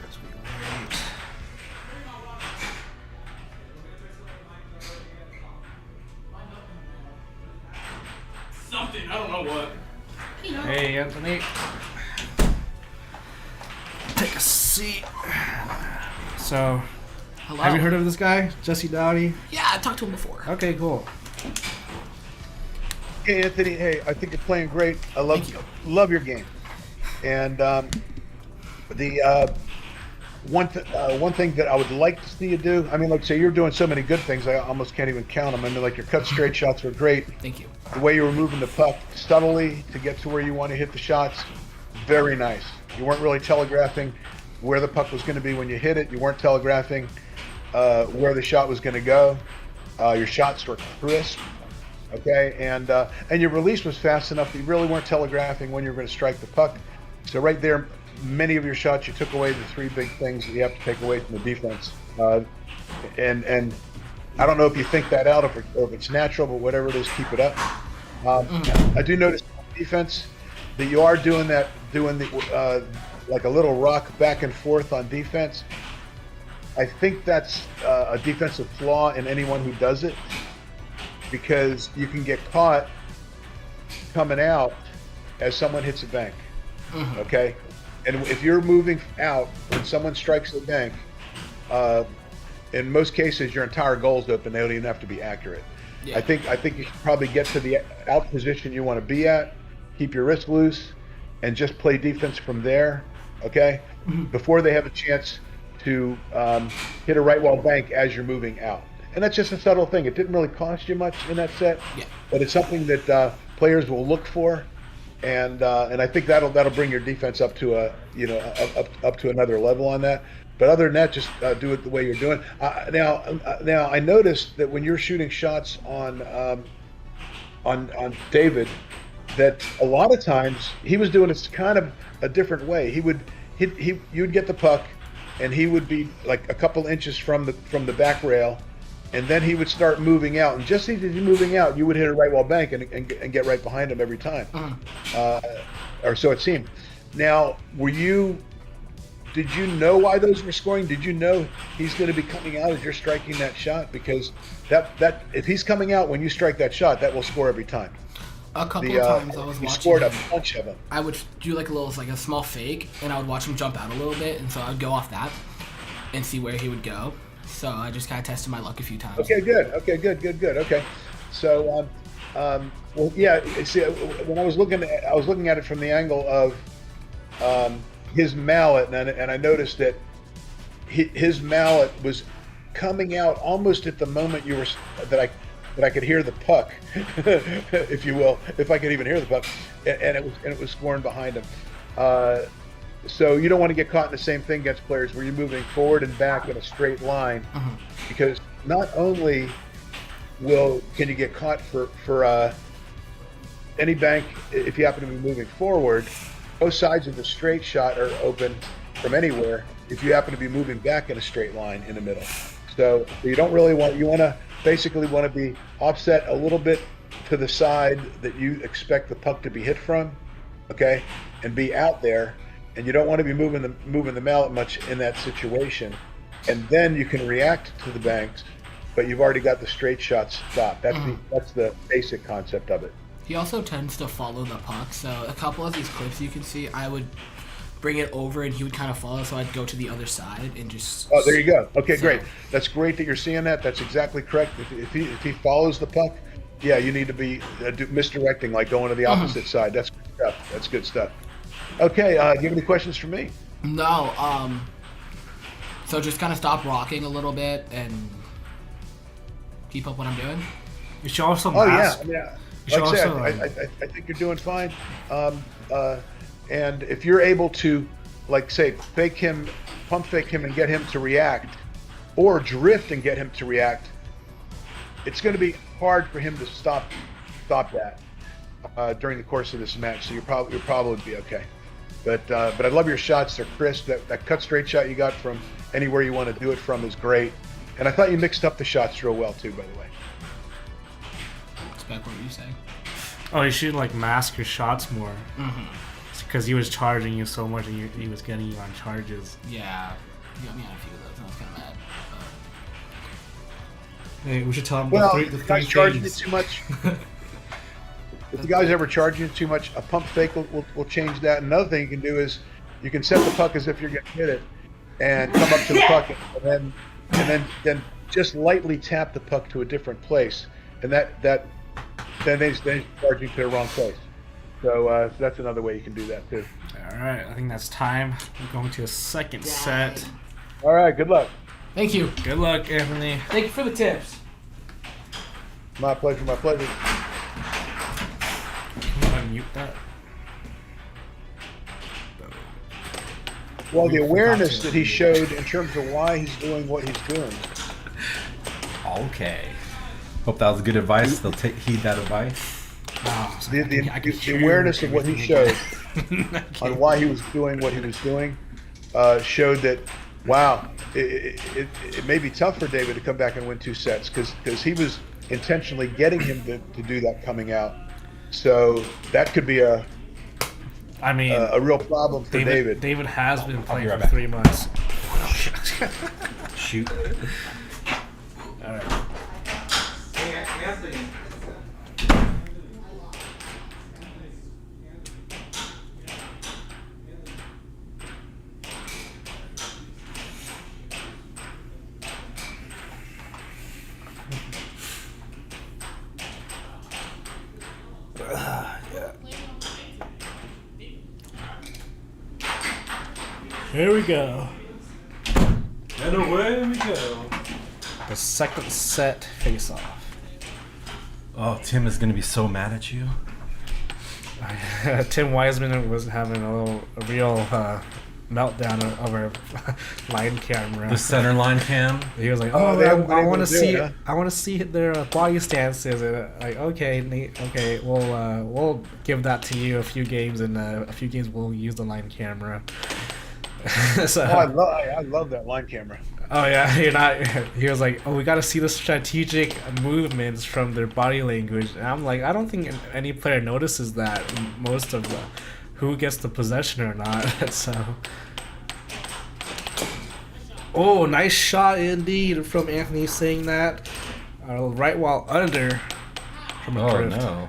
As we wait. Something, I don't know what. Hey, Anthony. Take a seat. So, Hello. have you heard of this guy, Jesse Douty? Yeah, I talked to him before. Okay, cool. Hey, Anthony. Hey, I think you're playing great. I love your game. And one thing that I would like to see you do, I mean, like say you're doing so many good things, I almost can't even count them. I mean, like your cut straight shots were great. Thank you. The way you were moving the puck subtly to get to where you want to hit the shots, very nice. You weren't really telegraphing where the puck was going to be when you hit it. You weren't telegraphing where the shot was going to go. Your shots were crisp. Okay, and your release was fast enough that you really weren't telegraphing when you were going to strike the puck. So right there, many of your shots, you took away the 3 big things that you have to take away from the defense. And I don't know if you think that out or if it's natural, but whatever it is, keep it up. I do notice on defense that you are doing the like a little rock back and forth on defense. I think that's a defensive flaw in anyone who does it, because you can get caught coming out as someone hits a bank. Okay, and if you're moving out when someone strikes the bank, in most cases your entire goal's open. They don't even have to be accurate. Yeah. I think you should probably get to the out position you want to be at, keep your wrist loose, and just play defense from there. Okay, before they have a chance to hit a right wall bank as you're moving out. And that's just a subtle thing. It didn't really cost you much in that set, but it's something that players will look for. And I think that'll bring your defense up to up to another level on that. But other than that, just do it the way you're doing. Now I noticed that when you're shooting shots on David, that a lot of times he was doing it kind of a different way. You'd get the puck, and he would be like a couple inches from the back rail, and then he would start moving out, and just as he's moving out, you would hit a right wall bank and get right behind him every time, or so it seemed. Now, did you know why those were scoring? Did you know he's going to be coming out as you're striking that shot? Because that if he's coming out when you strike that shot, that will score every time. A couple of times I was watching. You scored a bunch of them. I would do a small fake, and I would watch him jump out a little bit, and so I would go off that and see where he would go. So I just kind of tested my luck a few times. Okay, good. Okay, so well, yeah. See, when I was looking at it from the angle of his mallet, and I noticed that his mallet was coming out almost at the moment that I could hear the puck, if you will, if I could even hear the puck, and it was scoring behind him. So you don't want to get caught in the same thing against players where you're moving forward and back in a straight line, because not only can you get caught for any bank if you happen to be moving forward, both sides of the straight shot are open from anywhere if you happen to be moving back in a straight line in the middle. So you don't really basically want to be offset a little bit to the side that you expect the puck to be hit from, okay, and be out there. And you don't want to be moving the mallet much in that situation, and then you can react to the banks, but you've already got the straight shot stopped. That's the basic concept of it. He also tends to follow the puck, so a couple of these clips you can see, I would bring it over and he would kind of follow, so I'd go to the other side and just... Oh, there you go. Okay, great. That's great that you're seeing that. That's exactly correct. If he follows the puck, Yeah, you need to be misdirecting, like going to the opposite side. That's good stuff. That's good stuff. Okay, do you have any questions for me? No. So just kind of stop rocking a little bit and keep up what I'm doing. You should also Oh mask. yeah. You should Like I said, also, I think you're doing fine. And if you're able to, like, say, pump fake him and get him to react, or drift and get him to react, it's going to be hard for him to stop that during the course of this match. So you'll probably be okay. But I love your shots. They're crisp. That cut straight shot you got from anywhere you want to do it from is great. And I thought you mixed up the shots real well too, by the way. What were you saying? Oh, you should like mask your shots more. Because he was charging you so much, and he was getting you on charges. Yeah, you got me on a few of those. I was kind of mad. Hey, we should tell him Well, the if the three guy's charging you things. too much. If the guy's ever charging you too much, a pump fake will change that. Another thing you can do is you can set the puck as if you're going to hit it, and come up to the puck, and then just lightly tap the puck to a different place, and then they charge you to the wrong place. So that's another way you can do that too. All right, I think that's time. We're going to a second set. All right, good luck. Thank you. Good luck, Anthony. Thank you for the tips. My pleasure, my pleasure. Can you unmute that? Well, the awareness that he showed in terms of why he's doing what he's doing. Okay. Hope that was good advice. They'll heed that advice. Oh, The awareness of what he showed on why he was doing what he was doing showed that, wow, it may be tough for David to come back and win 2 sets because he was intentionally getting him to do that coming out. So that could be a real problem for David. David has been playing right for 3 months. Shoot. All right. Here we go. And away we go. The second set face-off. Oh, Tim is going to be so mad at you. Tim Wiseman was having a real meltdown over line camera. The center line cam. He was like, Oh, "Oh, they I haven't been want able to to do see, it, huh? I want to see their body stances." And like, okay, we'll give that to you. A few games, and a few games we'll use the line camera. So, I love that line camera. oh yeah, you're not. He was like, "Oh, we got to see the strategic movements from their body language." And I'm like, I don't think any player notices that. Most of the who gets the possession or not. So, oh, nice shot indeed from Anthony saying that. Right while under from a drift. No.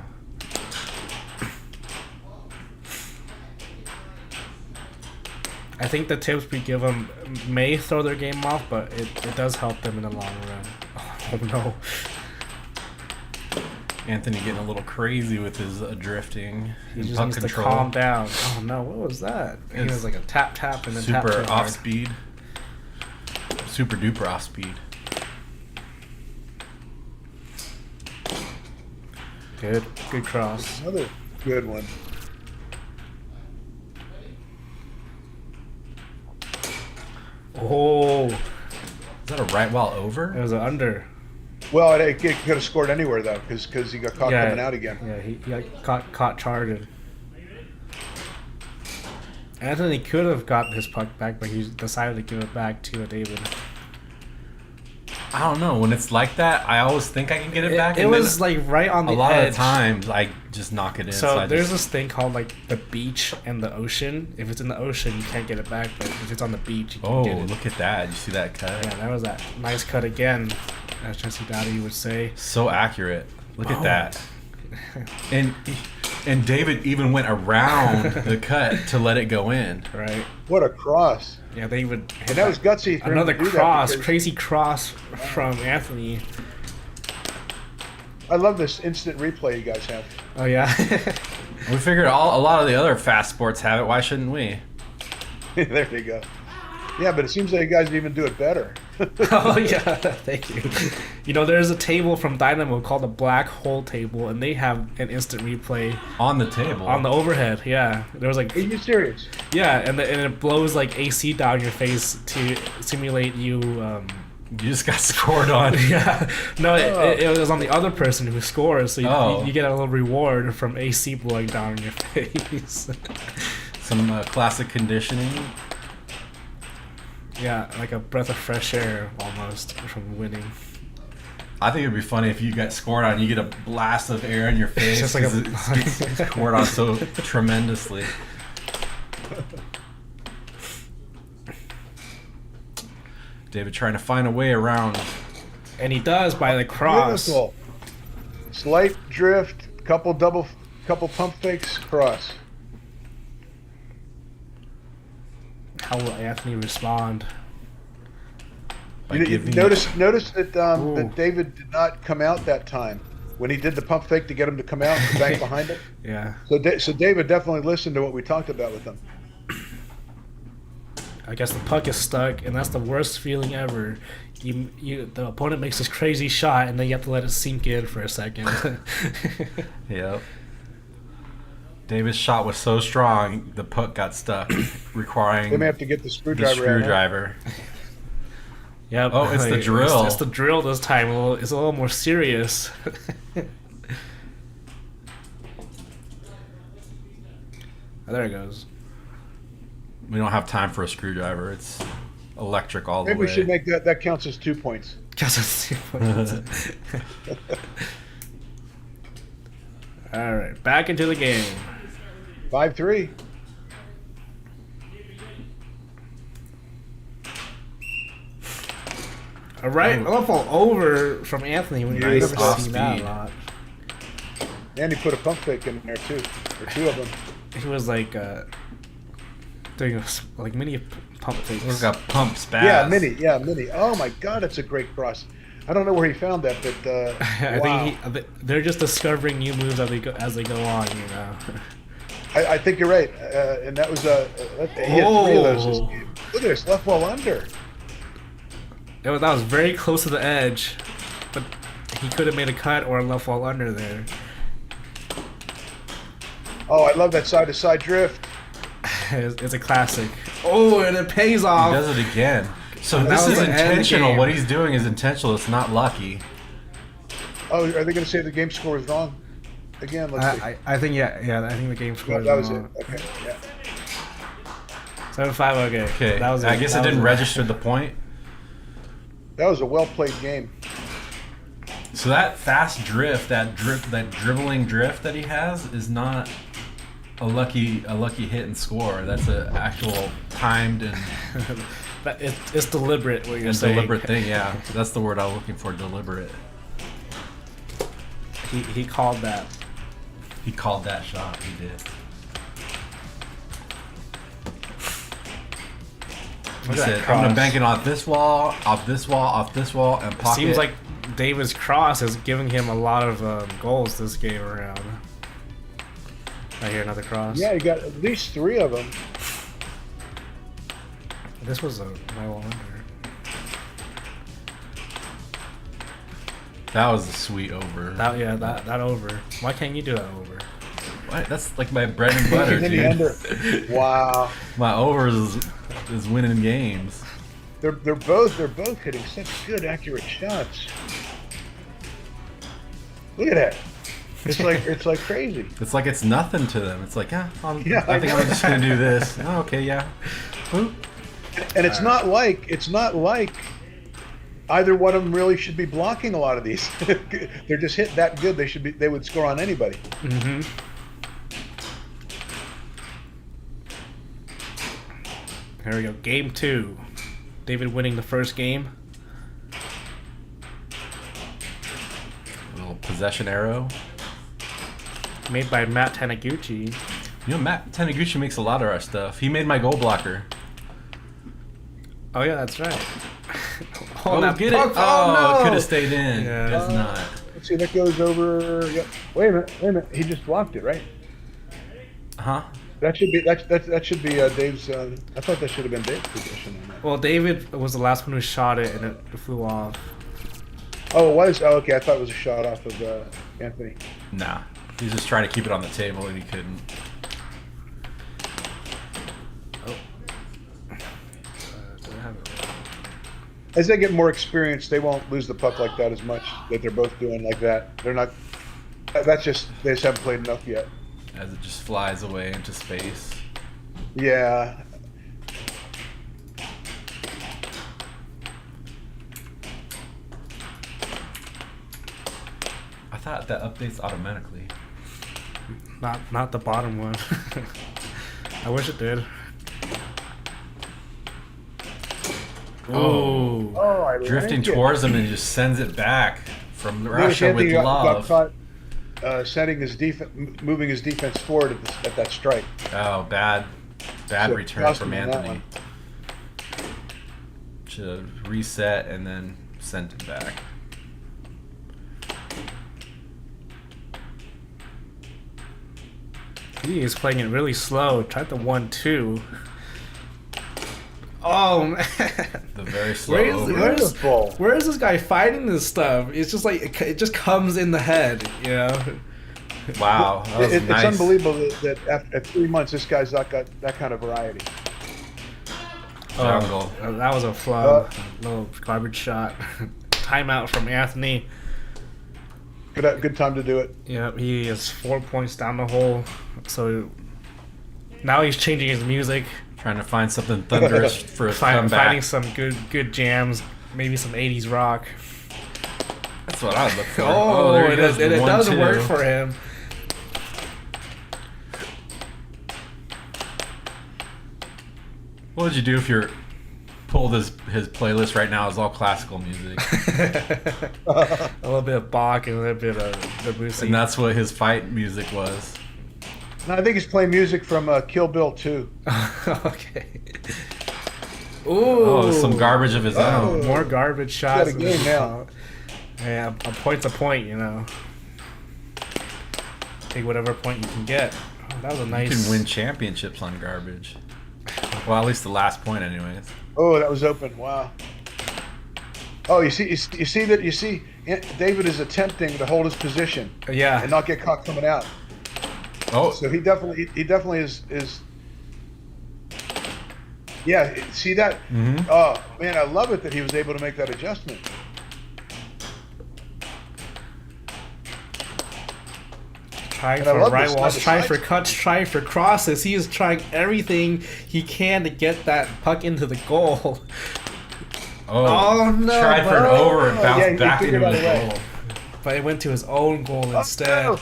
I think the tips we give them may throw their game off, but it does help them in the long run. Oh no. Anthony getting a little crazy with his drifting He and just puck needs control. to calm down. Oh no, what was that? He It's was like a tap and then Super tap too off hard. speed. Super duper off speed. Good cross. Another good one. Oh, Is that a right while over? it was an under. Well, it could have scored anywhere though, because he got caught coming out again. Yeah, he got caught charging. Anthony could have got his puck back, but he decided to give it back to David. I don't know. When it's like that, I always think I can get it back. It and then was like right on the a lot edge. of the times I just knock it in. So I there's just, this thing called like the beach and the ocean. If it's in the ocean, you can't get it back, but if it's on the beach, you can get it. Look at that! You see that cut? Yeah, that was that nice cut again, as Jesse Douty would say. So accurate. Look at Oh. that. And David even went around the cut to let it go in. Right. What a cross! Yeah, they would hit And that was gutsy. For him another to do that cross, because- crazy cross from Anthony. I love this instant replay you guys have. Oh yeah. We figured a lot of the other fast sports have it. Why shouldn't we? There you go. Yeah, but it seems like you guys even do it better. Oh yeah, thank you. You know, there's a table from Dynamo called the Black Hole Table, and they have an instant replay On the table. on the overhead. Yeah, there was like. Are you serious? Yeah, and it blows like AC down your face to simulate you. You just got scored on. Yeah, no, it was on the other person who scores, so you get a little reward from AC blowing down on your face. Some classic conditioning. Yeah, like a breath of fresh air almost from winning. I think it'd be funny if you get scored on, you get a blast of air in your face. Just like it's scored on so tremendously. David trying to find a way around. And he does by the cross. Beautiful. Slight drift, couple pump fakes, cross. How will Anthony respond? Notice that that David did not come out that time when he did the pump fake to get him to come out and back behind him. Yeah. So David definitely listened to what we talked about with him. I guess the puck is stuck, and that's the worst feeling ever. The opponent makes this crazy shot, and then you have to let it sink in for a second. Yep. David's shot was so strong, the puck got stuck, requiring. They may have to get the screwdriver. Yep. Oh, it's the drill. It's the drill this time. It's a little more serious. There it goes. We don't have time for a screwdriver. It's electric all the way. Maybe we should make that counts as 2 points. Counts as 2 points. All right, back into the game. 5-3. All right, awful over from Anthony. We've Nice never off seen that a speed. lot. And he put a pump fake in there too, or 2 of them. He was like doing like mini pump fakes. We've got pump spaz. Yeah, mini. Oh my God, that's a great cross. I don't know where he found that, but I wow. think they're just discovering new moves as they go on. You know. I think you're right, and that was he had 3 of those this game. Look at this, left wall under. That was very close to the edge, but he could have made a cut or a left wall under there. Oh, I love that side-to-side drift. It's a classic. Oh, and it pays off. He does it again. So That this was is an end intentional. game. What he's doing is intentional. It's not lucky. Oh, are they going to say the game score was wrong? Again, let's see. I think I think the game score That was is it. wrong. Okay, yeah. 7-5. Okay. Okay. That was I guess it didn't register the point. That was a well-played game. So that fast drift, that dribbling drift that he has, is not a lucky hit and score. That's an actual timed and But it's deliberate. What you're saying. deliberate thing. Yeah, that's the word I was looking for. Deliberate. He called that. He called that shot. He did. He Look at said, that "I'm gonna cross. bank it off this wall, off this wall, off this wall, and pocket." Seems like David's cross is giving him a lot of goals this game around. I hear another cross. Yeah, you got at least 3 of them. This was a my wall under. that was a sweet over. That over. Why can't you do that over? What? That's like my bread and butter, Hit the dude. under. Wow. My overs is winning games. They're both hitting such good, accurate shots. Look at that. It's like crazy. It's like it's nothing to them. It's like, I think I I'm just gonna do this. Oh, okay, yeah. Boop. And it's not like either one of them really should be blocking a lot of these. They're just hit that good. They would score on anybody. Mm-hmm. Here we go. Game 2. David winning the first game. A little possession arrow. Made by Matt Taniguchi. You know, Matt Taniguchi makes a lot of our stuff. He made my goal blocker. Oh yeah, Oh, that's right. get it! puck. Oh, no! it could have stayed in. Yeah. Does not. Let's see, that goes over. Yep. Wait a minute. He just blocked it, right? Huh? That should be Dave's. I thought that should have been Dave's position on that. Well, David was the last one who shot it, and it flew off. Oh, it was. Oh, okay. I thought it was a shot off of Anthony. Nah. He's just trying to keep it on the table, and he couldn't. As they get more experience, they won't lose the puck like that as much. That they're both doing like that. They're not. That's just they just haven't played enough yet. As it just flies away into space. Yeah. I thought that updates automatically. Not the bottom one. I wish it did. Oh, drifting towards him and he just sends it back from Russia with love. Got caught, setting his moving his defense forward at that strike. Oh, bad So, return from on that Anthony. one. Should have reset and then sent it back. He is playing it really slow. Tried the 1-2. Oh man, The very slow. Where is this guy finding this stuff? It's just like it just comes in the head, you know. Wow, that was nice. It's unbelievable that after 3 months, this guy's not got that kind of variety. Jungle. That was a flub. Little garbage shot. Timeout from Anthony. Good time to do it. Yeah, he is 4 points down the hole. So now he's changing his music. Trying to find something thunderous for his comeback. Finding some good jams. Maybe some 80s rock. That's what I would look for. Oh, there he it goes, does 1-2. work for him. What would you do if you're pulled his playlist right now is all classical music? A little bit of Bach and a little bit of Debussy. And that's what his fight music was. No, I think he's playing music from Kill Bill 2. Okay. Ooh. Oh, some garbage of his own. More garbage shots. Got a game now. Yeah, a point's a point, you know. Take whatever point you can get. Oh, that was a nice. You can win championships on garbage. Well, at least the last point, anyways. Oh, that was open. Wow. Oh, you see David is attempting to hold his position. Yeah. And not get caught coming out. Oh. So he definitely is. Yeah. See that? Mm-hmm. Oh man, I love it that he was able to make that adjustment. Trying for right walls, trying for cuts, trying for crosses. He is trying everything he can to get that puck into the goal. Oh no! Tried for an over and bounced back into his goal. But it went to his own goal instead. No.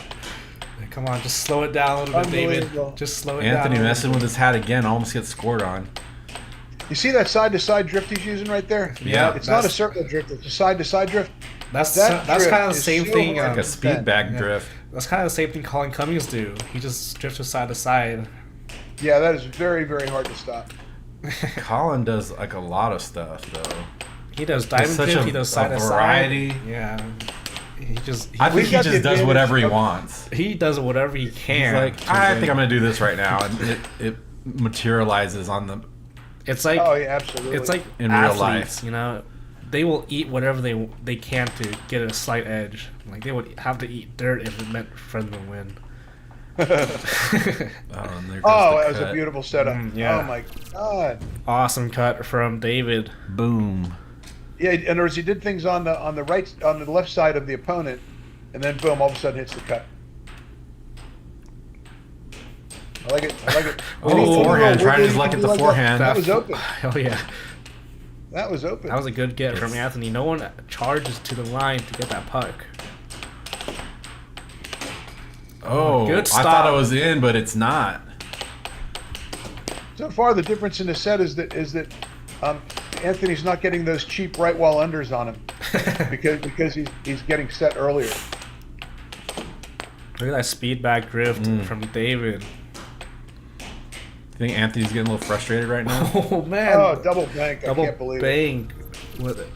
Come on, just slow it down a little bit, David. Just slow it down. Anthony messing with his hat again, almost gets scored on. You see that side-to-side drift he's using right there? Yeah. It's not a circle drift; it's a side-to-side drift. That's kind of the same thing. Like a speed bag drift. That's kind of the same thing Colin Cummings do. He just drifts side to side. Yeah, that is very, very hard to stop. Colin does like a lot of stuff though. He does diamond drift. He does side to variety. Side. Yeah. I think he just does whatever he wants. He does whatever he can. He's like, I think I'm gonna do this right now, and it materializes on the. It's like, oh yeah, absolutely. It's like in athletes, real life, you know, they will eat whatever they can to get a slight edge. Like they would have to eat dirt if it meant for them to win. That was a beautiful setup. Yeah. Oh my god. Awesome cut from David. Boom. Yeah, in other words, he did things on the left side of the opponent, and then boom, all of a sudden hits the cut. I like it. Oh, forehand! Trying his luck at the forehand. That was open. Oh yeah. That was open. That was a good get from Anthony. No one charges to the line to get that puck. Oh, good stop. I thought it was in, but it's not. So far, the difference in the set is that Anthony's not getting those cheap right wall unders on him because he's getting set earlier. Look at that speed back drift from David. I think Anthony's getting a little frustrated right now. Oh man! Oh, double bank! I can't believe bank. it.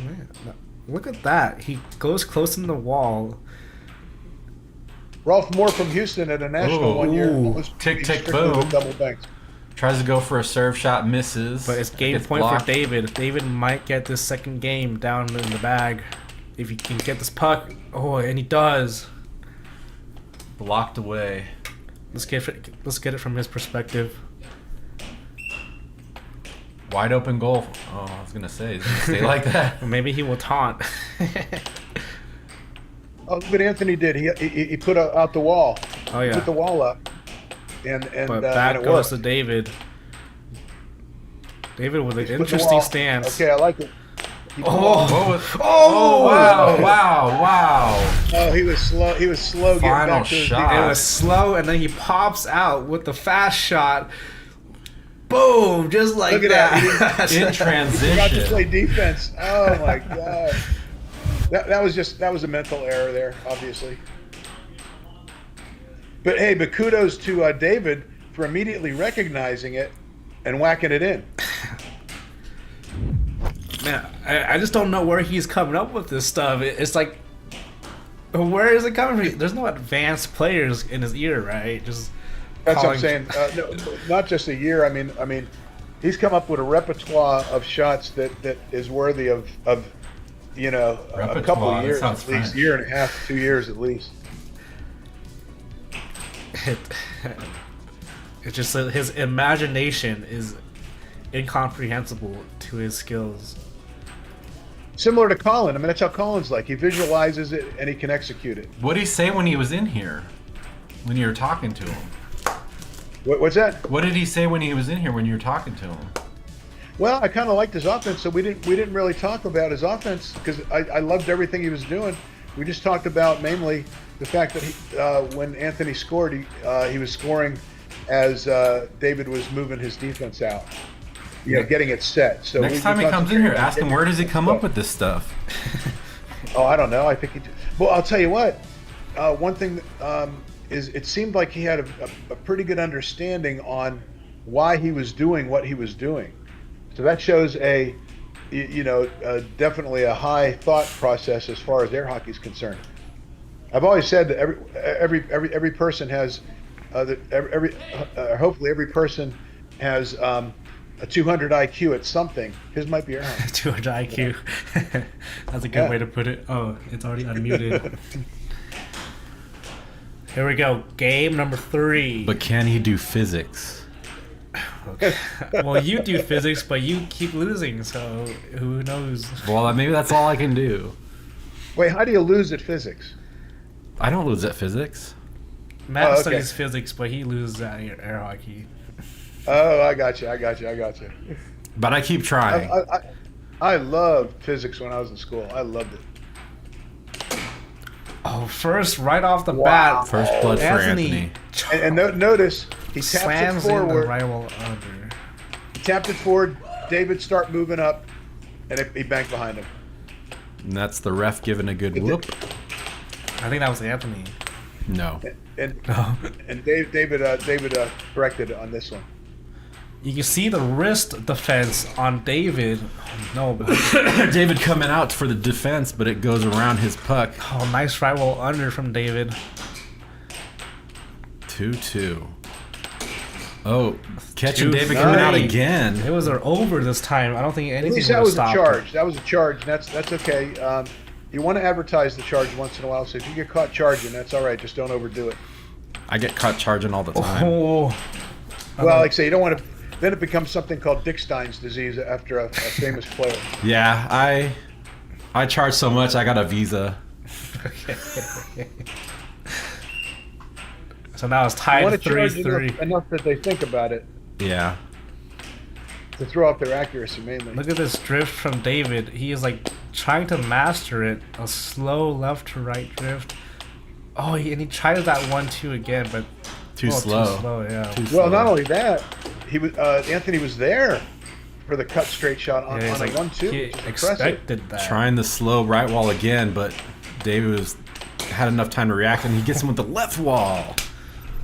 Man, Look at that. He goes close in the wall. Rolf Moore from Houston at a national one year. Tick, tick, boom. Double banks. Tries to go for a serve shot, misses. But it's game point for David. David might get this second game down in the bag. If he can get this puck. Oh, and he does. Blocked away. Let's get it from his perspective. Wide open goal. Oh, I was gonna say, he's gonna stay like that. Maybe he will taunt. Oh, look what Anthony did. He put out the wall. Oh yeah. He put the wall up. But that goes to David. David with an interesting stance. Okay, I like it. Oh, wow. Oh, he was slow. He was slow getting Final back to his shot. It was slow, and then he pops out with the fast shot. Boom! Just like Look at that. In He got to transition. play defense. Oh my god. That was a mental error there, obviously. But hey, kudos to David for immediately recognizing it and whacking it in. Man, I just don't know where he's coming up with this stuff. It's like, where is it coming from? There's no advanced players in his ear, right? Just that's what I'm saying. No, not just a year. I mean, he's come up with a repertoire of shots that is worthy of a couple of years at least, year and a half, 2 years at least. It's just that his imagination is incomprehensible to his skills. Similar to Colin. I mean, that's how Colin's like. He visualizes it and he can execute it. What did he say when he was in here? When you were talking to him? What's that? What did he say when he was in here when you were talking to him? Well, I kind of liked his offense, so we didn't really talk about his offense because I loved everything he was doing. We just talked about mainly the fact that when Anthony scored, he was scoring as David was moving his defense out, getting it set. So next time he comes in here, ask him where does he come up with this stuff. Oh, I don't know. I think he did. Well, I'll tell you what. One thing is it seemed like he had a pretty good understanding on why he was doing what he was doing. So that shows definitely a high thought process as far as air hockey is concerned. I've always said that every person has hopefully every person has a 200 IQ at something. His might be air hockey. 200 IQ. That's a good way to put it. Oh, it's already unmuted. Here we go. Game number 3. But can he do physics? Okay. Well, you do physics, but you keep losing, so who knows? Well, maybe that's all I can do. Wait, how do you lose at physics? I don't lose at physics. Matt studies physics, but he loses at air hockey. Oh, I got you. But I keep trying. I loved physics when I was in school. I loved it. Oh, first, right off the bat. First blood for Anthony. And notice, he tapped it forward. He tapped it forward. David start moving up, and he banked behind him. And that's the ref giving a good whoop. I think that was Anthony. No. And David corrected it on this one. You can see the wrist defense on David. No, but David coming out for the defense, but it goes around his puck. Oh, nice right wall under from David. 2-2. Oh, catching David coming out again. It was over this time. I don't think anything that was stopped a charge. That was a charge, and that's okay. You want to advertise the charge once in a while, so if you get caught charging, that's all right. Just don't overdo it. I get caught charging all the time. Oh. Well, like I say, you don't want to. Then it becomes something called Dick Stein's disease after a famous player. Yeah, I charge so much, I got a visa. So now it's tied 3-3. Enough that they think about it. Yeah. To throw off their accuracy mainly. Look at this drift from David. He is like trying to master it. A slow left to right drift. Oh, and he tries that 1-2 again, but too slow. Too slow, yeah. Too slow. Not only that, he was Anthony was there for the cut straight shot on a 1-2. He expected that. Trying the slow right wall again, but David had enough time to react, and he gets him with the left wall.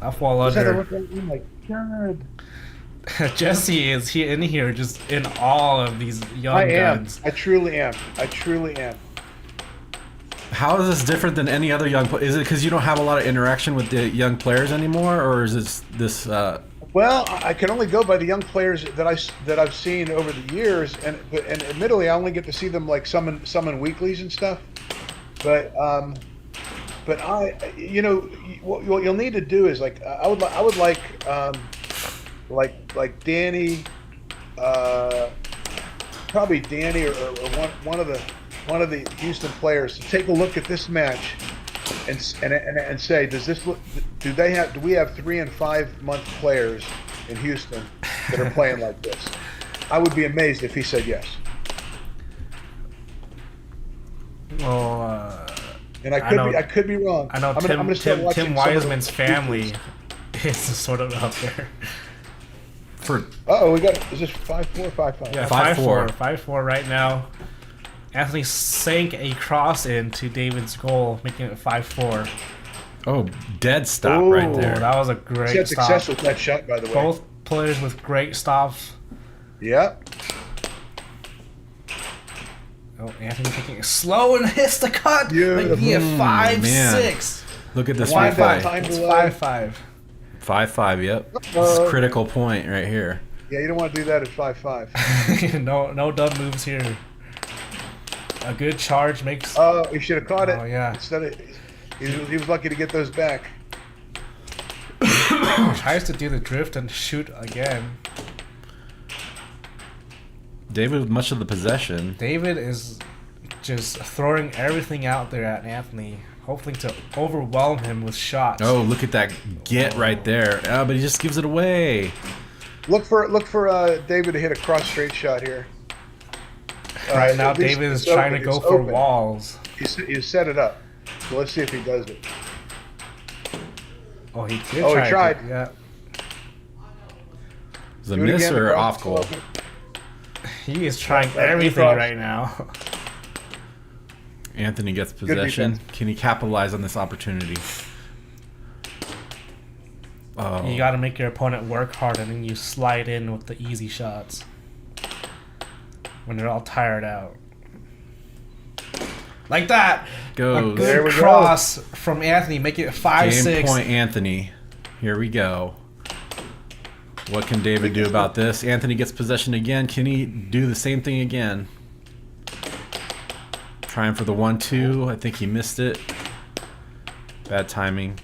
Left wall under. Oh my god. Jesse is in here just in all of these young guns. I truly am. How is this different than any other young player? Is it because you don't have a lot of interaction with the young players anymore, or is this? Well, I can only go by the young players that I've seen over the years, and admittedly, I only get to see them like summon weeklies and stuff. But what you'll need to do is like I would like Danny, probably Danny or one of the Houston players to take a look at this match and say, do we have 3 and 5 month players in Houston that are playing like this? I would be amazed if he said yes. Well, and I could be wrong. I know Tim Wiseman's family is sort of up there. We got, is this 5-4, 5-5? Yeah, 5-4. 5-4 right now. Anthony sank a cross into David's goal, making it 5-4. Oh, dead stop right there. That was a great He had stop. success with that shot, by the way. Both players with great stops. Yep. Oh, Anthony taking it slow and hits the cut. Making it 5-6. Look at this 5-5. It's 5-5. 5-5, yep. This is a critical point right here. Yeah, you don't want to do that at 5-5. No dumb moves here. A good charge makes... Oh, he should have caught it. Oh, yeah. Instead of, he was lucky to get those back. Tries to do the drift and shoot again. David with much of the possession. David is just throwing everything out there at Anthony, hoping to overwhelm him with shots. Oh, look at that get right there. Oh, but he just gives it away. Look for David to hit a cross straight shot here. Right now, David is trying to go for walls. He set it up. So let's see if he does it. Oh, he did. Oh, he tried. Yeah. Is it a miss or off goal? He is trying everything right now. Anthony gets possession. Can he capitalize on this opportunity? Oh. You got to make your opponent work hard, and then you slide in with the easy shots when they're all tired out. Like that. Goes. A good cross from Anthony, make it 5-6. Game point, Anthony. Here we go. What can David do about this? Anthony gets possession again. Can he do the same thing again? Trying for the 1-2. I think he missed it. Bad timing.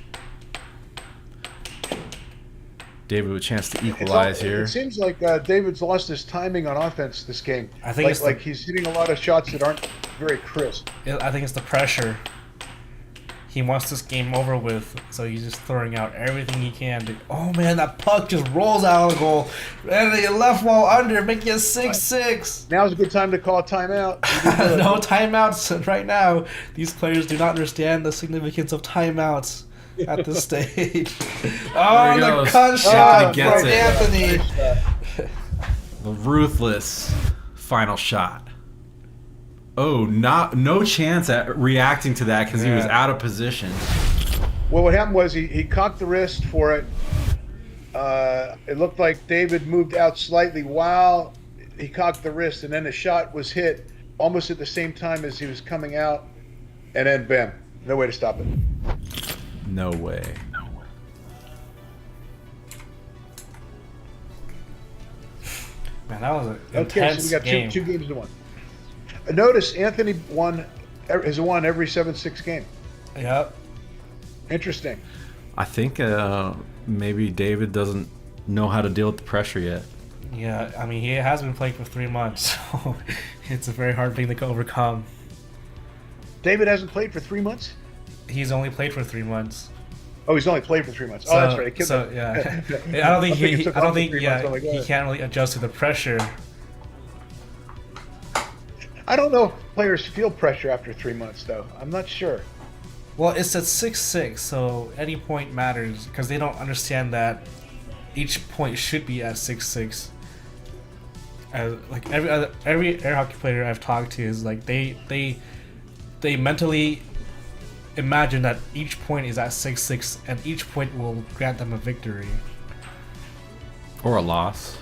David with a chance to equalize here. It seems like David's lost his timing on offense this game. I think it's like he's hitting a lot of shots that aren't very crisp. I think it's the pressure. He wants this game over with, so he's just throwing out everything he can. Oh man, that puck just rolls out of the goal. And the left wall under, making it 6-6. Now's a good time to call a timeout. No timeouts right now. These players do not understand the significance of timeouts at this stage. Oh, the cut shot from Anthony. The ruthless final shot. Oh, no chance at reacting to that because he was out of position. Well, what happened was he cocked the wrist for it. It looked like David moved out slightly while he cocked the wrist, and then the shot was hit almost at the same time as he was coming out, and then bam, no way to stop it. No way. Man, that was an intense so we got game. two games to one. Notice Anthony has won every 7-6 game. Yep. Interesting. I think maybe David doesn't know how to deal with the pressure yet. Yeah, I mean, he has been playing for 3 months, so it's a very hard thing to overcome. David hasn't played for 3 months? He's only played for 3 months. Oh, he's only played for 3 months. So, oh, that's right. Yeah. I don't think he can't really adjust to the pressure. I don't know if players feel pressure after 3 months, though. I'm not sure. Well, it's at 6-6, so any point matters because they don't understand that each point should be at 6-6. Like every air hockey player I've talked to is like they mentally imagine that each point is at 6-6 and each point will grant them a victory or a loss.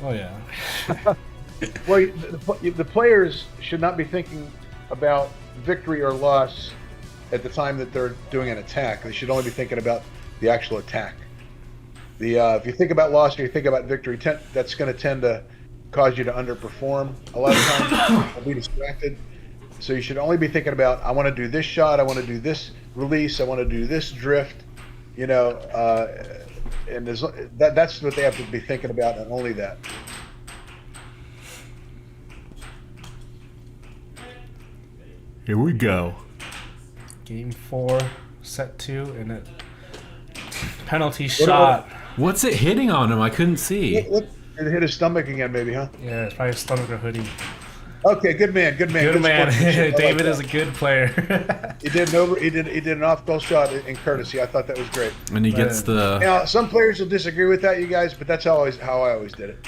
Oh yeah. Well, the players should not be thinking about victory or loss at the time that they're doing an attack. They should only be thinking about the actual attack. If you think about loss or you think about victory, that's going to tend to cause you to underperform a lot of times. Or be distracted. So you should only be thinking about, I want to do this shot, I want to do this release, I want to do this drift, and that's what they have to be thinking about, and only that. Here we go. Game 4, set 2, and a penalty shot. What's it hitting on him? I couldn't see. It hit his stomach again, maybe, huh? Yeah, it's probably stomach or hoodie. Okay, good man. Good man. David is a good player. He did an off-goal shot in courtesy. I thought that was great. And he gets the. Now, some players will disagree with that, you guys, but that's how I always did it.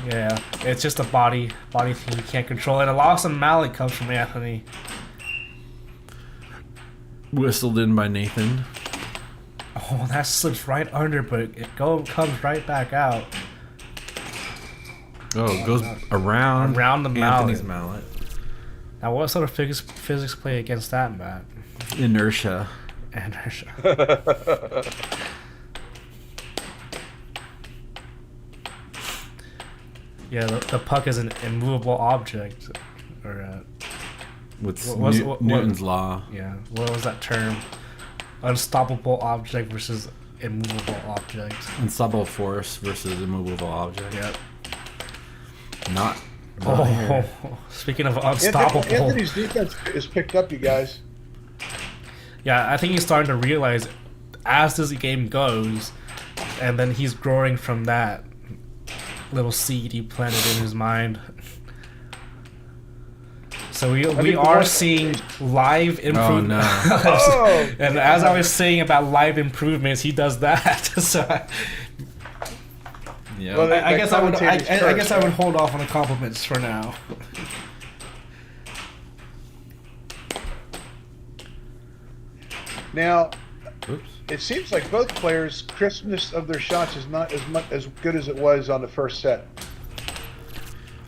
Yeah, it's just a body thing you can't control. And a loss in mallet comes from Anthony. Whistled in by Nathan. Oh, that slips right under, but it comes right back out. Oh, it goes around the mallet. Anthony's mallet. Now, what sort of physics play against that, Matt? Inertia. Yeah, the puck is an immovable object, or Newton's law. Yeah, what was that term? Unstoppable object versus immovable object. Unstoppable force versus immovable object. Yep. Not. Speaking of unstoppable, Anthony's defense is picked up, you guys. Yeah, I think he's starting to realize as this game goes, and then he's growing from that little seed he planted in his mind. So we are seeing live improvement. Oh, no. And as I was saying about live improvements, he does that. So yeah. Well, I guess I would hold off on the compliments for now. Now, it seems like both players' crispness of their shots is not as good as it was on the first set.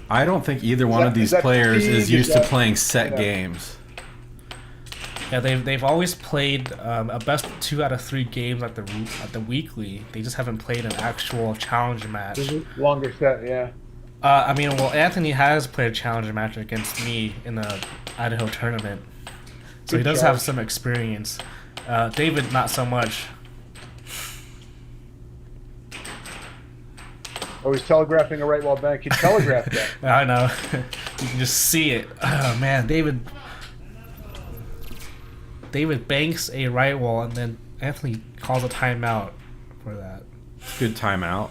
I don't think either one of these players is used to playing set games. Yeah, they've always played a best 2 out of 3 games at the weekly. They just haven't played an actual challenge match. Longer set, yeah. Anthony has played a challenge match against me in the Idaho tournament, so he does have some experience. David, not so much. Oh, he's telegraphing a right wall bank. He telegraphed that. I know. You can just see it. Oh man, David banks a right wall, and then Anthony calls a timeout for that. Good timeout.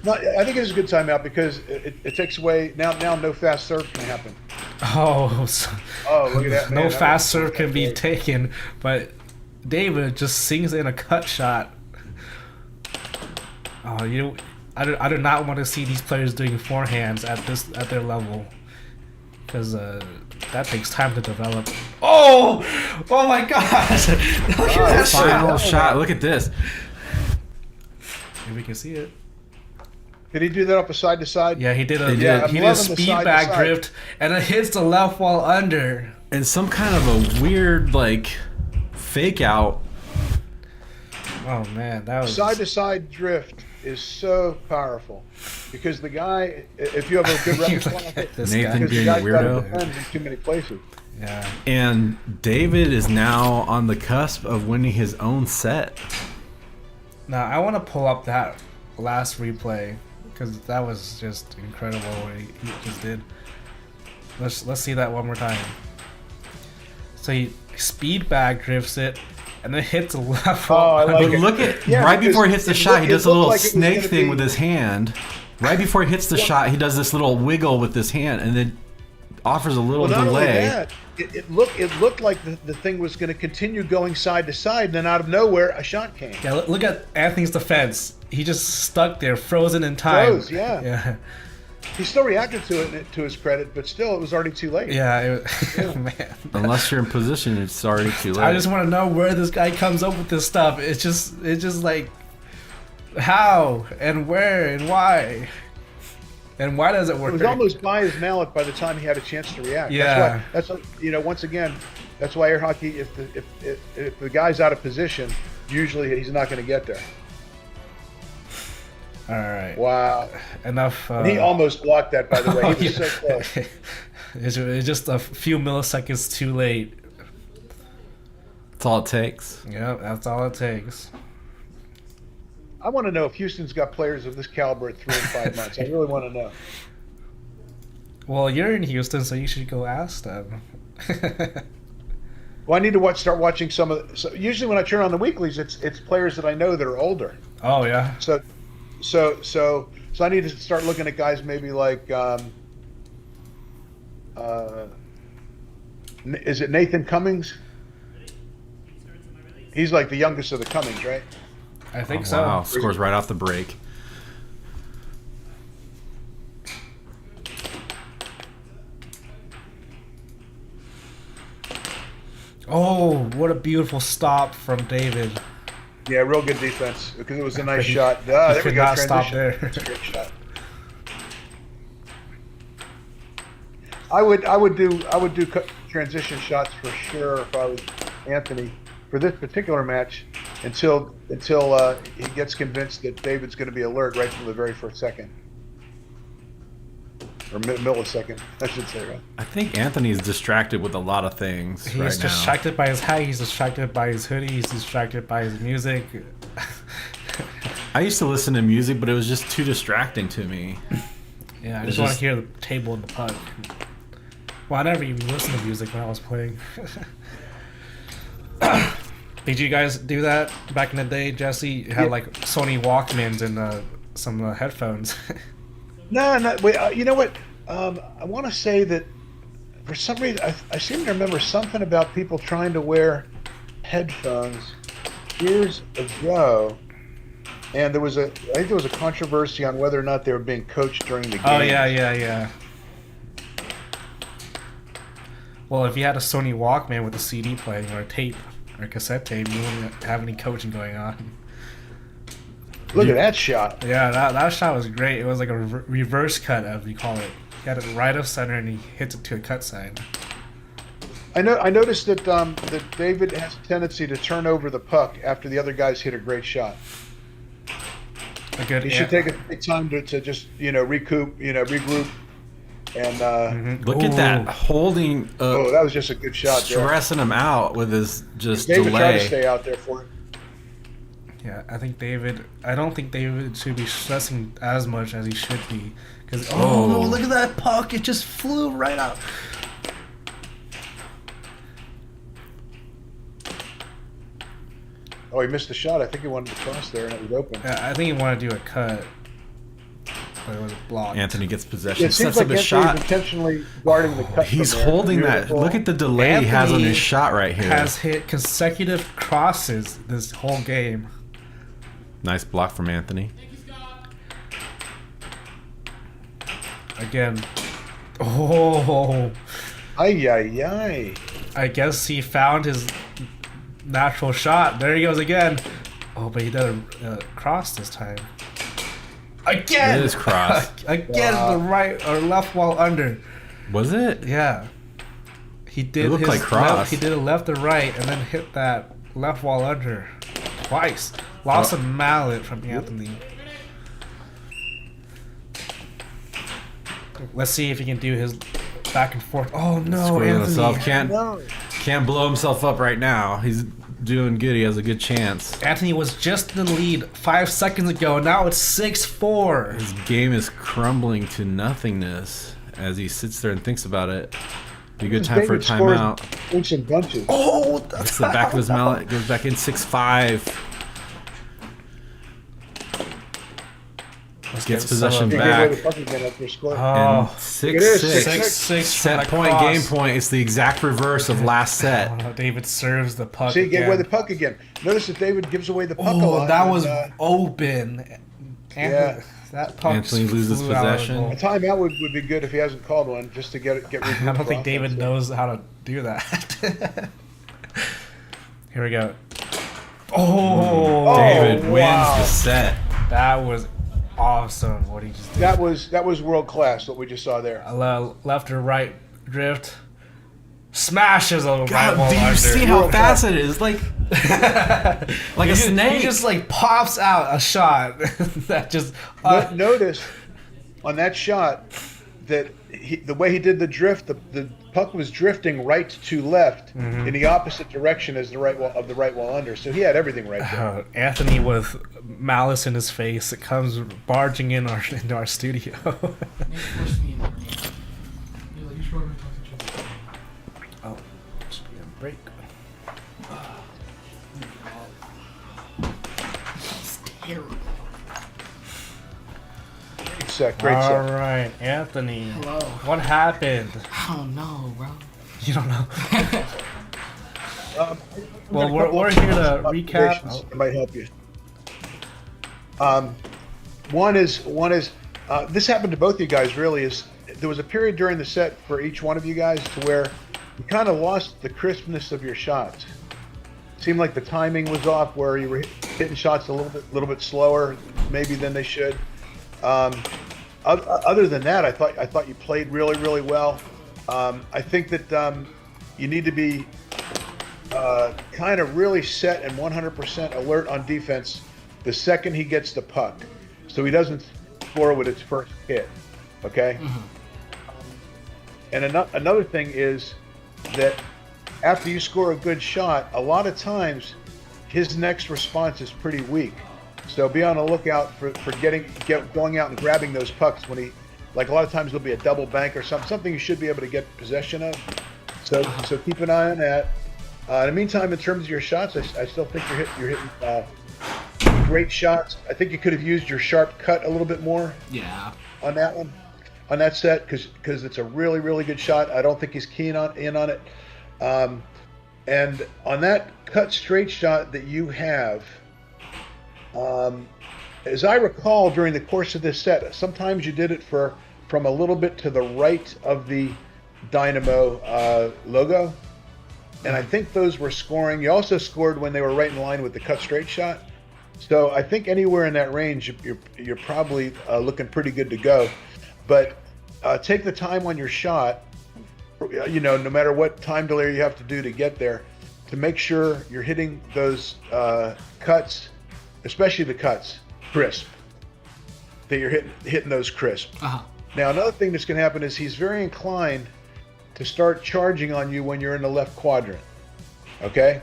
No, I think it is a good timeout because it takes away now. No fast serve can happen. Oh, look at that! Man. No fast serve can be taken, but David just sinks in a cut shot. Oh, I do not want to see these players doing forehands at their level, because that takes time to develop. Oh my gosh! Look at that final shot. Look at this. Maybe we can see it. Did he do that off a side to side? Yeah, he did a speed back drift, and it hits the left wall under. And some kind of a weird fake out. Oh man, that was side to side drift is so powerful because the guy, if you have a good repertoire, Nathan being a weirdo in too many places. Yeah. And David is now on the cusp of winning his own set. Now I want to pull up that last replay because that was just incredible what he just did. Let's see that one more time. So he speed back drifts it, and then hits a left wall. But look at right before he hits the shot, he does a little snake thing with his hand. Right before he hits the shot, he does this little wiggle with his hand, and then offers a little delay. Only that, it looked like the thing was going to continue going side to side, and then out of nowhere, a shot came. Yeah, look at Anthony's defense. He just stuck there, frozen in time. Froze, yeah. He still reacted to it, to his credit, but still, it was already too late. Yeah, man. Unless you're in position, it's already too late. I just want to know where this guy comes up with this stuff. It's just like, how and where and why. And why does it work? It was almost by his mallet by the time he had a chance to react. Yeah. That's why, once again, that's why air hockey, if the guy's out of position, usually he's not going to get there. All right. Wow. Enough. And he almost blocked that, by the way. He was so close. It's just a few milliseconds too late. That's all it takes. Yeah, that's all it takes. I want to know if Houston's got players of this caliber at 3 and 5 months. I really want to know. Well, you're in Houston, so you should go ask them. Well, I need to start watching some of. So usually, when I turn on the weeklies, it's players that I know that are older. Oh yeah. So I need to start looking at guys maybe like. Is it Nathan Cummings? He's like the youngest of the Cummings, right? I think so. Wow, scores right off the break. Oh, what a beautiful stop from David. Yeah, real good defense because it was a nice shot. There we go. Not stop there. That's a great shot. I would do transition shots for sure if I was Anthony for this particular match until he gets convinced that David's going to be alert right from the very first second. Or millisecond, I should say, right? I think Anthony's distracted with a lot of things He's right now. distracted by his hat. He's distracted by his hoodie. He's distracted by his music. I used to listen to music, but it was just too distracting to me. Yeah, I just want to hear the table and the puck. Well, I never even listened to music when I was playing. Did you guys do that back in the day, Jesse? You had like Sony Walkmans and some headphones. No. Wait, you know what? I want to say that for some reason I seem to remember something about people trying to wear headphones years ago, and I think there was a controversy on whether or not they were being coached during the game. Oh yeah. Well, if you had a Sony Walkman with a CD playing or a tape or a cassette tape, you wouldn't have any coaching going on. Look at that shot. Yeah, that shot was great. It was like a reverse cut, as we call it. He had it right of center and he hits it to a cut sign. I noticed that that David has a tendency to turn over the puck after the other guys hit a great shot. He should take a time to just recoup, regroup, and look at that holding. That was just a good shot. Stressing him out with his just David delay. tried to stay out there for it. Yeah, I don't think David should be stressing as much as he should be. Because, no, look at that puck. It just flew right out. Oh, he missed the shot. I think he wanted to cross there and it was open. Yeah, I think he wanted to do a cut. But it was blocked. Anthony gets possession, It seems sets like up his Anthony's shot. intentionally guarding the cut. He's from there. holding that. Look at the delay he has on his shot right here. Has hit consecutive crosses this whole game. Nice block from Anthony. Again. Oh. Ay. I guess he found his natural shot. There he goes again. Oh, but he did a cross this time. Again! It is cross. Again, the right or left wall under. Was it? Yeah. He did it looked like cross. He did a left or right and then hit that left wall under twice. Lost a mallet from Anthony. Let's see if he can do his back and forth. Oh no, Screwing Anthony. himself. Can't blow himself up right now. He's doing good. He has a good chance. Anthony was just in the lead 5 seconds ago. Now it's 6-4. His game is crumbling to nothingness as he sits there and thinks about it. Be a good time for a timeout. Inch and bunches. Oh, that's the back of his mallet. Goes back in 6-5. Gets possession back. And 6-6. Set point, game point. It's the exact reverse of last set. David serves the puck. See, he gave away the puck again. Notice that David gives away the puck a lot. That was open. Yeah. That puck Anthony loses possession. A timeout would be good if he hasn't called one, just to get I don't think David knows how to do that. Here we go. David wins the set. That was awesome what he just did. That was world class. What we just saw there. Left or right drift. Smashes a right wall do you under. see how fast it is? Like a snake. He just like pops out a shot that just. Notice on that shot that the way he did the drift, the puck was drifting right to left in the opposite direction as the right wall under. So he had everything right there. Anthony with malice in his face, it comes barging into our studio. Oh, just be a break. It's terrible. Great set. All right, Anthony. Hello. What happened? I don't know, bro. You don't know. Well, we're here to recap. It might help you. One is this happened to both you guys. Really, is there was a period during the set for each one of you guys to where you kind of lost the crispness of your shots. Seemed like the timing was off, where you were hitting shots a little bit slower, maybe than they should. Other than that, I thought you played really, really well. I think that you need to be kind of really set and 100% alert on defense the second he gets the puck, so he doesn't score with its first hit. Okay. And another thing is that after you score a good shot, a lot of times his next response is pretty weak. So be on the lookout for going out and grabbing those pucks when he, like a lot of times there'll be a double bank or something you should be able to get possession of. So keep an eye on that. In the meantime, in terms of your shots, I still think you're hitting great shots. I think you could have used your sharp cut a little bit more. Yeah. On that one, on that set, because it's a really, really good shot. I don't think he's keen in on it. And on that cut straight shot that you have. As I recall, during the course of this set, sometimes you did it from a little bit to the right of the Dynamo logo, and I think those were scoring. You also scored when they were right in line with the cut straight shot. So I think anywhere in that range, you're probably looking pretty good to go. But take the time on your shot. No matter what time delay you have to do to get there, to make sure you're hitting those cuts. Especially the cuts, crisp. That you're hitting those crisp. Now another thing that's going to happen is he's very inclined to start charging on you when you're in the left quadrant. Okay,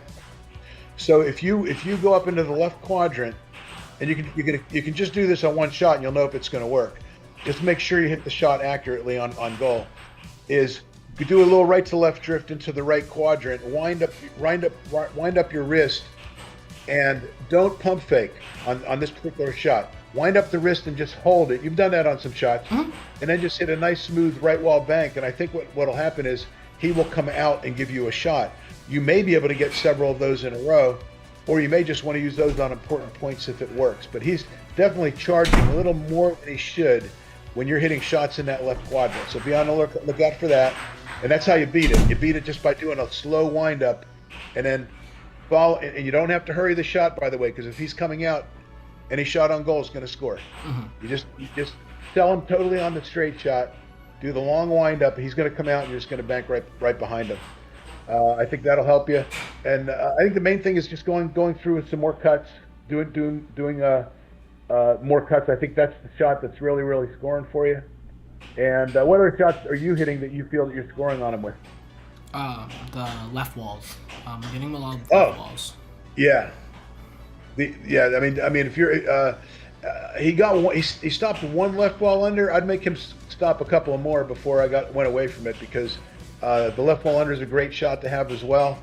so if you go up into the left quadrant, and you can just do this on one shot, and you'll know if it's going to work. Just make sure you hit the shot accurately on goal. Is you do a little right to left drift into the right quadrant, wind up your wrist. And don't pump fake on this particular shot. Wind up the wrist and just hold it. You've done that on some shots. And then just hit a nice smooth right wall bank. And I think what'll happen is he will come out and give you a shot. You may be able to get several of those in a row, or you may just want to use those on important points if it works. But he's definitely charging a little more than he should when you're hitting shots in that left quadrant. So be on the lookout for that. And that's how you beat it. You beat it just by doing a slow wind up and then follow, and you don't have to hurry the shot, by the way, because if he's coming out and he shot on goal, is going to score. You just sell him totally on the straight shot, do the long wind up, he's going to come out and you're just going to bank right behind him. I think that'll help you. And I think the main thing is just going through with some more cuts, doing more cuts. I think that's the shot that's really, really scoring for you. And what other shots are you hitting that you feel that you're scoring on him with? The left walls. Getting a lot of left walls. Yeah. I mean, if you're, he stopped one left wall under. I'd make him stop a couple of more before I went away from it, because the left wall under is a great shot to have as well.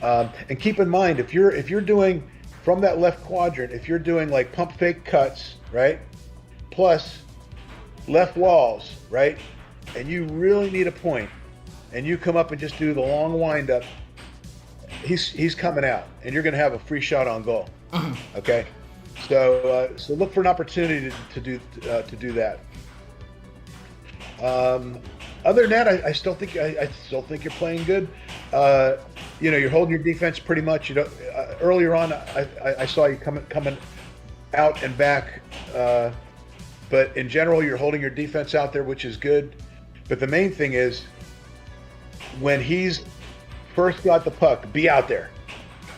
And keep in mind, if you're doing from that left quadrant, if you're doing like pump fake cuts, right, plus left walls, right, and you really need a point, and you come up and just do the long wind up, he's coming out, and you're going to have a free shot on goal. Okay, so look for an opportunity to do that. Other than that, I still think you're playing good. You're holding your defense pretty much. Earlier on, I saw you coming out and back But in general, you're holding your defense out there, which is good. But the main thing is, when he's first got the puck, be out there,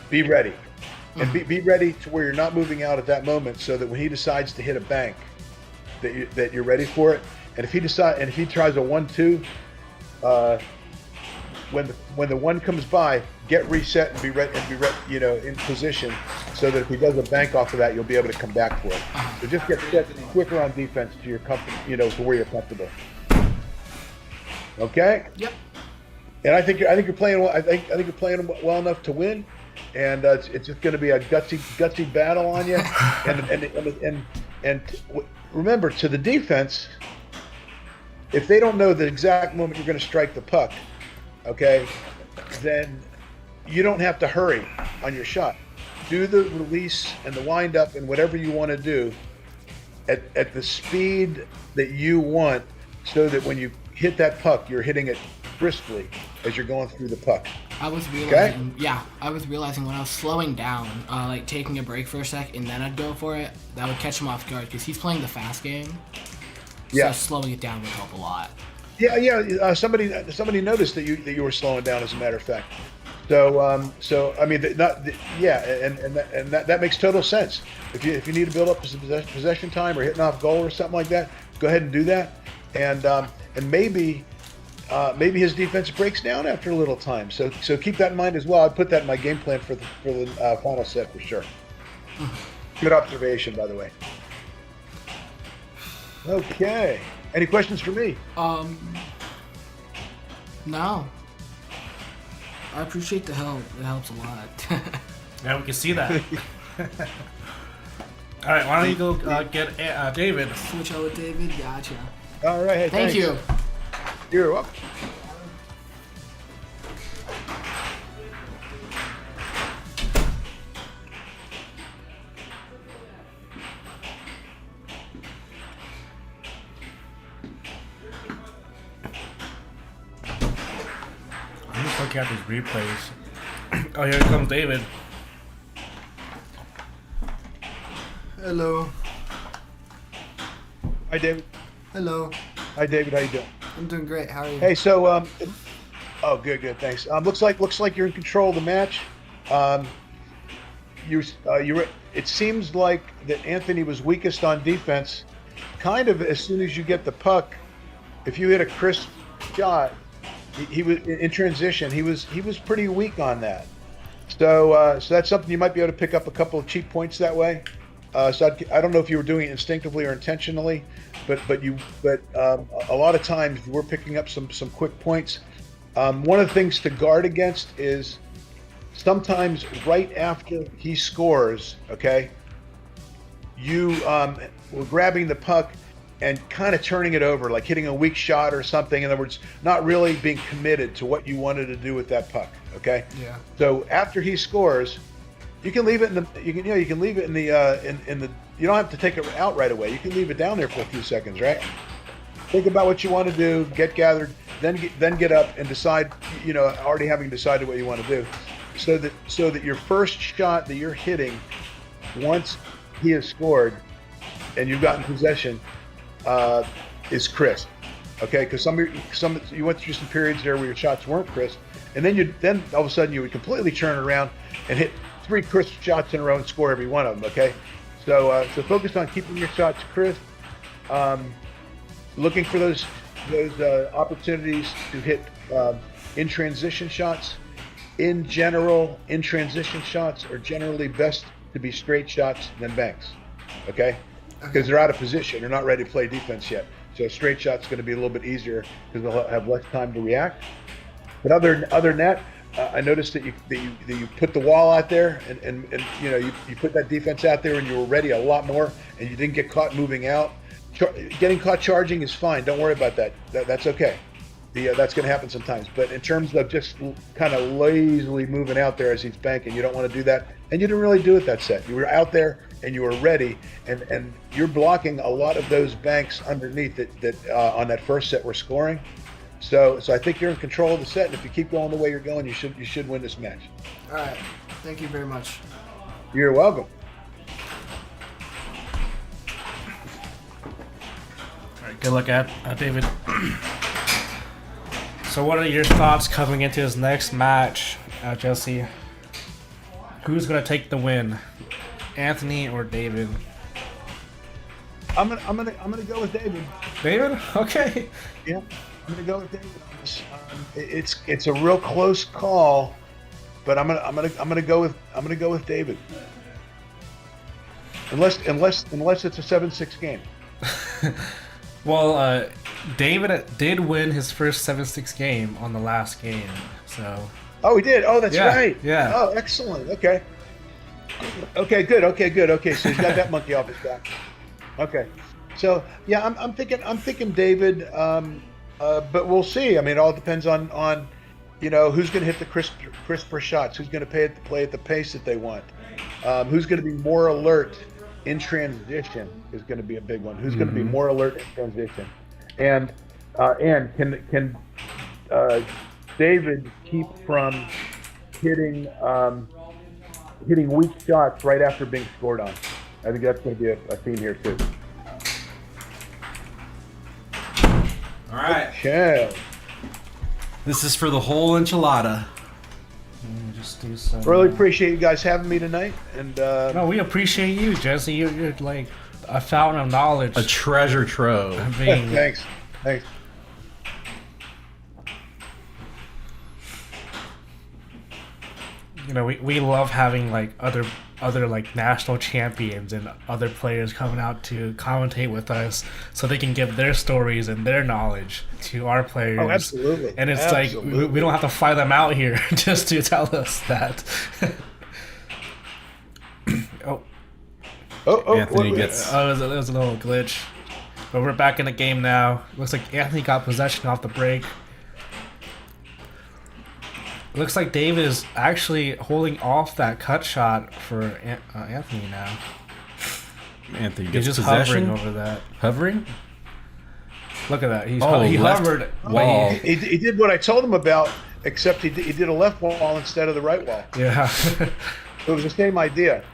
be ready, and be ready to where you're not moving out at that moment, so that when he decides to hit a bank, that you're ready for it. And if he tries a 1-2, when the one comes by, get reset and be ready, in position, so that if he does a bank off of that, you'll be able to come back for it. So just get set quicker on defense to your comfort, to where you're comfortable. Okay. Yep. And I think you're playing well. I think you're playing well enough to win, and it's just going to be a gutsy battle on you. and remember, to the defense, if they don't know the exact moment you're going to strike the puck, okay, then you don't have to hurry on your shot. Do the release and the wind up and whatever you want to do at the speed that you want, so that when you hit that puck, you're hitting it briskly as you're going through the puck. I was realizing, I was realizing when I was slowing down, like taking a break for a sec, and then I'd go for it, that would catch him off guard, because he's playing the fast game. So slowing it down would help a lot. Somebody noticed that you were slowing down, as a matter of fact. So I mean, that makes total sense. If you need to build up some possession time or hitting off goal or something like that, go ahead and do that. And maybe his defense breaks down after a little time. So keep that in mind as well. I'd put that in my game plan for the final set for sure. Good observation, by the way. Okay. Any questions for me? No. I appreciate the help. It helps a lot. Yeah, we can see that. All right, why don't you go get David? Switch out with David. Gotcha. All right. Hey, Thank you. You're welcome. I'm just looking at these replays. Oh, here comes David. Hello. Hi, David. Hello. Hi, David. How you doing? I'm doing great. How are you? Hey, so good. Thanks. Looks like you're in control of the match. It seems like that Anthony was weakest on defense. Kind of as soon as you get the puck, if you hit a crisp shot, he was in transition. He was pretty weak on that. So that's something you might be able to pick up a couple of cheap points that way. So I don't know if you were doing it instinctively or intentionally, but a lot of times we're picking up some quick points. One of the things to guard against is sometimes right after he scores, okay, you were grabbing the puck and kind of turning it over, like hitting a weak shot or something. In other words, not really being committed to what you wanted to do with that puck. Okay. Yeah. So after he scores, you can leave it you can leave it in the. You don't have to take it out right away. You can leave it down there for a few seconds, right? Think about what you want to do, get gathered, then get up and decide. Already having decided what you want to do, so that your first shot that you're hitting, once he has scored, and you've gotten possession, is crisp. Okay, because you went through some periods there where your shots weren't crisp, and then all of a sudden you would completely turn around and hit 3 crisp shots in a row and score every one of them. Okay, so focus on keeping your shots crisp, looking for those opportunities to hit in transition shots. In general, in transition shots are generally best to be straight shots than banks. Okay, because they're out of position, they're not ready to play defense yet. So a straight shot's going to be a little bit easier because they'll have less time to react. But other than that, I noticed that you put the wall out there and you put that defense out there and you were ready a lot more and you didn't get caught moving out. Getting caught charging is fine. Don't worry about that. That's okay. That's going to happen sometimes. But in terms of just kind of lazily moving out there as he's banking, you don't want to do that. And you didn't really do it that set. You were out there and you were ready, and you're blocking a lot of those banks underneath that on that first set we're scoring. So I think you're in control of the set, and if you keep going the way you're going, you should win this match. All right. Thank you very much. You're welcome. Good luck at David. So what are your thoughts coming into his next match, Jesse? Who's gonna take the win, Anthony or David? I'm gonna go with David. David? Okay. Yeah, I'm gonna go with David on this. It's a real close call, but I'm gonna go with David. Unless it's a 7-6 game. Well, David did win his first 7-6 game on the last game, so. Oh, he did. Oh, that's right. Yeah. Oh, excellent. Okay. Okay, good. Okay, good. Okay, so he's got that monkey off his back. Okay. So yeah, I'm thinking David, but we'll see. I mean, it all depends on who's going to hit the crisper shots, who's going to play at the pace that they want, who's going to be more alert in transition is going to be a big one. Who's going to be more alert in transition, and can David keep from hitting weak shots right after being scored on? I think that's going to be a theme here too. All right. Okay. This is for the whole enchilada. Just do some. Really appreciate you guys having me tonight, and No, we appreciate you, Jesse. You're like a fountain of knowledge. A treasure trove. thanks. We love having like other like national champions and other players coming out to commentate with us so they can give their stories and their knowledge to our players. Oh, absolutely. And it's like we don't have to fly them out here just to tell us that. Anthony gets. Oh, it was a little glitch. But we're back in the game now. Looks like Anthony got possession off the break. Looks like David is actually holding off that cut shot for Anthony now. Anthony gets He's just possession. hovering over that. Hovering? Look at that. He left hovered. wall. He did what I told him about, except he did a left wall instead of the right wall. Yeah. It was the same idea.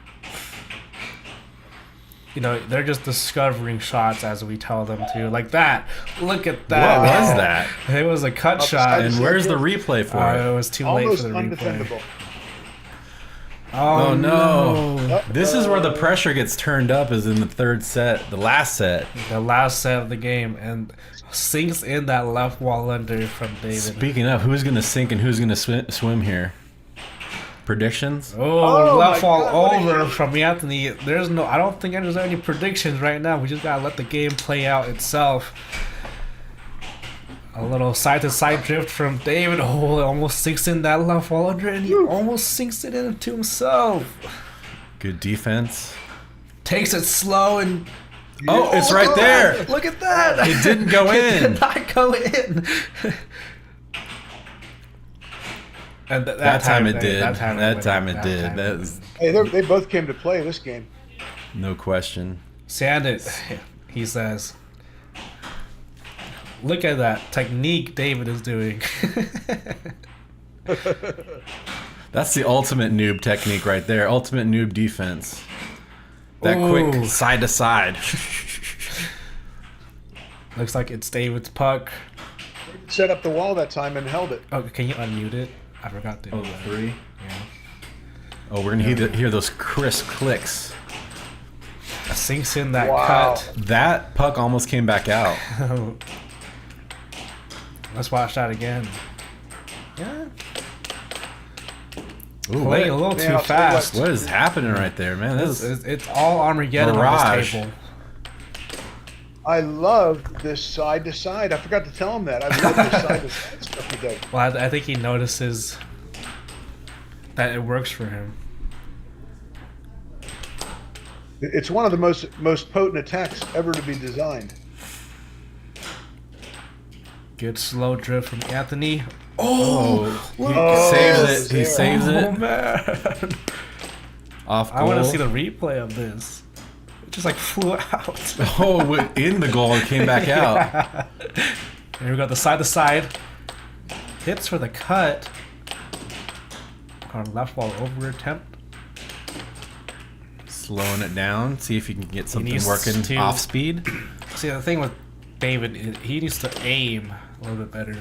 They're just discovering shots as we tell them to. Like that. Look at that. What was that? It was a cut shot. And where's the replay for it? It was too Almost late for the replay. undefendable. Oh no. This is where the pressure gets turned up, is in the third set, the last set. The last set of the game, and sinks in that left wall under from David. Speaking of, who's going to sink and who's going to swim here? Predictions? Oh, left wall over from Anthony. I don't think there's any predictions right now. We just gotta let the game play out itself. A little side-to-side drift from David. Oh, it almost sinks in that left wall under, and he almost sinks it into himself. Good defense. Takes it slow and... Oh, it's right there. Look at that. It didn't go in. It did not go in. And that time it did. That time it did. That was Hey, they both came to play this game. no question. Sand it, he says. Look at that technique David is doing. That's the ultimate noob technique right there. Ultimate noob defense. That quick side to side. Looks like it's David's puck. Set up the wall that time and held it. Oh, can you unmute it? I forgot to. Oh, the three? Yeah. Oh, we're going to hear those crisp clicks. Sinks in that Wow. cut. That puck almost came back out. Let's watch that again. Yeah. Ooh, Playing a little too fast. What is happening right there, man? It's all Armageddon on this table. I love this side to side. I forgot to tell him that. I love this side to side stuff he does. Well, I think he notices that it works for him. It's one of the most potent attacks ever to be designed. Good slow drift from Anthony. Saves it. He saves it. Oh man! Off goal. I want to see the replay of this. It just like flew out. Oh, in the goal, it came back out. Here we go, the side to side. Hits for the cut. On left wall over attempt. Slowing it down. See if you can get something needs working to- off speed. See, the thing with David, he needs to aim a little bit better.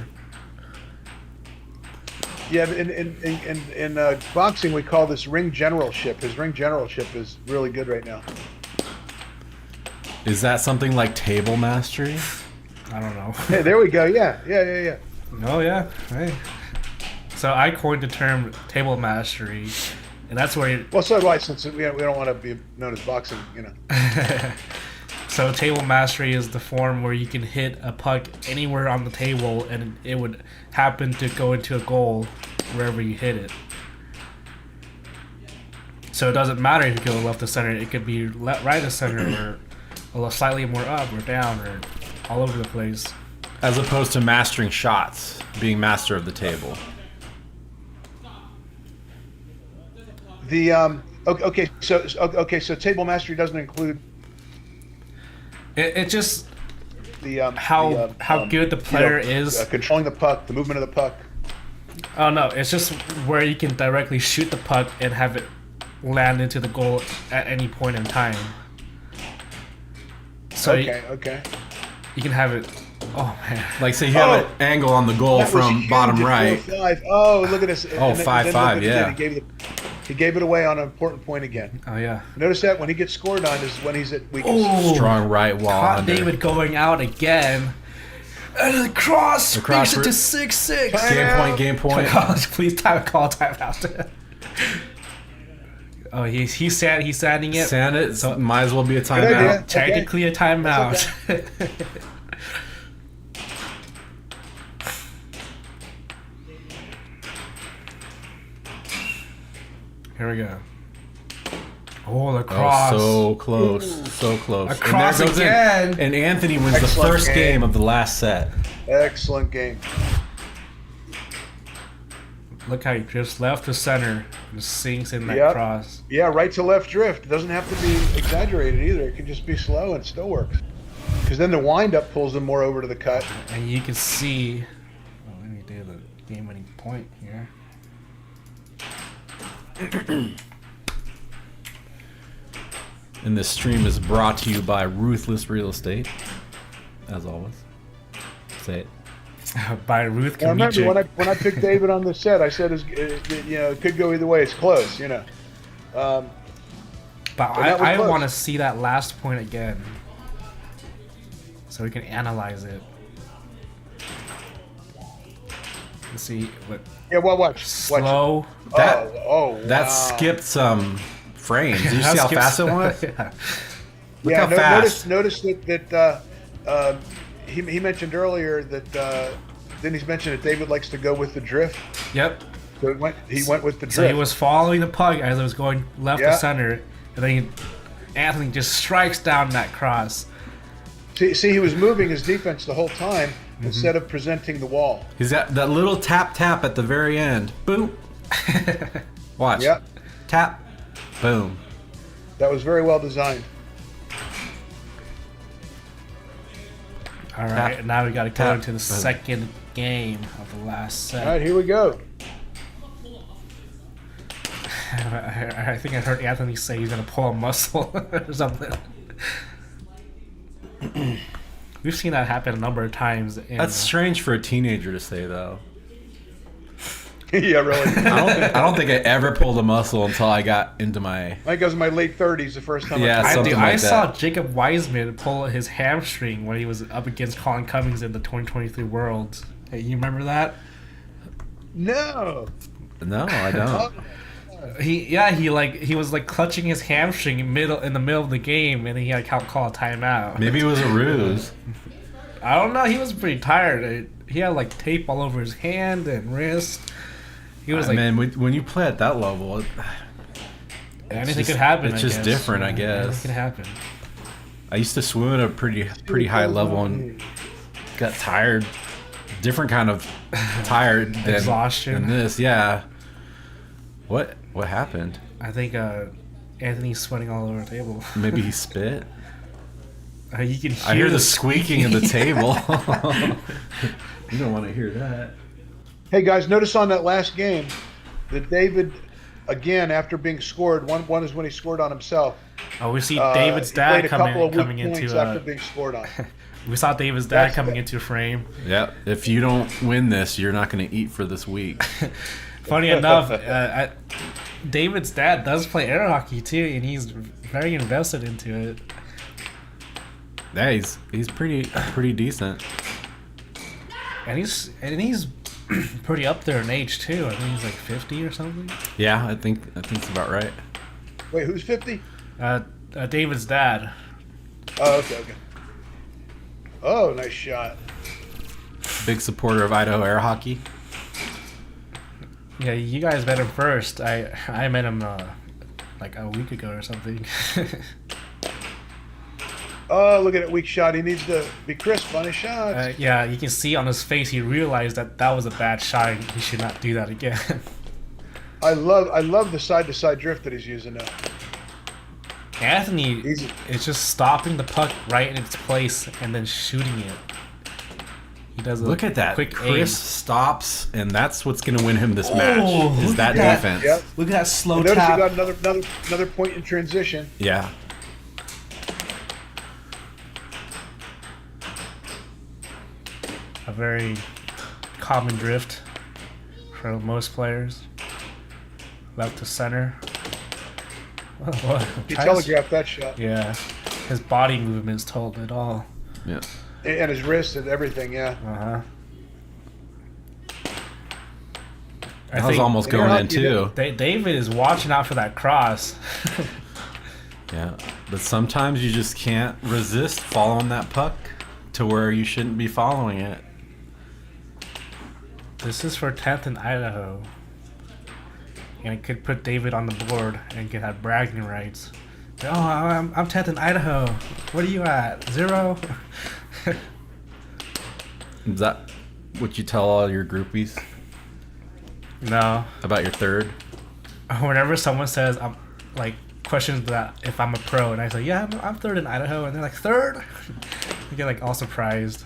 Yeah, in boxing we call this ring generalship. His ring generalship is really good right now. Is that something like table mastery? I don't know. Hey, there we go. Yeah. Oh yeah. Hey. So I coined the term table mastery, and that's where you... Well, so do I, since we don't want to be known as boxing, you know. So table mastery is the form where you can hit a puck anywhere on the table, and it would happen to go into a goal wherever you hit it. So it doesn't matter if you go left to center; it could be right to center, or slightly more up or down, or all over the place. As opposed to mastering shots, being master of the table. The so table mastery doesn't include it just how good the player is controlling the puck, the movement of the puck. Oh no, it's just where you can directly shoot the puck and have it land into the goal at any point in time. So okay. You can have it. Oh man! Like say you have an angle on the goal from bottom right. 4-5. Oh, look at this. Oh, 5-5. Yeah. He gave it away on an important point again. Oh yeah. Notice that when he gets scored on is when he's at weakest. Oh, strong right wall. Caught David going out again. And the cross makes it to 6-6. Game point. Please call timeout. Oh, he's sanding it. Sand it. So might as well be a timeout. Technically a timeout. Here we go. Oh, the cross. Oh, so close. So close. A cross and there goes again. And Anthony wins the first game of the last set. Excellent game. Look how he just left the center and sinks in that cross. Yeah, right to left drift. It doesn't have to be exaggerated either. It can just be slow and it still works. Because then the wind-up pulls them more over to the cut. And you can see... Oh, let me do the game-winning point here. And this stream is brought to you by Ruthless Real Estate, as always. Say it. By Ruth. I remember when I picked David on the set, I said it could go either way. It's close, you know. But I want to see that last point again, so we can analyze it. Let's see what. Yeah, well, watch. Slow. Watch. That skipped some frames. Did you see how fast it was? Yeah. Look how fast. Notice that he mentioned earlier that then he's mentioned that David likes to go with the drift. Yep. So he went with the drift. So he was following the puck as it was going left to center, and then Anthony just strikes down that cross. See, he was moving his defense the whole time instead of presenting the wall. He's got that little tap at the very end. Boom. Watch. Yep. Tap. Boom. That was very well designed. All right, now we got to go into the second game of the last set. All right, here we go. I think I heard Anthony say he's gonna pull a muscle or something. We've seen that happen a number of times. That's strange for a teenager to say, though. Yeah, really. I don't think I ever pulled a muscle until I got into my... I think it was in my late 30s the first time. I saw Jacob Wiseman pull his hamstring when he was up against Colin Cummings in the 2023 Worlds. Hey, you remember that? No, I don't. He was like clutching his hamstring in the middle of the game, and he had to call a timeout. Maybe it was a ruse. I don't know. He was pretty tired. He had like tape all over his hand and wrist. He was man, when you play at that level, anything could happen. It's just different, I guess. Anything could happen. I used to swim at a pretty high level and got tired. Different kind of tired than exhaustion. Than this, yeah. What happened? I think Anthony's sweating all over the table. Maybe he spit. You can I hear the squeaking of the table. You don't want to hear that. Hey guys, notice on that last game that David, again after being scored, one is when he scored on himself. Oh, we see David's dad coming into after being scored on. We saw David's dad coming into frame. Yep. If you don't win this, you're not going to eat for this week. Funny enough, David's dad does play air hockey too, and he's very invested into it. Yeah, he's pretty decent. And he's pretty up there in age too. I think he's like 50 or something. Yeah, I think it's about right. Wait, who's 50? David's dad. Oh, okay. Oh, nice shot. Big supporter of Idaho air hockey. Yeah, you guys met him first. I met him like a week ago or something. Oh, look at that weak shot. He needs to be crisp on his shots. Yeah, you can see on his face he realized that was a bad shot and he should not do that again. I love the side-to-side drift that he's using now. Anthony is just stopping the puck right in its place and then shooting it. He does Look at that. Quick Chris stops, and that's what's going to win him this match. Is that Yeah. defense? Yep. Look at that slow Notice tap. he got another point in transition. Yeah. A very common drift for most players. Left to center. He telegraphed that shot. Yeah, his body movements told it all. Yeah. And his wrist and everything, yeah. I was almost going in too. David is watching out for that cross. Yeah, but sometimes you just can't resist following that puck to where you shouldn't be following it. This is for 10th in Idaho. And it could put David on the board and could have bragging rights. Oh, I'm 10th in Idaho. What are you at? 0? Is that what you tell all your groupies No. about your third? Whenever someone says, I'm like, questions that if I'm a pro, and I say, yeah, I'm 3rd in Idaho, and they're like, 3rd? You get like all surprised.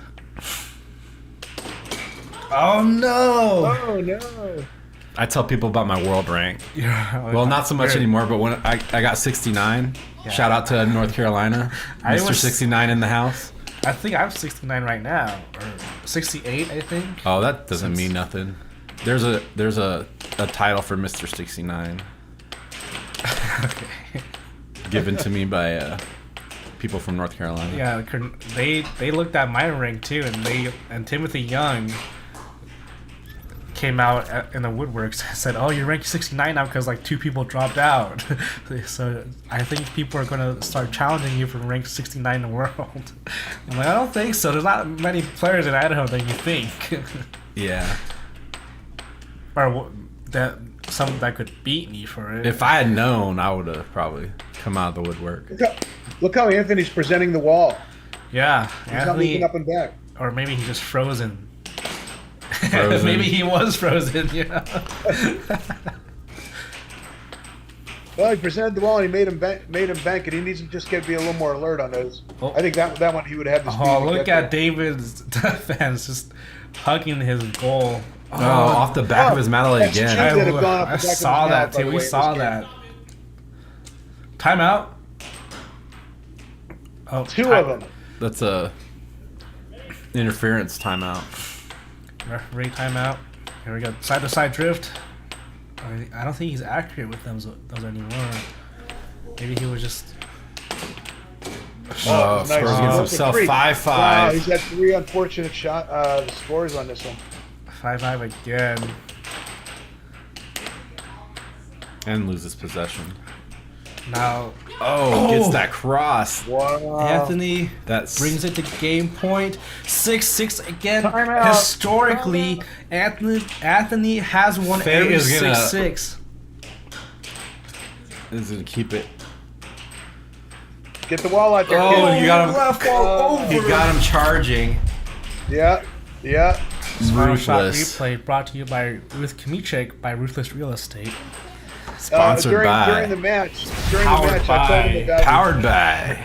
Oh no! Oh no! I tell people about my world rank. Yeah, Well, not so much anymore, but when I got 69. Yeah. Shout out to North Carolina. I Mr. was- 69 in the house. I think I'm 69 right now, or 68, I think. Oh, that doesn't mean nothing. There's a title for Mr. 69. Okay. Given to me by people from North Carolina. Yeah, they looked at my rank too, and Timothy Young came out in the woodworks and said, "Oh, you're ranked 69 now because like 2 people dropped out." So I think people are gonna start challenging you for rank 69 in the world. I'm like, I don't think so. There's not many players in Idaho that you think. Yeah. Or that some that could beat me for it. If I had known, I would have probably come out of the woodwork. Look how Anthony's presenting the wall. Yeah, He's not Anthony, moving up and back. or maybe he's just frozen. Frozen. Maybe he was frozen. Yeah. Well, he presented the wall and he made him bank it. He needs to just be a little more alert on those. Oh. I think that one he would have the speed. Oh, to look get at David's defense just hugging his goal. Oh, off the back of his medal that's again. true. That have gone off the I back of his saw that mouth, by too. the We way, in saw this game. that. Timeout. Oh, Two of them. That's a interference timeout. Referee timeout. Here we go. Side to side drift. I don't think he's accurate with those anymore. Maybe he was just. Oh, nice. scores against That's a himself. three. 5-5. Wow, he's got 3 unfortunate scores on this one. 5-5 again. And loses possession. Now Gets that cross. Wow. Anthony That's brings it to game point. 6-6 again. Timeout. Historically, Anthony has won Faye every is gonna- 6-6. is gonna keep it. Get the wall out there, Oh, kid. you got him. Left all over. You got him charging. Yeah. Final Shot Ruthless. Replay brought to you by Ruth Kmichek by Ruthless Real Estate. Sponsored during by. the match, Powered I told him about. Powered by.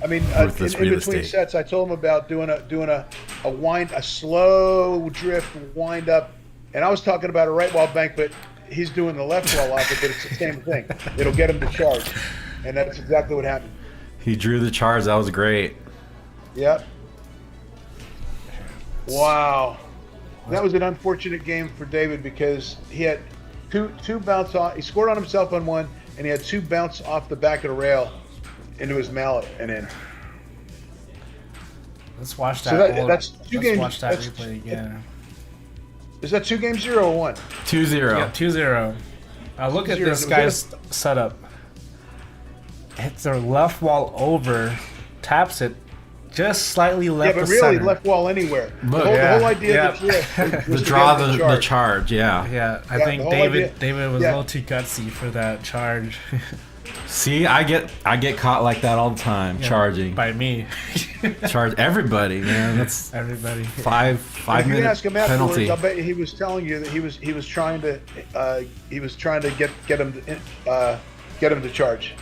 I mean, Ruthless in Real between Estate. sets, I told him about doing a slow drift wind up, and I was talking about a right wall bank, but he's doing the left wall off it, but it's the same thing. It'll get him to charge, and that's exactly what happened. He drew the charge. That was great. Yep. Wow. That was an unfortunate game for David because he had two bounce off. He scored on himself on one, and he had 2 bounce off the back of the rail into his mallet and in. Let's watch that. So that's 2 games. Let's watch that replay again. Is that 2 games 0 or 1? 2-0. Yeah, 2-0. Look at 2-0. this guy's setup. Hits their left wall over, taps it just slightly left. Yeah, but the really center. left wall anywhere. Look, the whole idea was The to draw get the charge, yeah. Yeah, I Yeah, think the whole David idea- was yeah. a little too gutsy for that charge. See, I get caught like that all the time, charging. By me. Charge everybody, man. That's everybody. 5 If you minute ask him afterwards, penalty. I'll bet he was telling you that he was trying to get him to charge.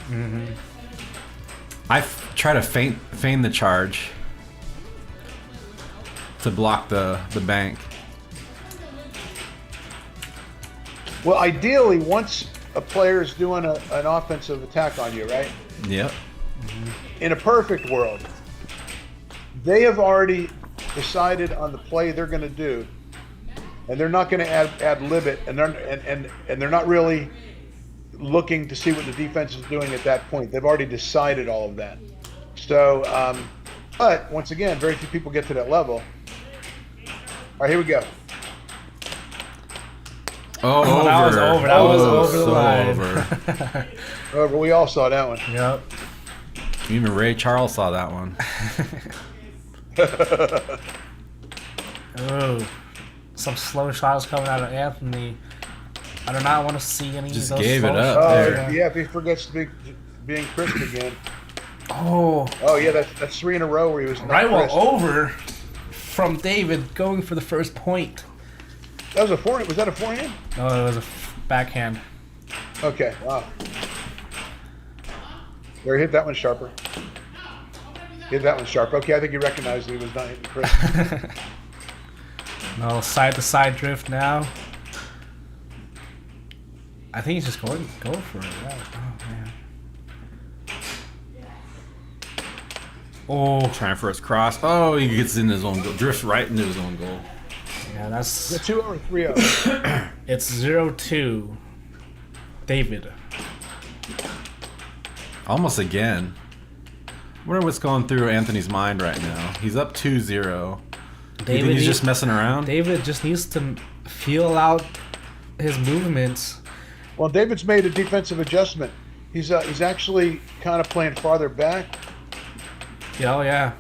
I try to feign the charge to block the bank. Well, ideally, once a player is doing an offensive attack on you, right? Yep. In a perfect world, they have already decided on the play they're going to do, and they're not going to ad lib it, and they're not really looking to see what the defense is doing at that point. They've already decided all of that. So, but once again, very few people get to that level. All right, here we go. Oh, over. That was over. That was over the so line. over. Oh, but we all saw that one. Yep. Even Ray Charles saw that one. Oh, some slow shots coming out of Anthony. I do not want to see any Just of those gave slow it up shots. there. Yeah, if he forgets to be being crisp again. Oh. Oh yeah, that's 3 in a row where he was not Right wall crisp. over from David going for the first point. That was a forehand. Was that a forehand? No, it was a backhand. Okay, wow. There, hit that one sharper. Hit that one sharp. Okay, I think he recognized that he was not hitting crisp. No, side to side drift now. I think he's just going for it. Yeah. Oh man. Oh, Trying for his cross. Oh, he gets in his own goal. Drifts right into his own goal. yeah, that's. Is it 2 or 3-0? It's 0-2. David. Almost again. I wonder what's going through Anthony's mind right now. He's up 2-0. You think he's just messing around? David just needs to feel out his movements. Well, David's made a defensive adjustment. He's actually kind of playing farther back. Yeah, oh yeah.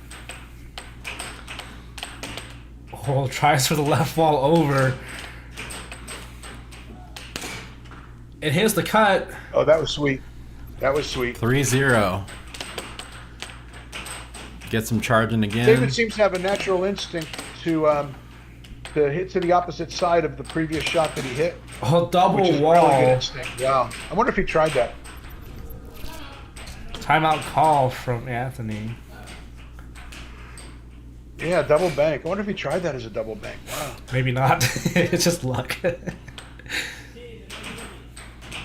Oh, tries for the left wall over. It hits the cut. Oh, that was sweet. That was sweet. 3-0. Gets him charging again. David seems to have a natural instinct to hit to the opposite side of the previous shot that he hit. Oh, double Which is wall. really good instinct. Wow. I wonder if he tried that. Timeout call from Anthony. Yeah, double bank. I wonder if he tried that as a double bank. Wow. Maybe not. It's just luck.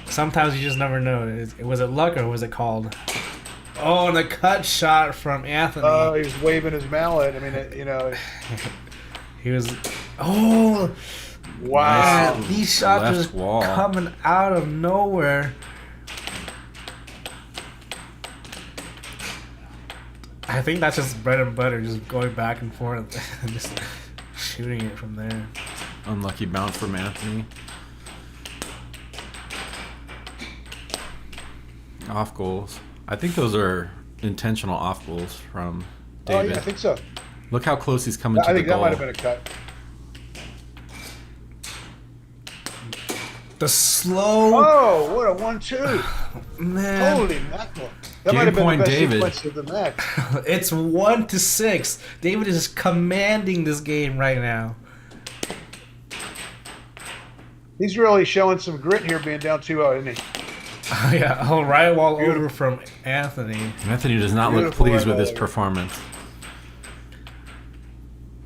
Sometimes you just never know. Was it luck or was it called? Oh, and the cut shot from Anthony. Oh, he was waving his mallet. I mean, He was. Oh! Wow. Man, these shots are Left just wall. coming out of nowhere. I think that's just bread and butter, just going back and forth and just shooting it from there. Unlucky bounce from Anthony. Off goals. I think those are intentional off goals from Oh, David. yeah, I think so. Look how close he's coming I to the think that goal. might have been a cut. The slow. Oh, what a 1-2. Man. Holy mackerel. That Game might have been point, the best David. sequence of the match. It's 1-6. David is commanding this game right now. He's really showing some grit here being down 2-0, isn't he? Oh, yeah. Oh, right wall over from Anthony. Anthony does not look Beautiful pleased with right his over. performance.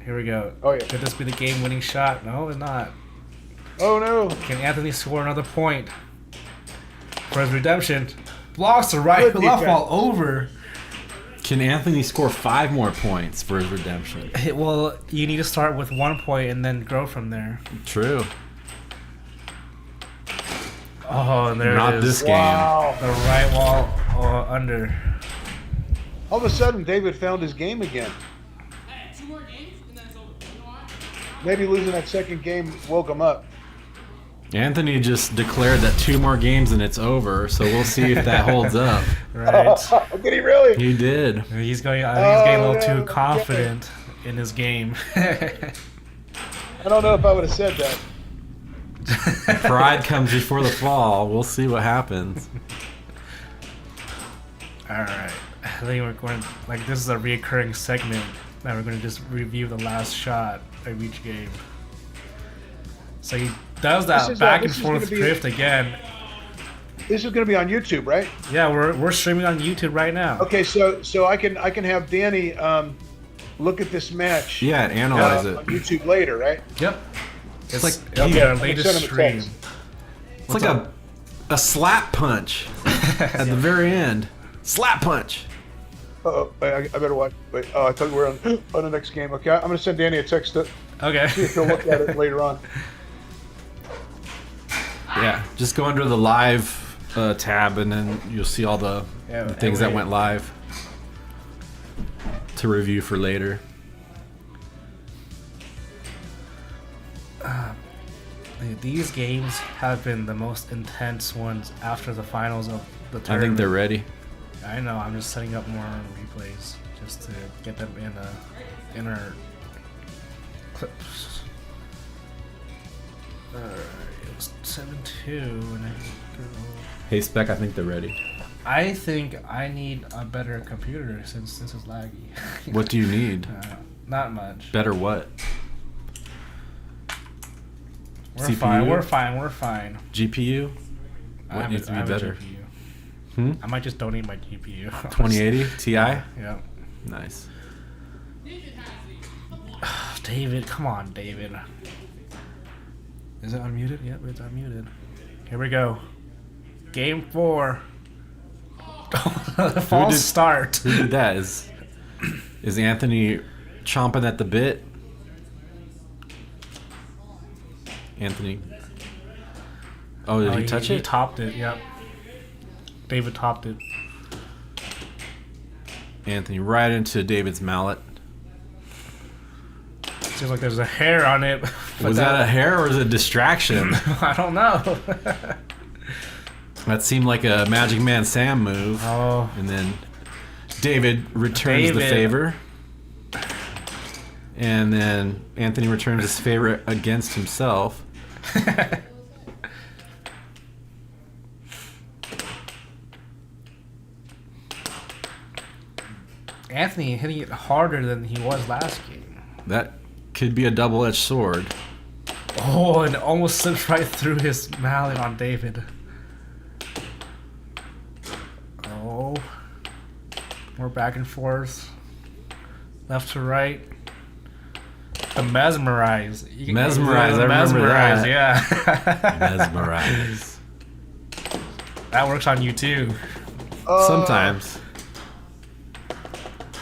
Here we go. Oh, yeah. Could this be the game-winning shot? No, it's not. Oh, no. Can Anthony score another point for his redemption? Blocks the right Good left defense. wall over. Can Anthony score 5 more points for his redemption? Well, you need to start with 1 point and then grow from there. True. Oh, and there Not it is. this game. Wow. The right wall under. All of a sudden, David found his game again. Hey, 2 more games and then it's over. You know why? Maybe losing that second game woke him up. Anthony just declared that 2 more games and it's over, so we'll see if that holds up. Right. Did he really? He did. He's getting a little yeah, too confident in his game. I don't know if I would have said that. Pride comes before the fall. We'll see what happens. Alright. I think we're going this is a reoccurring segment that we're going to just review the last shot of each game. So he does that back and forth drift again. This is going to be on YouTube, right? Yeah, we're streaming on YouTube right now. Okay, so I can have Danny look at this match. Yeah, analyze it on YouTube later, right? Yep. It's like our latest stream. It's like a slap punch at the very end. Slap punch. I better watch. Wait, I thought we were on the next game. Okay, I'm going to send Danny a text. Okay. See if he'll look at it later on. Yeah, just go under the live tab and then you'll see all the things that went live to review for later. These games have been the most intense ones after the finals of the tournament. I think they're ready. I know, I'm just setting up more replays just to get them in our clips. It was 7-2 and Hey Spec, I think they're ready. I think I need a better computer since this is laggy. What do you need? Not much. Better what? We're CPU? fine. We're fine. GPU? What needs to be better? I might just donate my GPU. 2080 Ti? Yeah. Nice. David, come on, David. Is it unmuted? Yep, it's unmuted. Here we go. Game 4. False start. Who did that? Is Anthony chomping at the bit? Anthony. Oh, did he touch it? He topped it, yep. David topped it. Anthony right into David's mallet. Seems like there's a hair on it. Was that a hair or was it a distraction? I don't know. That seemed like a Magic Man Sam move. Oh. And then David returns the favor. And then Anthony returns his favor against himself. Anthony hitting it harder than he was last game. That could be a double-edged sword. Oh, and it almost slipped right through his mallet on David. Oh. More back and forth. Left to right. The mesmerize. Mesmerize, I remember that. Yeah. Mesmerize. That works on you too. Sometimes.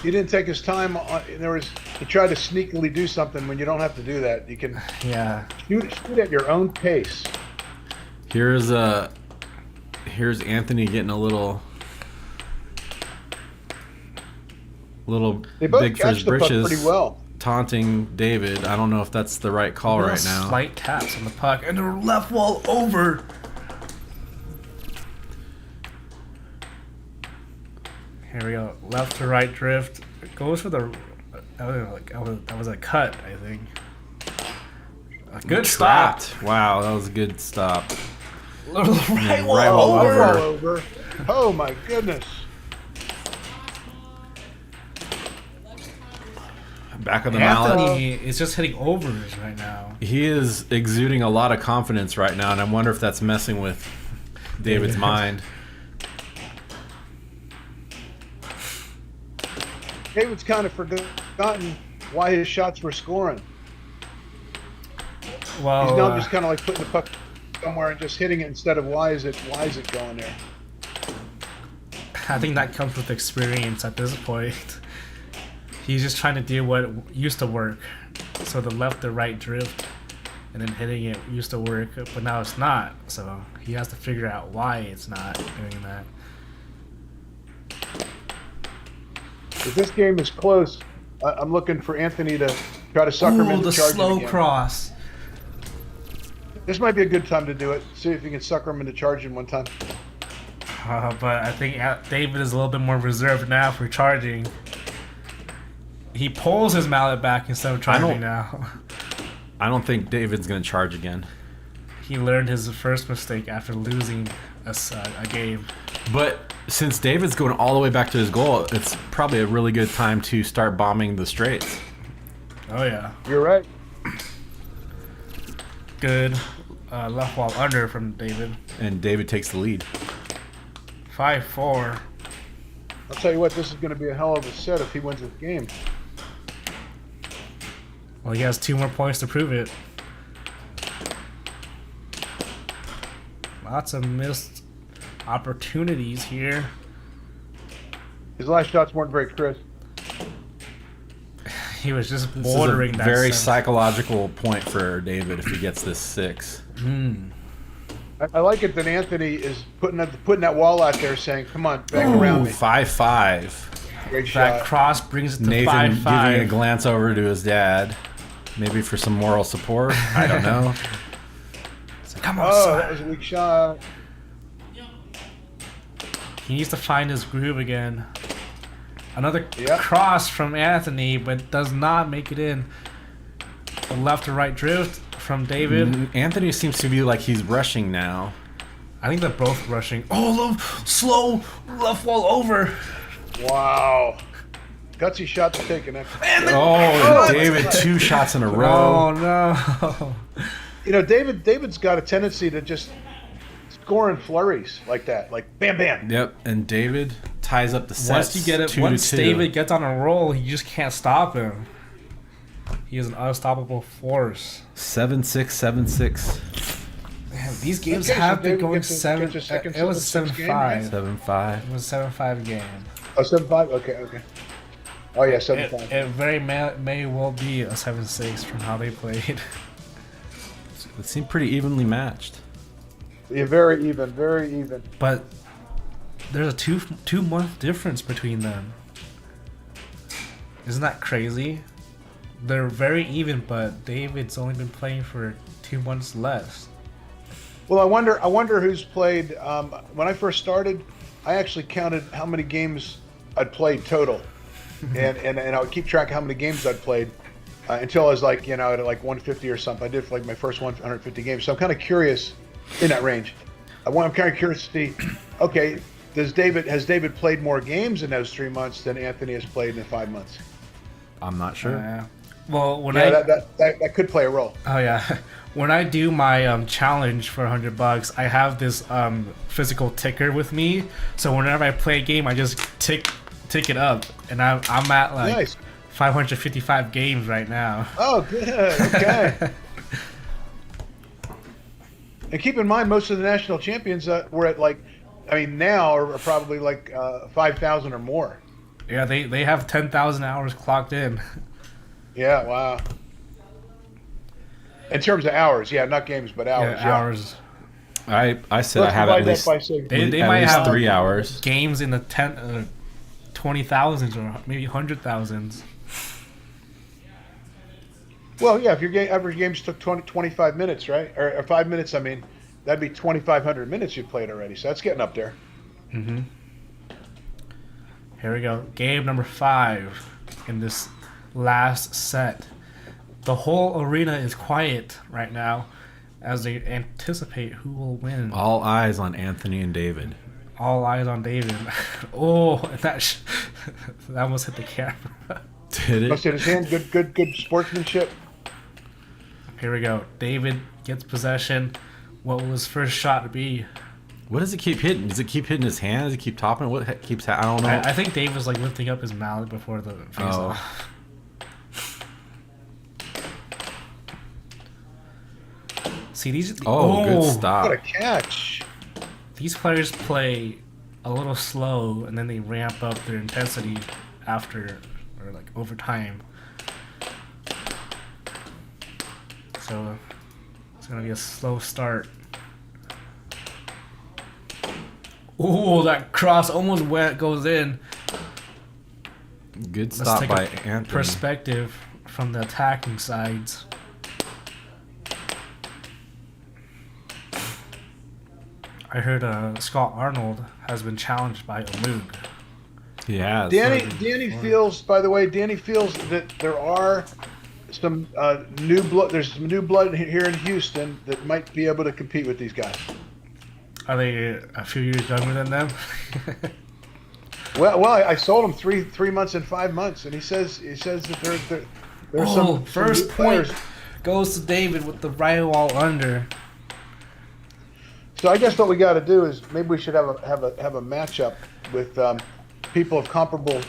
He didn't take his time. He tried to sneakily do something when you don't have to do that. You can shoot at your own pace. Here's Anthony getting a little They both big for catch his the puck britches, pretty well. taunting David. I don't know if that's the right call right now. Slight taps on the puck and the left wall over. Here we go. Left to right drift. It goes for the. That was a cut, I think. A good stop. Wow, that was a good stop. Right wall over. Oh my goodness. Back of the mallet. Anthony is just hitting overs right now. He is exuding a lot of confidence right now, and I wonder if that's messing with David's mind. David's kind of forgotten why his shots were scoring. Well, he's now just kind of like putting the puck somewhere and just hitting it instead of why is it going there? I think that comes with experience at this point. He's just trying to do what used to work. So the left to right drift and then hitting it used to work, but now it's not. So he has to figure out why it's not doing that. If this game is close, I'm looking for Anthony to try to sucker him into the charging slow again. cross. This might be a good time to do it. See if you can sucker him into charging one time. But I think David is a little bit more reserved now for charging. He pulls his mallet back instead of charging now. I don't think David's going to charge again. He learned his first mistake after losing a game. But since David's going all the way back to his goal, it's probably a really good time to start bombing the straights. Oh, yeah. You're right. Good left wall under from David. And David takes the lead. 5-4. I'll tell you what, this is going to be a hell of a set if he wins this game. Well, he has 2 more points to prove it. Lots of missed opportunities here. His last shots weren't very crisp. He was just This bordering is a that very sense. psychological point for David if he gets this 6. I like it that Anthony is putting that wall out there saying, come on, back around me. 5-5. Great That shot. cross brings it to Nathan 5-5. giving a glance over to his dad. Maybe for some moral support. I don't know. It's like, come on, Oh, son. that was a weak shot. He needs to find his groove again. Another Yep. cross from Anthony, but does not make it in. The left to right drift from David. Anthony seems to be like he's rushing now. I think they're both rushing. Oh, slow left wall over. Wow. Gutsy shot to take an extra. Oh, David, 2 shots in a row. Oh, no. You know, David's got a tendency to just score in flurries like that. Like, bam, bam. Yep, and David ties up the sets. Once you get it, 2-2. once David gets on a roll, you just can't stop him. He is an unstoppable force. 7-6, 7-6. Man, these games Okay, so have been David going gets a 7. second It was a 7-6 game, right? 7-5. 7-5. It was a 7-5 game. Oh, 7-5? Okay. Oh, yeah, 7-5. It very may well be a 7-6 from how they played. It seemed pretty evenly matched. Yeah, very even. But there's a two month difference between them. Isn't that crazy? They're very even, but David's only been playing for 2 months less. Well, I wonder who's played. When I first started, I actually counted how many games I'd played total, and I would keep track of how many games I'd played until I was like, at like 150 or something. I did for like my first 150 games. So I'm kind of curious in that range. I'm kind of curious to see. Okay, has David played more games in those 3 months than Anthony has played in 5 months? I'm not sure. Well, that could play a role. Oh yeah, when I do my challenge for $100, I have this physical ticker with me. So whenever I play a game, I just tick it up, and I'm at like Nice. 555 games right now. Oh, good. Okay. And keep in mind, most of the national champions were at now are probably like 5,000 or more. Yeah, they have 10,000 hours clocked in. Yeah, wow. In terms of hours, yeah, not games, but hours. Yeah, hours. I said Let's I have divide at that least, by 6. They at might least have 3 hours. Games in the 20,000s or maybe 100,000s. Well, yeah, if your average games took 25 minutes, right? Or 5 minutes, I mean, that'd be 2,500 minutes you played already. So that's getting up there. Mm-hmm. Here we go. Game number 5 in this last set. The whole arena is quiet right now as they anticipate who will win. All eyes on Anthony and David. All eyes on David. Oh, that almost hit the camera. Did Must hit his hand. Good sportsmanship. Here we go. David gets possession. What will his first shot be? What does it keep hitting? Does it keep hitting his hand? Does it keep topping? What keeps I don't know. I think Dave was like lifting up his mallet before the face off. See these. Good stop. What a catch! These players play a little slow, and then they ramp up their intensity after, or like over time. So it's gonna be a slow start. Ooh, that cross almost goes in. Good Let's stop take by a Anthony. perspective from the attacking sides. I heard Scott Arnold has been challenged by Omug. He has. Danny feels, by the way, that there are some new blood. There's some new blood here in Houston that might be able to compete with these guys. Are they a few years younger than them? Well, I sold him 3 months and 5 months, and he says that there's some first new point players. goes to David with the right wall under. So I guess what we got to do is maybe we should have a matchup with people of comparable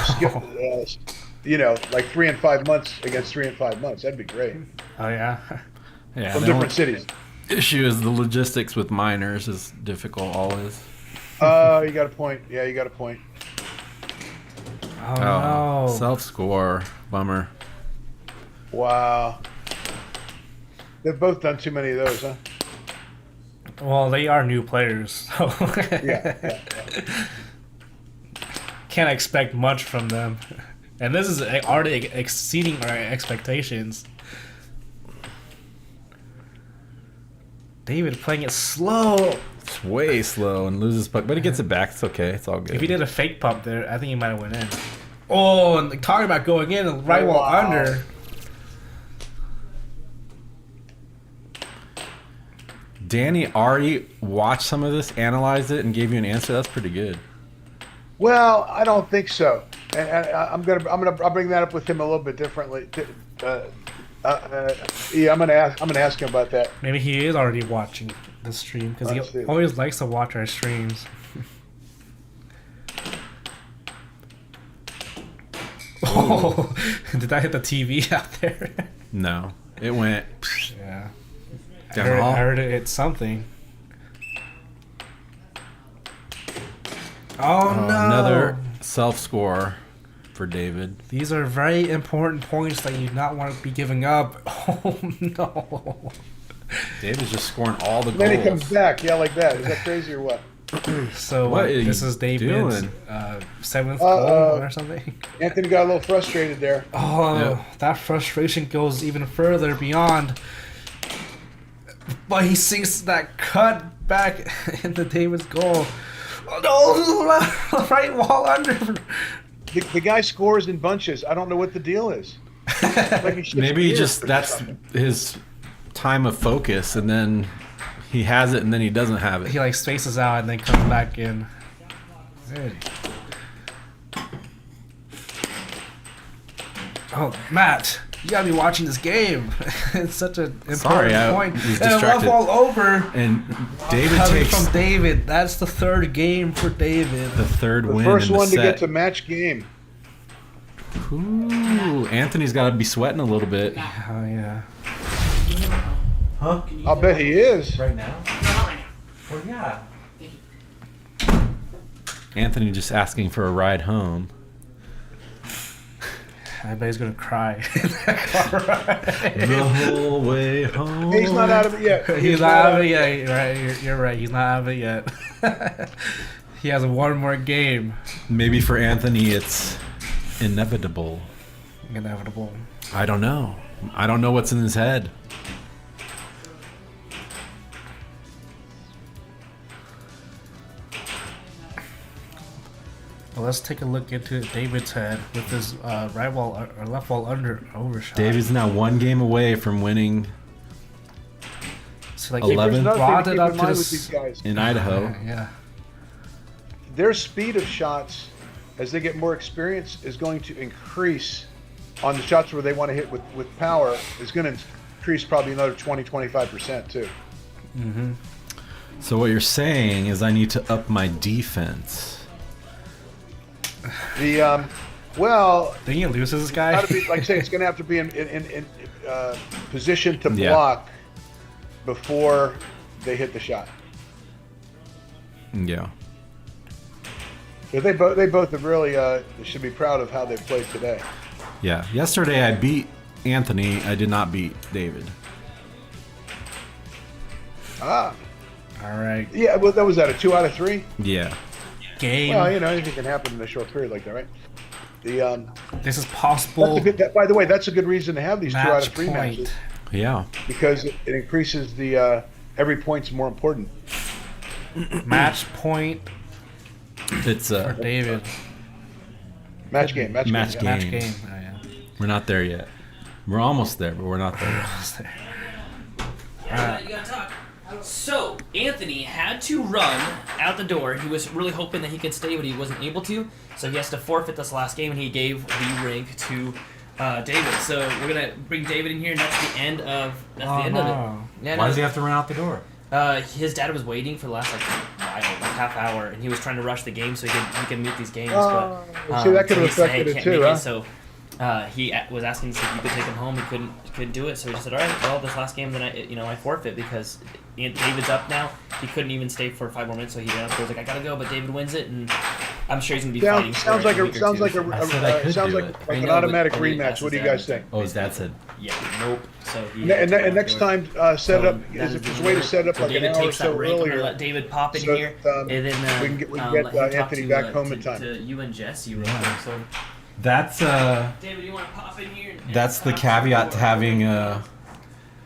skill, like 3 and 5 months against 3 and 5 months. That'd be great. Oh yeah. Yeah. From the different only cities. Issue is the logistics with minors is difficult always. You got a point. Yeah, you got a point. Oh no. Self score. Bummer. Wow. They've both done too many of those, huh? Well, they are new players, so Yeah. can't expect much from them. And this is already exceeding our expectations. David playing it slow. It's way slow and loses puck, but he gets it back. It's okay. It's all good. If he did a fake pump there, I think he might have went in. Oh, and talking about going in, right wall under. Danny already watched some of this, analyzed it, and gave you an answer. That's pretty good. Well, I don't think so, and I'll bring that up with him a little bit differently. Yeah, I'm gonna ask him about that. Maybe he is already watching the stream because he always likes to watch our streams. Oh, did that hit the TV out there? No, it went. Yeah, Down the hall. I heard it hit something. Oh no! Another self score for David. These are very important points that you do not want to be giving up. Oh no! David's just scoring all the goals. Then he comes back, yeah, like that. Is that crazy or what? So What are this you is David's doing? 7th goal or something. Anthony got a little frustrated there. Oh, Yeah. that frustration goes even further beyond. But he sees that cut back into David's goal. Oh, no! Right wall under. The guy scores in bunches. I don't know what the deal is. Like he Maybe that's his time of focus, and then he has it, and then he doesn't have it. He like spaces out and then comes back in. Good. Oh, Matt, you gotta be watching this game. It's such an important point. was And a left distracted. wall over. And David Coming takes from David. That's the third game for David. the third the win first in the one to set. get to match game. Ooh, Anthony's got to be sweating a little bit. Oh yeah. Huh? I'll bet he is. Right now? Well, yeah. Anthony just asking for a ride home. I bet he's gonna cry. The whole way home. He's not out of it yet. He's not out of it yet. You're right. You're right. He's not out of it yet. He has one more game. Maybe for Anthony it's inevitable. Inevitable. I don't know. I don't know what's in his head. Well, let's take a look into David's head with his right wall or left wall under overshot. David's now one game away from winning So like 11 brought it up to with these guys. in Idaho. Yeah. Their speed of shots, as they get more experience, is going to increase on the shots where they want to hit with power. Is going to increase probably another 20-25% too. Mm-hmm. So what you're saying is I need to up my defense. The well, Didn't you lose this guy? gotta be, like I say, it's going to have to be in position to Yeah. block before they hit the shot. Yeah. But they both have really should be proud of how they played today. Yeah. Yesterday I beat Anthony. I did not beat David. Ah. All right. Yeah. Well, that was a 2 out of 3. Yeah. Game. Well, anything can happen in a short period like that, right? This is possible. By the way, that's a good reason to have these 2 out of 3 point. matches. Yeah. Because it increases the every point's more important. Match point. It's for David. Match game. Match game. Oh, yeah. We're not there yet. We're almost there, but we're not there yet. Yeah, you gotta talk. So, Anthony had to run out the door. He was really hoping that he could stay, but he wasn't able to. So he has to forfeit this last game, and he gave the rig to David. So we're gonna bring David in here, and that's the end of it. Yeah, Why does he have to run out the door? His dad was waiting for the last half hour, and he was trying to rush the game so he could meet these games. See, that could have so he said, affected "Hey, it can't too, make huh? it." So he was asking if you could take him home. He couldn't do it, so he just said, "All right, well, this last game, then I forfeit because David's up now. He couldn't even stay for 5 more minutes, so he ran up. He was like, I gotta go, but David wins it, and I'm sure he's gonna be fighting. Sounds like an automatic rematch. What do you guys think? Oh, his dad said. Yeah, nope. So and next time, set it up. There's a way to set it up like David an hour or takes so that rig, I'm gonna earlier. let David pop in so here, that, and then we can get let him talk Anthony back home in time. to you and Jesse real quick. So, That's David, you want to pop in here? that's the caveat to having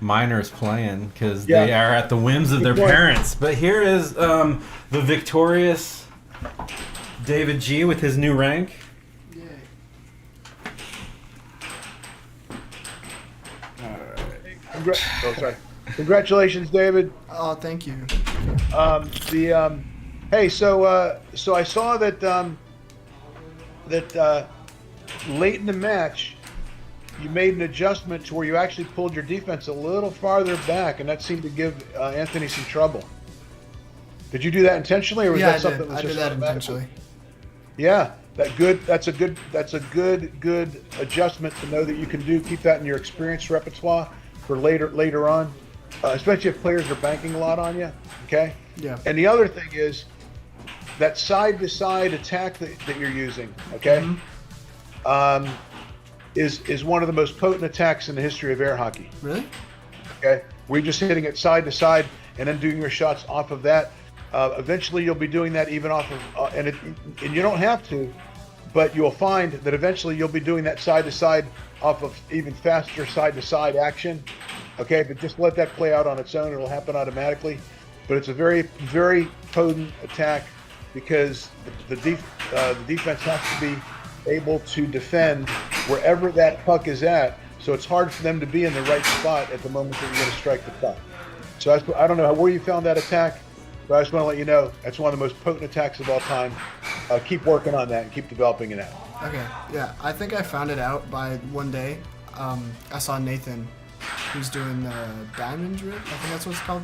minors playing, because they are at the whims of their parents. But here is the victorious David G with his new rank. Congratulations, David. Oh, thank you. Hey, so I saw that late in the match, you made an adjustment to where you actually pulled your defense a little farther back, and that seemed to give Anthony some trouble. Did you do that intentionally, or was that something that was I just did that automatic? intentionally. Yeah, that's a good adjustment to know that you can do. Keep that in your experience repertoire for later on, especially if players are banking a lot on you. Okay. Yeah. And the other thing is that side-to-side attack that you're using. Okay. Mm-hmm. Is one of the most potent attacks in the history of air hockey. Really? Okay. We're just hitting it side to side and then doing your shots off of that. Eventually, you'll be doing that even off of, and you don't have to, but you'll find that eventually you'll be doing that side to side off of even faster side to side action. Okay, but just let that play out on its own; it'll happen automatically. But it's a very, very potent attack because the defense has to be able to defend wherever that puck is at. So it's hard for them to be in the right spot at the moment that you're going to strike the puck. So I don't know where you found that attack, but I just want to let you know that's one of the most potent attacks of all time. Keep working on that and keep developing it out. Okay, yeah. I think I found it out by one day. I saw Nathan, who's doing the diamond drip. I think that's what it's called.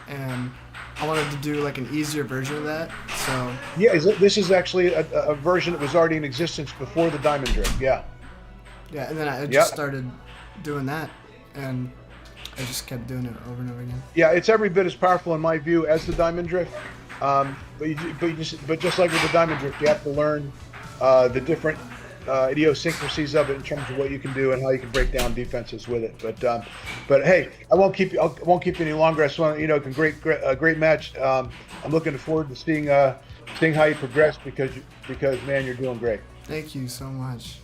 And I wanted to do like an easier version of that. So yeah, this is actually a version that was already in existence before the diamond drip. Yeah. Yeah, and then I just started doing that, and I just kept doing it over and over again. Yeah, it's every bit as powerful in my view as the diamond drift. But just like with the diamond drift, you have to learn the different idiosyncrasies of it in terms of what you can do and how you can break down defenses with it. But hey, I won't keep you any longer. I just want to, great match. I'm looking forward to seeing how you progress because man, you're doing great. Thank you so much.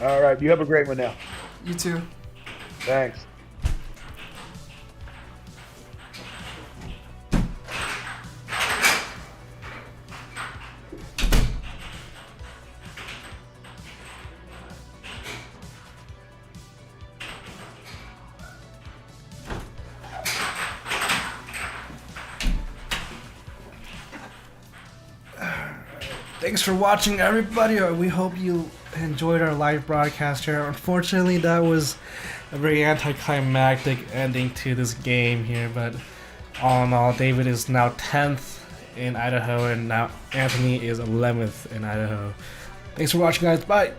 All right, you have a great one now. You too. Thanks. Thanks for watching, everybody. We hope you enjoyed our live broadcast here. Unfortunately, that was a very anticlimactic ending to this game here, but all in all, David is now 10th in Idaho, and now Anthony is 11th in Idaho. Thanks for watching, guys. Bye.